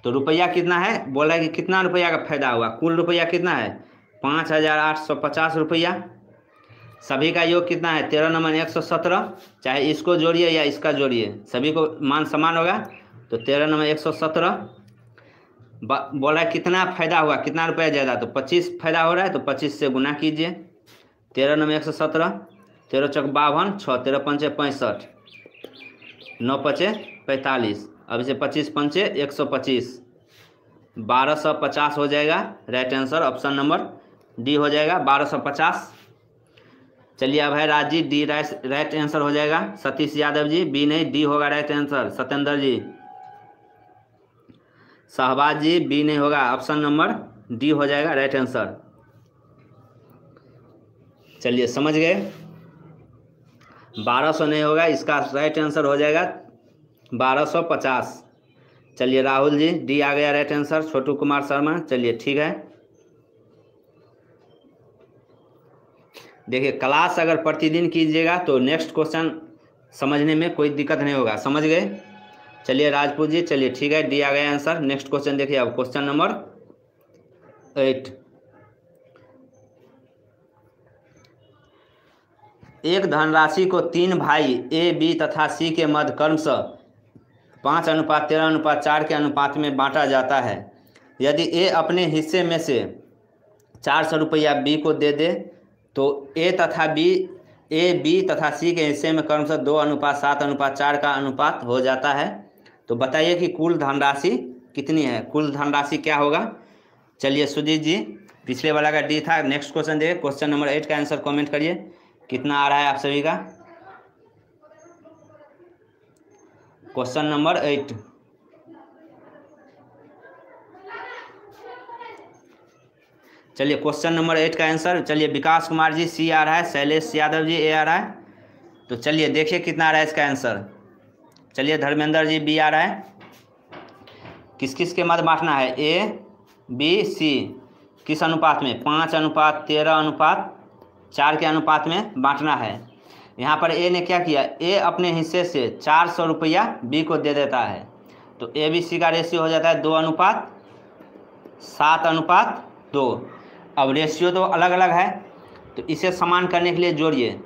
तो रुपया कितना है, बोला कि कितना रुपया का फायदा हुआ, कुल रुपया कितना है 5850 रुपया। सभी का योग कितना है 13 नंबर 117, चाहे इसको जोड़िए या इसका जोड़िए, सभी को मान समान होगा। तो 13 नंबर 117 बोला कितना फायदा हुआ, कितना रुपया ज़्यादा, तो 25 फायदा हो रहा है, तो 25 से गुना कीजिए। 13 नंबर 117, 13 चौक 52, 6 13 पंचे 65, 9 पचे 45, अब इसे 25 पंचे 125, 1250 हो जाएगा। Right answer option number D हो जाएगा 1250। चलिए अब है Raj ji, D right answer हो जाएगा। सतीश यादव जी, बी नहीं डी होगा राइट आंसर। सत्येंद्र जी, शहबाज जी, बी नहीं होगा, ऑप्शन नंबर डी हो जाएगा राइट आंसर। चलिए समझ गए, 1200 नहीं होगा, इसका राइट आंसर हो जाएगा 1250। चलिए राहुल जी, डी आ गया राइट आंसर। छोटू कुमार शर्मा, चलिए ठीक है। देखिए क्लास अगर प्रतिदिन कीजिएगा तो नेक्स्ट क्वेश्चन समझने में कोई दिक्कत नहीं होगा, समझ गए। चलिए राजपूत जी, चलिए ठीक है, डी आ गया आंसर। नेक्स्ट क्वेश्चन देखिए अब, क्वेश्चन नंबर 8। एक धनराशि को 3 भाई ए, बी तथा सी के मध्य क्रमशः 5:13:4 के अनुपात में बांटा जाता है। यदि ए अपने हिस्से में से 400 रुपया बी को दे दे तो ए बी तथा सी के हिस्से में क्रमशः 2:7:4 का अनुपात हो जाता है। तो बताइए कि कुल धनराशि कितनी है, कुल धनराशि क्या होगा। चलिए सुजीत जी, पिछले वाला का डी था। नेक्स्ट क्वेश्चन देखिए, क्वेश्चन नंबर 8 का आंसर कमेंट करिए, कितना आ रहा है आप सभी का। क्वेश्चन नंबर 8, चलिए क्वेश्चन नंबर 8 का आंसर। चलिए विकास कुमार जी सी आ रहा है, शैलेश यादव जी ए आ रहा है। तो चलिए देखिए कितना आ रहा है इसका आंसर। चलिए धर्मेंद्र जी बी आ रहा है। किस किस के मध्य बांटना है, ए बी सी, किस अनुपात में, 5:13:4 के अनुपात में बांटना है। यहाँ पर ए ने क्या किया, ए अपने हिस्से से 400 रुपया बी को दे देता है। तो ए बी सी का रेशियो हो जाता है 2:7:2। अब रेशियो तो अलग अलग है, तो इसे समान करने के लिए जोड़िए।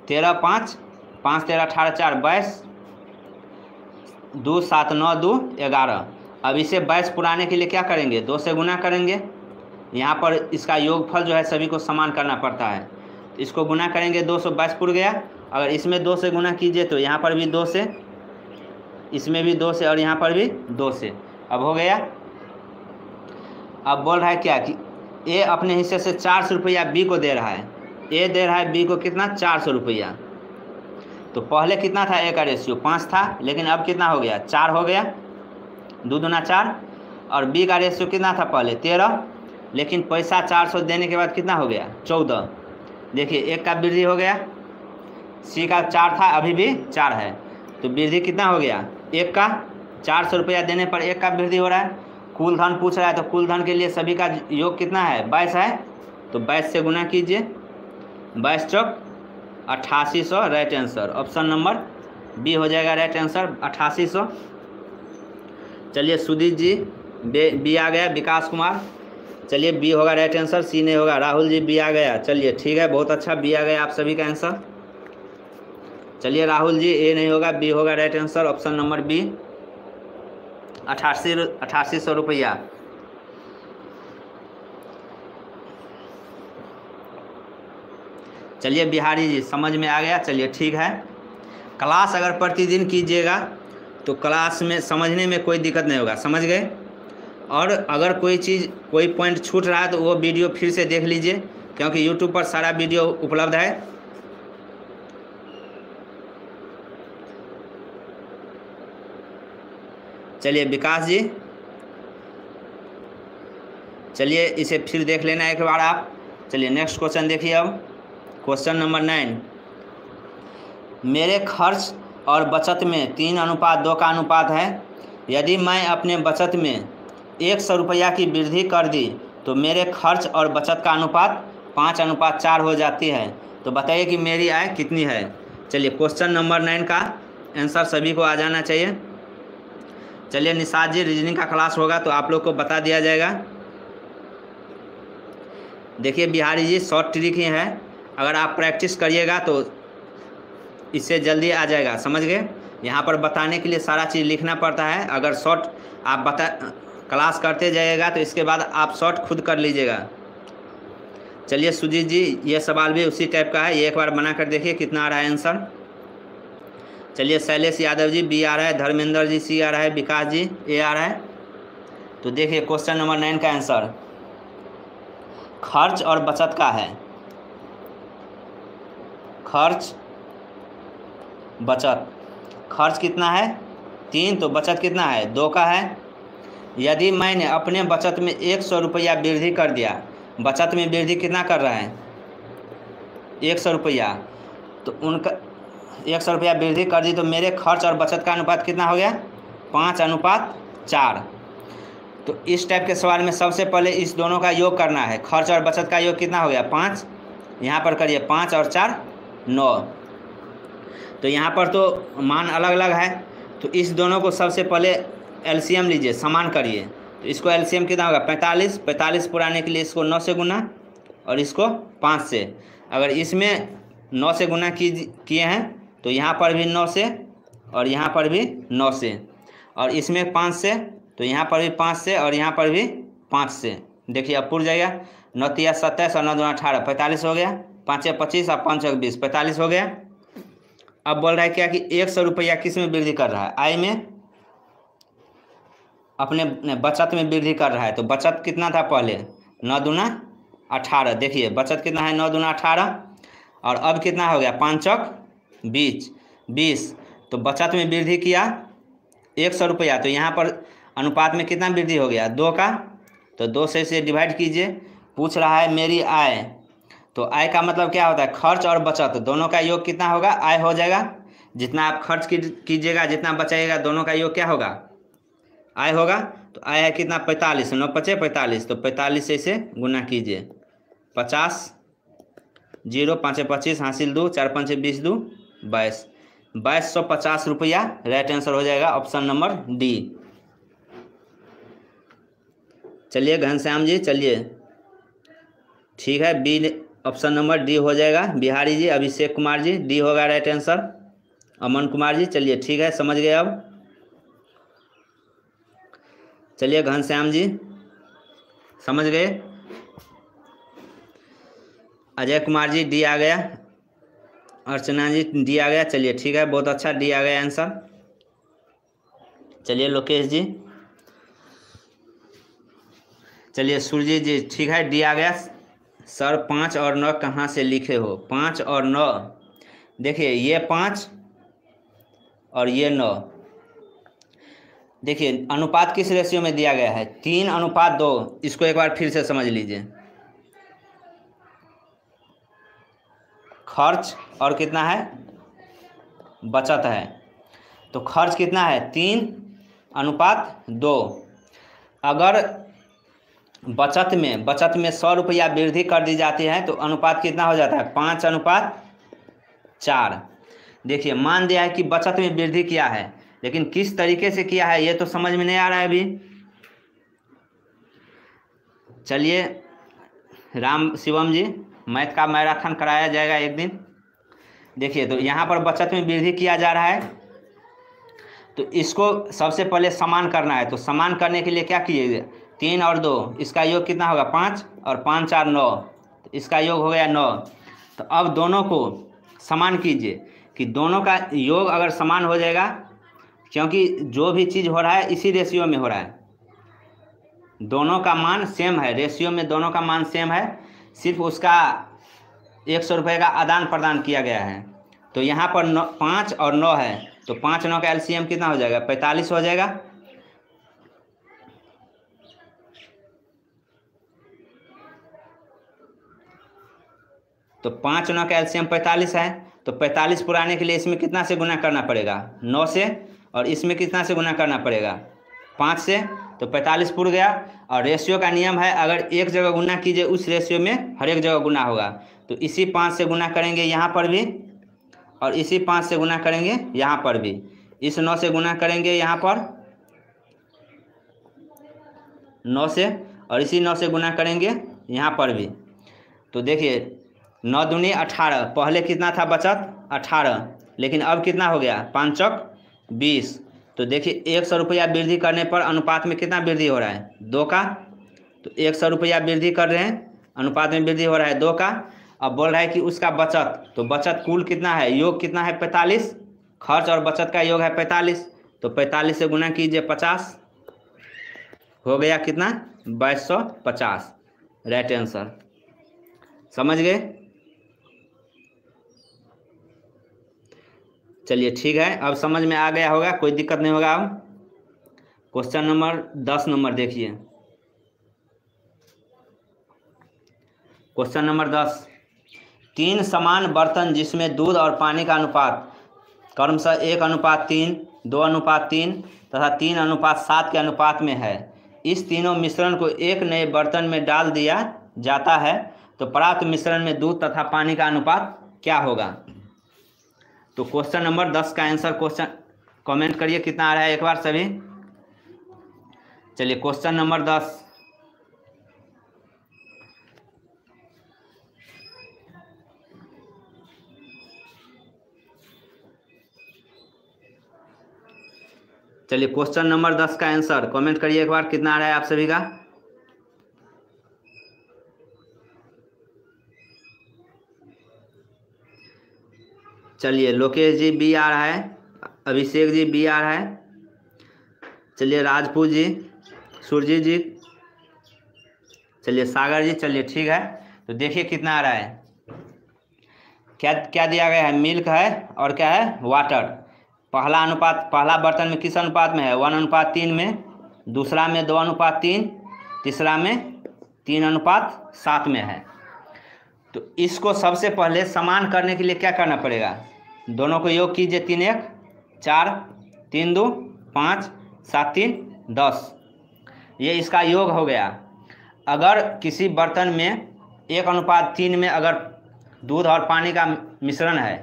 13 5, 5 13 18 4 22, 2 7 9 2 11। अब इसे 22 पुराने के लिए क्या करेंगे, 2 से गुना करेंगे। यहाँ पर इसका योगफल जो है सभी को समान करना पड़ता है, इसको गुना करेंगे, 222 पुर गया। अगर इसमें 2 से गुना कीजिए तो यहाँ पर भी 2 से, इसमें भी 2 से और यहाँ पर भी 2 से। अब हो गया। अब बोल रहा है क्या कि ए अपने हिस्से से 400 रुपया बी को दे रहा है। ए दे रहा है बी को कितना, 400 रुपया। तो पहले कितना था, ए का रेशियो 5 था, लेकिन अब कितना हो गया, 4 हो गया, 2 दूना 4। और बी का रेशियो कितना था पहले, 13, लेकिन पैसा 400 देने के बाद कितना हो गया, 14। देखिए एक का वृद्धि हो गया, सी का 4 था अभी भी 4 है, तो वृद्धि कितना हो गया, एक का। 400 रुपया देने पर एक का वृद्धि हो रहा है। कुल धन पूछ रहा है, तो कुल धन के लिए सभी का योग कितना है, 22 है, तो 22 से गुना कीजिए। 22 चौक 8800 right answer, option number B हो जाएगा राइट आंसर 8800। चलिए सुदीप जी बी आ गया। विकास कुमार, चलिए बी होगा राइट आंसर, सी नहीं होगा। राहुल जी बी आ गया, चलिए ठीक है, बहुत अच्छा, बी आ गया आप सभी का आंसर। चलिए राहुल जी ए नहीं होगा, बी होगा right answer, option number B 8800 रुपया। चलिए बिहारी जी समझ में आ गया, चलिए ठीक है। क्लास अगर प्रतिदिन कीजिएगा तो क्लास में समझने में कोई दिक्कत नहीं होगा, समझ गए। और अगर कोई पॉइंट छूट रहा है तो वो वीडियो फिर से देख लीजिए, क्योंकि यूट्यूब पर सारा वीडियो उपलब्ध है। चलिए विकास जी, चलिए इसे फिर देख लेना एक बार आप। चलिए नेक्स्ट क्वेश्चन देखिए। अब क्वेश्चन नंबर 9, मेरे खर्च और बचत में 3:2 का अनुपात है। यदि मैं अपने बचत में 100 रुपया की वृद्धि कर दी तो मेरे खर्च और बचत का अनुपात 5:4 हो जाती है। तो बताइए कि मेरी आय कितनी है। चलिए क्वेश्चन नंबर 9 का आंसर सभी को आ जाना चाहिए। चलिए निषाद जी, रीजनिंग का क्लास होगा तो आप लोग को बता दिया जाएगा। देखिए बिहारी जी, शॉर्ट ट्रिक ही है, अगर आप प्रैक्टिस करिएगा तो इससे जल्दी आ जाएगा, समझ गए। यहाँ पर बताने के लिए सारा चीज़ लिखना पड़ता है। अगर शॉर्ट आप क्लास करते जाइएगा तो इसके बाद आप शॉर्ट खुद कर लीजिएगा। चलिए सुजीत जी, ये सवाल भी उसी टाइप का है, ये एक बार बना कर देखिए कितना आ रहा है आंसर। चलिए शैलेश यादव जी बी आ रहा है, धर्मेंद्र जी सी आ रहा है, विकास जी ए आ रहा है। तो देखिए क्वेश्चन नंबर 9 का आंसर खर्च और बचत का है। खर्च बचत, खर्च कितना है 3, तो बचत कितना है 2 का है। यदि मैंने अपने बचत में 100 रुपया वृद्धि कर दिया, बचत में वृद्धि कितना कर रहा है 100 रुपया, तो उनका 100 रुपया वृद्धि कर दी तो मेरे खर्च और बचत का अनुपात कितना हो गया 5:4। तो इस टाइप के सवाल में सबसे पहले इस दोनों का योग करना है। खर्च और बचत का योग कितना हो गया 5, यहाँ पर करिए 5 और 4 9। तो यहाँ पर तो मान अलग अलग है, तो इस दोनों को सबसे पहले एलसीएम लीजिए, समान करिए। तो इसको एलसीएम कितना होगा 45, 45 पुराने के लिए इसको 9 से गुना और इसको 5 से। अगर इसमें 9 से गुना किए हैं तो यहाँ पर भी 9 से और यहाँ पर भी 9 से, और इसमें 5 से तो यहाँ पर भी 5 से और यहाँ पर भी 5 से। देखिए अब पूर जाएगा, 9 × 27 और 9 × 18 45 हो गया, 5 × 25 और 5 × 20 45 हो गया। अब बोल रहा है क्या कि 100 रुपया किस में वृद्धि कर रहा है, आय में, अपने बचत में वृद्धि कर रहा है। तो बचत कितना था पहले 9 दूना 18, देखिए बचत कितना है 9 दूना 18, और अब कितना हो गया 5 चौक 20। तो बचत में वृद्धि किया 100 रुपया, तो यहाँ पर अनुपात में कितना वृद्धि हो गया 2 का, तो 2 से इसे डिवाइड कीजिए। पूछ रहा है मेरी आय, तो आय का मतलब क्या होता है खर्च और बचत दोनों का योग कितना होगा आय हो जाएगा। जितना आप खर्च कीजिएगा जितना बचाइएगा दोनों का योग क्या होगा आय होगा। तो आय है कितना 45, 9 × 5 = 45, तो 45 से इसे गुना कीजिए 50 0 5 × 25 हासिल 2 4 × 5 = 20 2 22 2250 रुपया राइट आंसर हो जाएगा ऑप्शन नंबर डी। चलिए घनश्याम जी, चलिए ठीक है, बी ऑप्शन नंबर डी हो जाएगा। बिहारी जी, अभिषेक कुमार जी डी होगा राइट आंसर। अमन कुमार जी, चलिए ठीक है, समझ गए अब। चलिए घनश्याम जी समझ गए। अजय कुमार जी डी आ गया, अर्चना जी डी आ गया, चलिए ठीक है, बहुत अच्छा डी आ गया आंसर। चलिए लोकेश जी, चलिए सूर्य जी ठीक है, डी आ गया। सर 5 और 9 कहाँ से लिखे हो, 5 और 9, देखिए ये 5 और ये 9, देखिए अनुपात किस रेशियो में दिया गया है 3:2। इसको एक बार फिर से समझ लीजिए, खर्च और कितना है बचत है, तो खर्च कितना है 3:2। अगर बचत में 100 रुपया वृद्धि कर दी जाती है तो अनुपात कितना हो जाता है 5:4। देखिए मान दिया है कि बचत में वृद्धि किया है, लेकिन किस तरीके से किया है ये तो समझ में नहीं आ रहा है अभी। चलिए राम शिवम जी, मैथ का मैराथन कराया जाएगा एक दिन। देखिए तो यहाँ पर बचत में वृद्धि किया जा रहा है, तो इसको सबसे पहले समान करना है। तो समान करने के लिए क्या कीजिएगा 3 और 2, इसका योग कितना होगा 5 और 5 4 9, तो इसका योग हो गया 9। तो अब दोनों को समान कीजिए कि दोनों का योग अगर समान हो जाएगा, क्योंकि जो भी चीज़ हो रहा है इसी रेशियो में हो रहा है, दोनों का मान सेम है, रेशियो में दोनों का मान सेम है, सिर्फ उसका 100 रुपये का आदान प्रदान किया गया है। तो यहाँ पर 5 और 9 है, तो 5 9 का एलसीएम कितना हो जाएगा? 45 हो जाएगा। तो 5 9 का एलसीएम 45 है, तो 45 पुराने के लिए इसमें कितना से गुना करना पड़ेगा? 9 से, और इसमें कितना से गुना करना पड़ेगा? 5 से। तो 45 पुर गया। और रेशियो का नियम है, अगर एक जगह गुना कीजिए उस रेशियो में हर एक जगह गुना होगा। तो इसी 5 से गुना करेंगे यहाँ पर भी, और इसी 5 से गुना करेंगे यहाँ पर भी, इस 9 से गुना करेंगे यहाँ पर 9 से, और इसी 9 से गुना करेंगे यहाँ पर भी। तो देखिए 9 दूनी 18, पहले कितना था बचत? 18, लेकिन अब कितना हो गया? 5 चौक 20। तो देखिए 100 रुपया वृद्धि करने पर अनुपात में कितना वृद्धि हो रहा है? 2 का। तो 100 रुपया वृद्धि कर रहे हैं, अनुपात में वृद्धि हो रहा है 2 का। अब बोल रहा है कि उसका बचत, तो बचत कुल कितना है? योग कितना है? 45। खर्च और बचत का योग है 45, तो 45 से गुना कीजिए 50, हो गया कितना? 2250, राइट आंसर। समझ गए? चलिए ठीक है, अब समझ में आ गया होगा, कोई दिक्कत नहीं होगा। अब क्वेश्चन नंबर 10 नंबर देखिए। क्वेश्चन नंबर 10, 3 समान बर्तन जिसमें दूध और पानी का अनुपात क्रमशः 1:3, 2:3 तथा 3:7 के अनुपात में है, इस तीनों मिश्रण को एक नए बर्तन में डाल दिया जाता है, तो प्राप्त मिश्रण में दूध तथा पानी का अनुपात क्या होगा? तो क्वेश्चन नंबर 10 का आंसर क्वेश्चन कमेंट करिए कितना आ रहा है एक बार सभी। चलिए क्वेश्चन नंबर 10, चलिए क्वेश्चन नंबर 10 का आंसर कमेंट करिए एक बार कितना आ रहा है आप सभी का। चलिए लोकेश जी बी आ रहा है, अभिषेक जी बी आ रहा है, चलिए राजपूत जी, सुरजीत जी, चलिए सागर जी, चलिए ठीक है। तो देखिए कितना आ रहा है, क्या क्या दिया गया है? मिल्क है और क्या है? वाटर। पहला अनुपात, पहला बर्तन में किस अनुपात में है? 1:3 में, दूसरा में 2:3, तीसरा में 3:7 में है। तो इसको सबसे पहले समान करने के लिए क्या करना पड़ेगा? दोनों को योग कीजिए, 3 1 4, 3 2 5, 7 3 10, ये इसका योग हो गया। अगर किसी बर्तन में 1:3 में अगर दूध और पानी का मिश्रण है,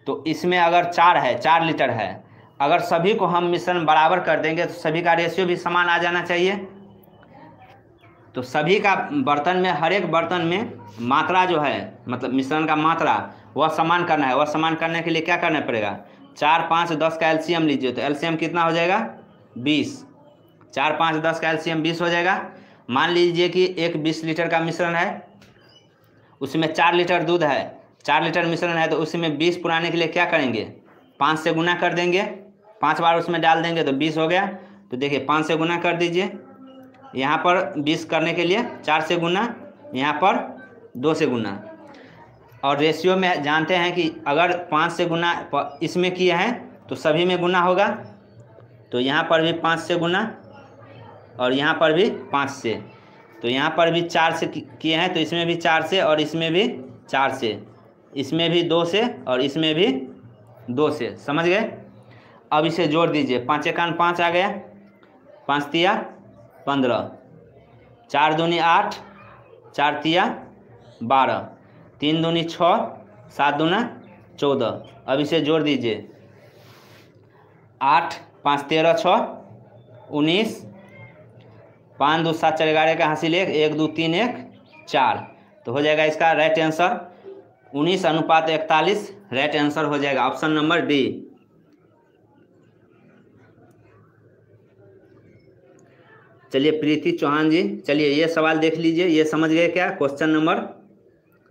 तो इसमें अगर 4 है, 4 लीटर है, अगर सभी को हम मिश्रण बराबर कर देंगे तो सभी का रेशियो भी समान आ जाना चाहिए। तो सभी का बर्तन में, हर एक बर्तन में मात्रा जो है, मतलब मिश्रण का मात्रा, वह समान करना है। वह समान करने के लिए क्या करना पड़ेगा? 4 5 10 का एलसीएम लीजिए, तो एलसीएम कितना हो जाएगा? 20। 4 5 10 का एलसीएम 20 हो जाएगा। मान लीजिए कि एक 20 लीटर का मिश्रण है, उसमें 4 लीटर दूध है, 4 लीटर मिश्रण है, तो उसमें 20 पुराने के लिए क्या करेंगे? 5 से गुना कर देंगे, 5 बार उसमें डाल देंगे तो 20 हो गया। तो देखिए 5 से गुना कर दीजिए, यहाँ पर 20 करने के लिए 4 से गुना, यहाँ पर 2 से गुना। और रेशियो में जानते हैं कि अगर 5 से गुना इसमें किए हैं तो सभी में गुना होगा। तो यहाँ पर भी 5 से गुना, और यहाँ पर भी 5 से। तो यहाँ पर भी 4 से किए हैं, तो इसमें भी 4 से, और इसमें भी 4 से, इसमें भी 2 से, और इसमें भी 2 से। समझ गए? अब इसे जोड़ दीजिए, 5 1 5 आ गया, 5 तिया 15, 4 दूनी 8, 4 तिया 12, 3 दूनी 6, 7 दूना 14। अब इसे जोड़ दीजिए, 8 5 13 6 19, 5 2 7 4 11 का हासिल 1, 1 2 3 1 4। तो हो जाएगा इसका राइट आंसर 19:41, राइट आंसर हो जाएगा ऑप्शन नंबर डी। चलिए प्रीति चौहान जी, चलिए ये सवाल देख लीजिए, ये समझ गए क्या? क्वेश्चन नंबर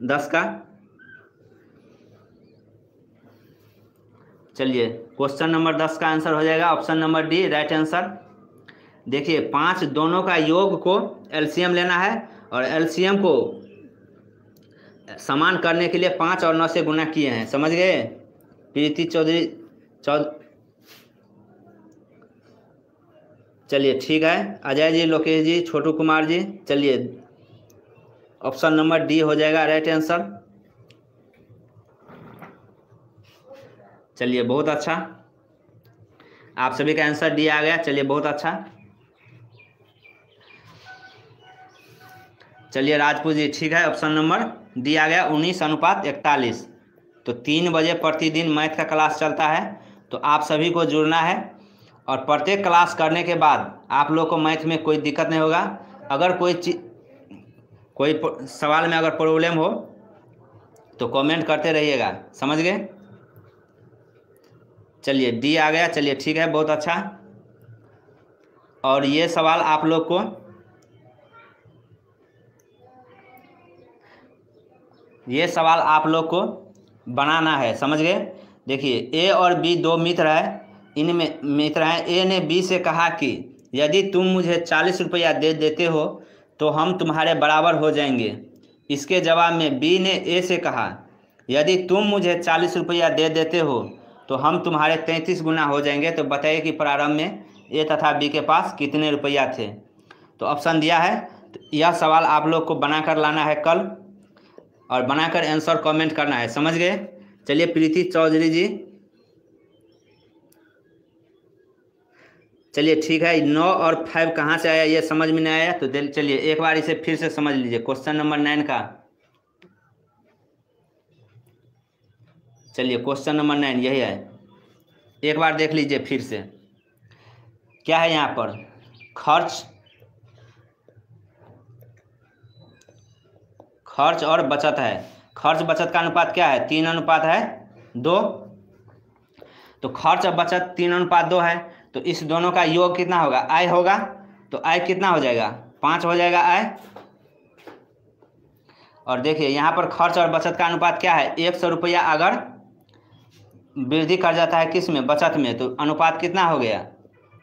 10 का। चलिए क्वेश्चन नंबर 10 का आंसर हो जाएगा option number D, right answer. देखिए 5 दोनों का योग को एलसीएम लेना है और एलसीएम को समान करने के लिए 5 और 9 से गुना किए हैं। समझ गए? प्रीति चौधरी चलिए ठीक है। अजय जी, लोकेश जी, छोटू कुमार जी, चलिए ऑप्शन नंबर डी हो जाएगा राइट आंसर। चलिए बहुत अच्छा, आप सभी का आंसर डी आ गया। चलिए बहुत अच्छा। चलिए राजपूत जी ठीक है, ऑप्शन नंबर डी आ गया 19:41। तो 3 बजे प्रतिदिन मैथ का क्लास चलता है, तो आप सभी को जुड़ना है और प्रत्येक क्लास करने के बाद आप लोग को मैथ में कोई दिक्कत नहीं होगा। अगर कोई सवाल में अगर प्रॉब्लम हो तो कमेंट करते रहिएगा। समझ गए? चलिए डी आ गया। चलिए ठीक है, बहुत अच्छा। और ये सवाल आप लोग को बनाना है। समझ गए? देखिए ए और बी 2 मित्र है, इनमें मित्र हैं। ए ने बी से कहा कि यदि तुम मुझे 40 रुपया दे देते हो तो हम तुम्हारे बराबर हो जाएंगे। इसके जवाब में बी ने ए से कहा यदि तुम मुझे 40 रुपया दे देते हो तो हम तुम्हारे 33 गुना हो जाएंगे। तो बताइए कि प्रारंभ में ए तथा बी के पास कितने रुपया थे। तो ऑप्शन दिया है। तो यह सवाल आप लोग को बनाकर लाना है कल और बनाकर आंसर कमेंट करना है। समझ गए? चलिए प्रीति चौधरी जी, चलिए ठीक है। 9 और 5 कहाँ से आया ये समझ में नहीं आया तो चलिए एक बार इसे फिर से समझ लीजिए। क्वेश्चन नंबर 9 का, चलिए क्वेश्चन नंबर 9 यही है, एक बार देख लीजिए फिर से। क्या है यहाँ पर? खर्च और बचत है। खर्च बचत का अनुपात क्या है? 3:2। तो खर्च और बचत 3:2 है, तो इस दोनों का योग कितना होगा? आय होगा। तो आय कितना हो जाएगा? 5 हो जाएगा आय। और देखिए यहाँ पर खर्च और बचत का अनुपात क्या है? 100 रुपया अगर वृद्धि कर जाता है किस में? बचत में, तो अनुपात कितना हो गया?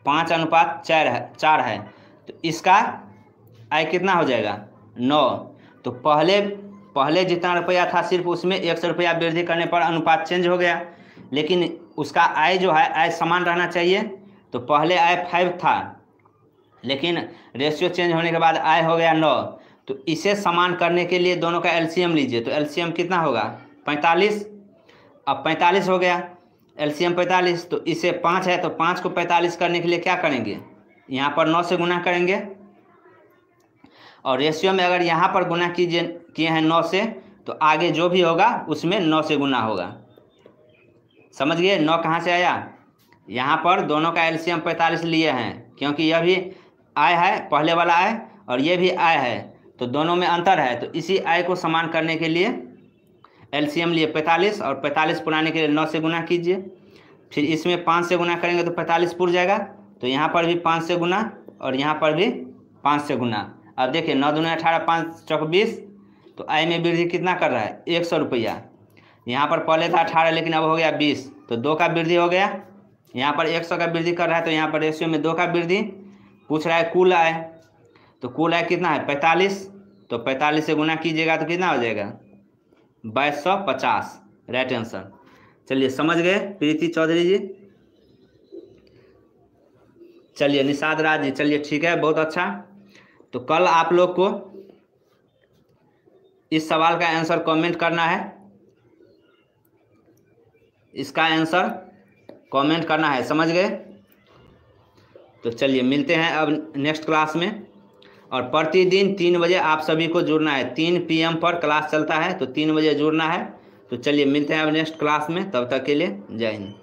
5:4 है। तो इसका आय कितना हो जाएगा? 9। तो पहले जितना रुपया था सिर्फ उसमें 100 रुपया वृद्धि करने पर अनुपात चेंज हो गया, लेकिन उसका आय जो है आय समान रहना चाहिए। तो पहले आय 5 था, लेकिन रेशियो चेंज होने के बाद आय हो गया 9। तो इसे समान करने के लिए दोनों का एलसीएम लीजिए। तो एलसीएम कितना होगा? 45। अब 45 हो गया, एलसीएम 45। तो इसे 5 है, तो 5 को 45 करने के लिए क्या करेंगे? यहाँ पर 9 से गुना करेंगे। और रेशियो में अगर यहाँ पर गुना किए हैं 9 से, तो आगे जो भी होगा उसमें 9 से गुना होगा। समझ गए? 9 कहाँ से आया? यहाँ पर दोनों का एलसीएम 45 लिए हैं, क्योंकि यह भी आय है, पहले वाला आय, और ये भी आय है, तो दोनों में अंतर है। तो इसी आय को समान करने के लिए एलसीएम लिए 45, और 45 पुराने के लिए 9 से गुना कीजिए। फिर इसमें 5 से गुना करेंगे तो 45 पुर जाएगा। तो यहाँ पर भी 5 से गुना और यहाँ पर भी 5 से गुना। अब देखिए 9 दूनी 18, 5 चौक 20। तो आय में वृद्धि कितना कर रहा है? 100 रुपया। यहाँ पर पहले था 18, लेकिन अब हो गया 20, तो 2 का वृद्धि हो गया। यहाँ पर 100 का वृद्धि कर रहा है, तो यहाँ पर रेशियो में 2 का वृद्धि। पूछ रहा है कुल आय, तो कुल आय कितना है? 45। तो 45 से गुना कीजिएगा तो कितना हो जाएगा? 2250 राइट आंसर। चलिए समझ गए प्रीति चौधरी जी। चलिए निषाद राज जी, चलिए ठीक है, बहुत अच्छा। तो कल आप लोग को इस सवाल का आंसर कमेंट करना है, इसका आंसर कमेंट करना है। समझ गए? तो चलिए मिलते हैं अब नेक्स्ट क्लास में। और प्रतिदिन 3 बजे आप सभी को जुड़ना है। 3 PM पर क्लास चलता है, तो 3 बजे जुड़ना है। तो चलिए मिलते हैं अब नेक्स्ट क्लास में, तब तक के लिए जय हिंद।